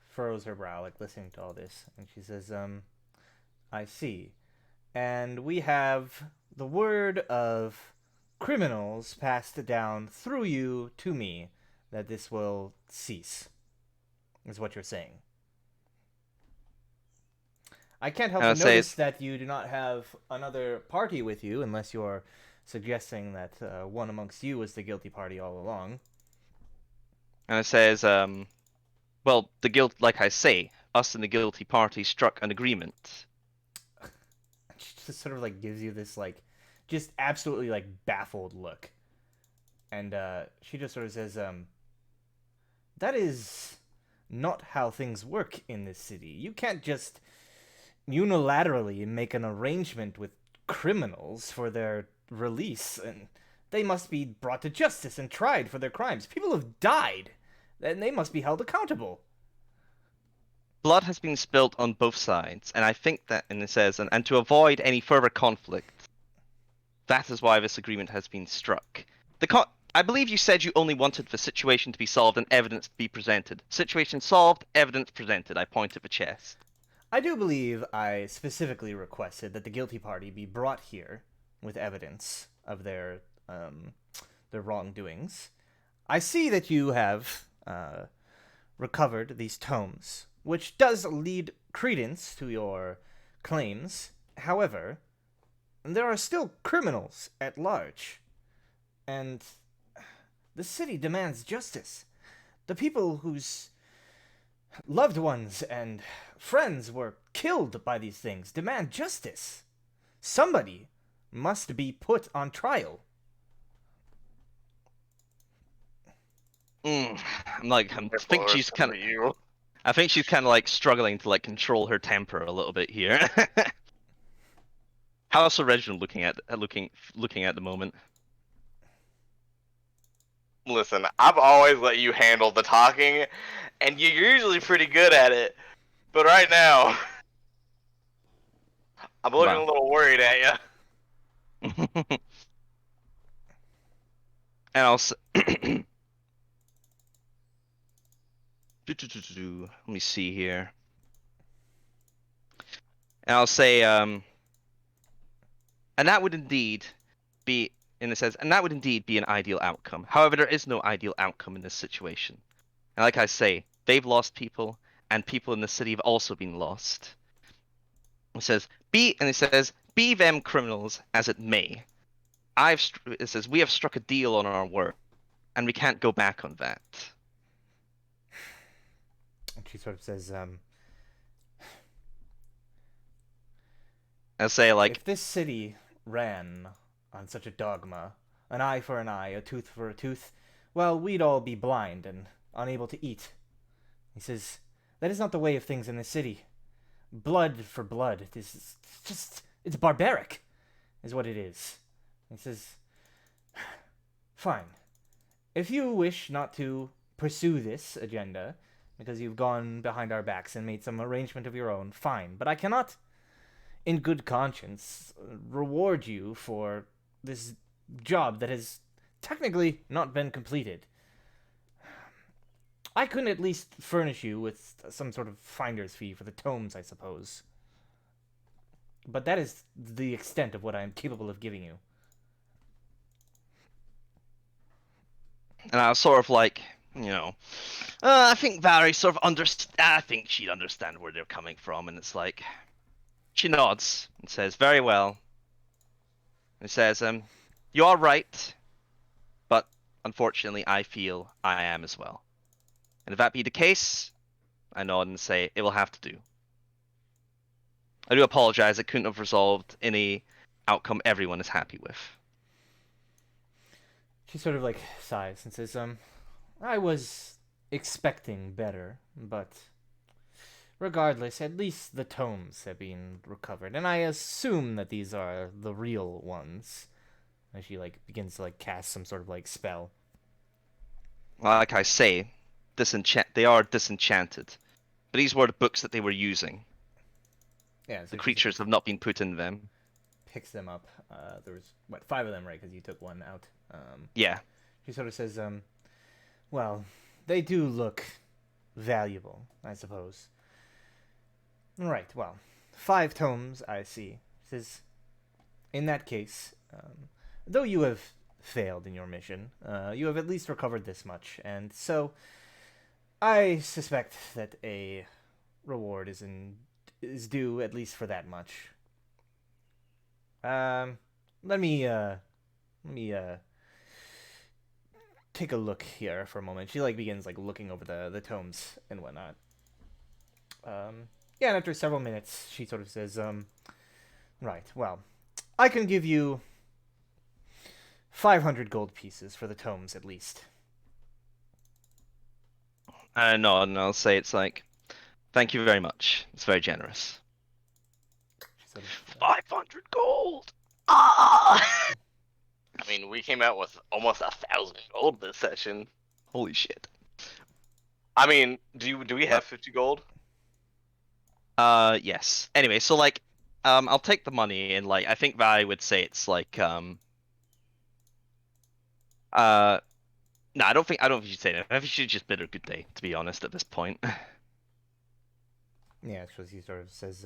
A: furrows her brow, like listening to all this, and she says, "I see, and we have the word of criminals passed down through you to me that this will cease," is what you're saying. I can't help
B: And I
A: but
B: say,
A: notice that you do not have another party with you, unless you're suggesting that one amongst you was the guilty party all along.
B: and I says, well, the guilt, like I say, us and the guilty party struck an agreement.
A: She just sort of like gives you this like, just absolutely like baffled look, and she just sort of says, "That is not how things work in this city. You can't just unilaterally make an arrangement with criminals for their release, and they must be brought to justice and tried for their crimes. People have died, and they must be held accountable."
B: Blood has been spilt on both sides, and I think that, and it says, and to avoid any further conflict, that is why this agreement has been struck. I believe you said you only wanted the situation to be solved and evidence to be presented. Situation solved, evidence presented. I point at the chest.
A: I do believe I specifically requested that the guilty party be brought here with evidence of their wrongdoings. I see that you have recovered these tomes, which does lead credence to your claims. However, there are still criminals at large, and the city demands justice. The people whose loved ones and friends were killed by these things demand justice. Somebody must be put on trial.
B: I think she's kind of like struggling to like control her temper a little bit here. How's Sir Reginald looking at the moment?
C: Listen, I've always let you handle the talking, and you're usually pretty good at it. But right now, I'm looking
B: Wow.
C: a little worried at you.
B: And I'll let me see here. And I'll say, and that would indeed be, and it says, and that would indeed be an ideal outcome. However, there is no ideal outcome in this situation. And like I say, they've lost people, and people in the city have also been lost. It says, be them criminals as it may. It says, we have struck a deal on our word, and we can't go back on that.
A: And she sort of says,
B: I say, like,
A: if this city ran on such a dogma, an eye for an eye, a tooth for a tooth, well, we'd all be blind and unable to eat. He says, that is not the way of things in this city. Blood for blood. It's barbaric, is what it is. He says, fine. If you wish not to pursue this agenda, because you've gone behind our backs and made some arrangement of your own, fine. But I cannot, in good conscience, reward you for this job that has technically not been completed. I couldn't at least furnish you with some sort of finder's fee for the tomes, I suppose. But that is the extent of what I am capable of giving you.
B: and I was sort of like, I think Valerie sort of I think she'd understand where they're coming from, and it's like, she nods and says, very well. And says, you are right, but unfortunately I feel I am as well. And if that be the case, I nod and say, it will have to do. I do apologize, it couldn't have resolved any outcome everyone is happy with.
A: She sort of like sighs and says, I was expecting better, but regardless, at least the tomes have been recovered, and I assume that these are the real ones. And she like begins to like cast some sort of like spell.
B: Like I say, they are disenchanted. But these were the books that they were using.
A: Yeah, so
B: The creatures have not been put in them.
A: picks them up. There was, 5 of them, right? Because you took one out.
B: Yeah.
A: She sort of says, well, they do look valuable, I suppose. Right, well, 5 tomes, I see. Says, in that case, though you have failed in your mission, you have at least recovered this much, and so I suspect that a reward is is due at least for that much. Um, let me take a look here for a moment. She like begins like looking over the tomes and whatnot. Yeah, and after several minutes, she sort of says, right, well, I can give you 500 gold pieces for the tomes at least.
B: No, and I'll say it's like, thank you very much. It's very generous.
A: She sort of,
B: 500 gold. Ah!
C: I mean, we came out with almost 1,000 gold this session.
B: Holy shit.
C: I mean, do we have 50 gold?
B: Yes. Anyway, so like, I'll take the money and like, I think Valley would say it's like, no, I don't think you should say that. I think you should just bid her good day, to be honest, at this point.
A: yeah, so she sort of says,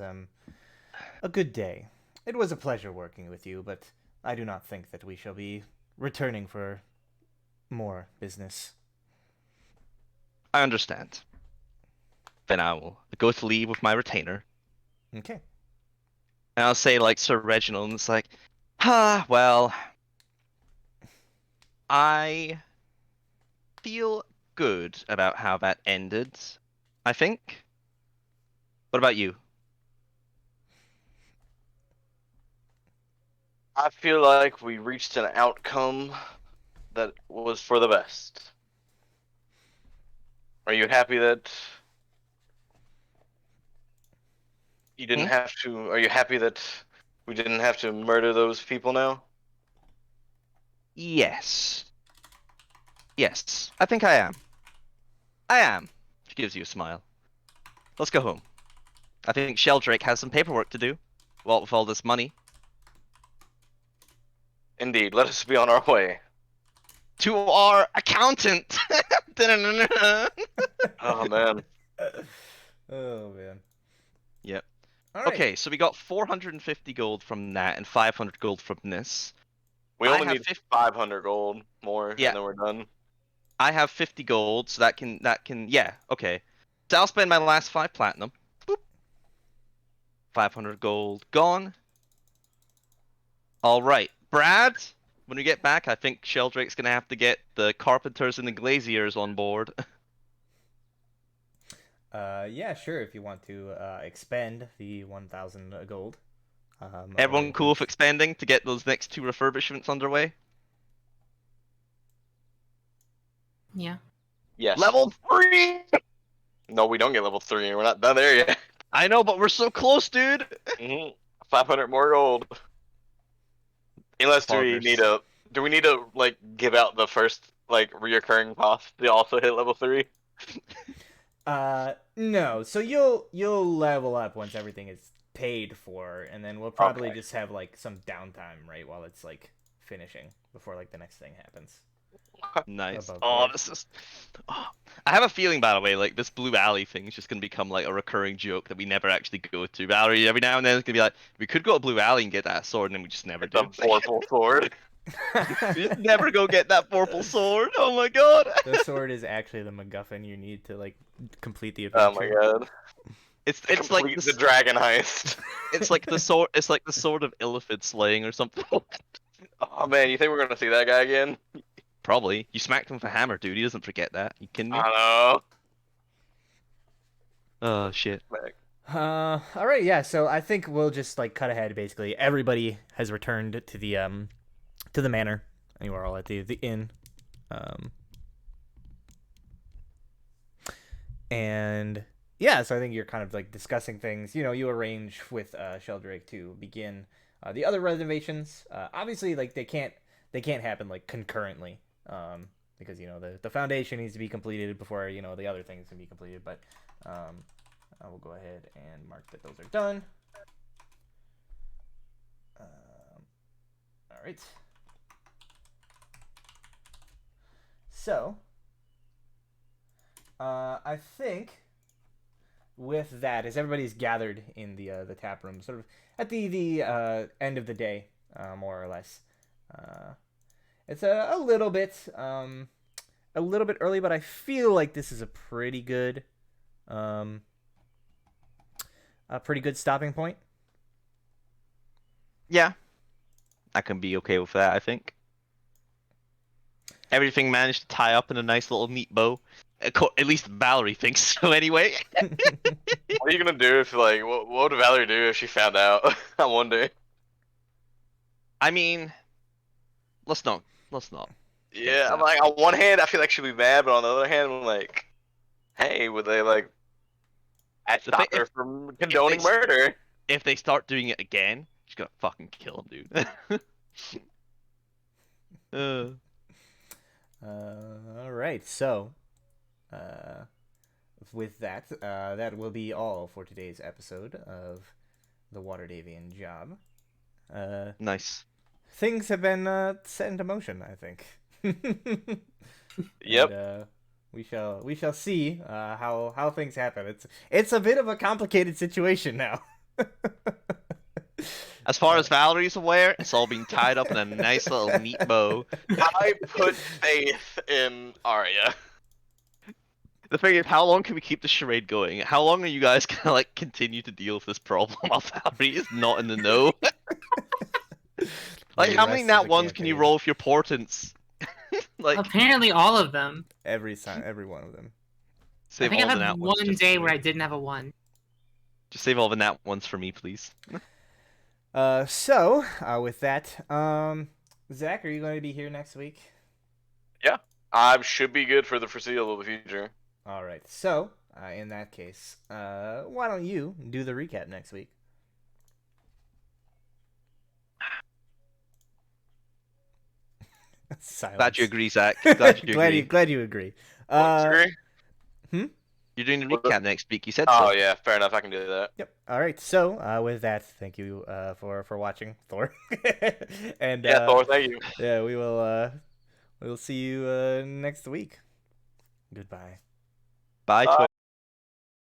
A: a good day. It was a pleasure working with you, but I do not think that we shall be returning for more business.
B: I understand. Then I will go to leave with my retainer.
A: Okay.
B: And I'll say like Sir Reginald, and it's like, well, I feel good about how that ended, I think. What about you?
C: I feel like we reached an outcome that was for the best. Are you happy that you didn't
B: Hmm?
C: have to? Are you happy that we didn't have to murder those people now?
B: Yes. Yes, I think I am. I am. She gives you a smile. Let's go home. I think Sheldrake has some paperwork to do. Well, with all this money.
C: Indeed. Let us be on our way.
B: To our accountant!
C: Oh man.
A: Oh man.
B: Yep.
A: All right.
B: Okay, so we got 450 gold from that and 500 gold from this.
C: We
B: I
C: only
B: have
C: need
B: 50.
C: 500 gold more,
B: Yeah,
C: and then we're done.
B: I have 50 gold, so that can yeah, okay. So I'll spend my last 5 platinum. Boop. 500 gold gone. All right, Brad. When we get back, I think Sheldrake's gonna have to get the carpenters and the glaziers on board.
A: Yeah, sure. If you want to expend the 1,000 gold, or
B: Everyone
A: at
B: cool with
A: least
B: expanding to get those next 2 refurbishments underway?
D: Yeah.
C: Yes.
B: Level 3!
C: No, we don't get level 3. We're not done there yet.
B: I know, but we're so close, dude.
C: 500 more gold. Unless
B: Progress.
C: do we need to like give out the first like reoccurring cost to also hit level 3?
A: no. So you'll level up once everything is paid for, and then we'll probably
C: Okay.
A: just have like some downtime right while it's like finishing before like the next thing happens.
B: Nice.
A: Above
B: Oh,
A: board.
B: this is. Oh. I have a feeling, by the way, like this Blue Alley thing is just gonna become like a recurring joke that we never actually go to. Valerie, every now and then it's gonna be like, we could go to Blue Alley and get that sword, and then we just never
C: It's a
B: do.
C: vorpal sword.
B: We just never go get that purple sword. Oh my god.
A: The sword is actually the MacGuffin you need to like complete the
C: Oh my
A: adventure.
C: god.
B: It's like
C: Complete the
B: this.
C: dragon heist.
B: It's like the sword. It's like the sword of Illithid slaying or something.
C: Oh man, you think we're gonna see that guy again?
B: Probably. You smacked him with a hammer, dude. He doesn't forget that. You kidding me?
C: I
B: Oh shit.
C: don't know.
A: All right, yeah. So I think we'll just like cut ahead. Basically, everybody has returned to the manor, and you are all at the inn. Um, and yeah, so I think you're kind of like discussing things. You know, you arrange with Sheldrake to begin the other renovations. Obviously, like they can't happen like concurrently. Because you know the foundation needs to be completed before you know the other things can be completed. But I will go ahead and mark that those are done. All right. So, I think with that, as everybody's gathered in the tap room, sort of at the end of the day, more or less, it's a little bit early, but I feel like this is a pretty good um, a pretty good stopping point.
B: Yeah, I can be okay with that, I think. Everything managed to tie up in a nice little neat bow. At least Valerie thinks so, anyway.
C: What are you gonna do if like what would Valerie do if she found out? I wonder.
B: I mean, let's not.
C: Yeah, I'm
B: that
C: like
B: way.
C: on one hand I feel like she'd be mad, but on the other hand I'm like, hey, would they like
B: The thing,
C: stop her from
B: if
C: condoning murder?
B: if they start doing it again, she's gonna fucking kill him, dude.
A: All right, so with that, that will be all for today's episode of the Waterdhavian Job.
B: Nice.
A: Things have been set into motion, I think.
C: Yep.
A: And, we shall see how things happen. It's a bit of a complicated situation now.
B: As far as Valerie's aware, it's all being tied up in a nice little neat bow.
C: I put faith in Arya.
B: The thing is, how long can we keep the charade going? How long are you guys gonna like continue to deal with this problem while Valerie is not in the know? Like,
A: The
B: how many
A: rest
B: nat
A: of the
B: ones can you
A: campaign.
B: roll with your portents? Like,
D: Apparently, all of them.
A: Every one of them.
D: I
B: save
D: think
B: all
D: I've
B: the
D: had
B: nat ones.
D: one
B: just
D: day
B: for
D: where
B: me.
D: I didn't have a one.
B: Just save all the nat ones for me, please.
A: So with that, Zach, are you going to be here next week?
C: I should be good for the foreseeable future.
A: All right. So in that case, why don't you do the recap next week? Silence.
B: Glad you agree, Zach. Glad you agree.
A: glad you agree.
C: Disagree?
B: You're doing the
C: What-
B: recap next week. You said
C: Oh
B: so.
C: yeah, fair enough. I can do that.
A: Yep. All right. So with that, thank you for watching, Thor. And
C: Yeah, Thor, thank you.
A: yeah, we'll see you next week. Goodbye.
B: Bye, Twitch.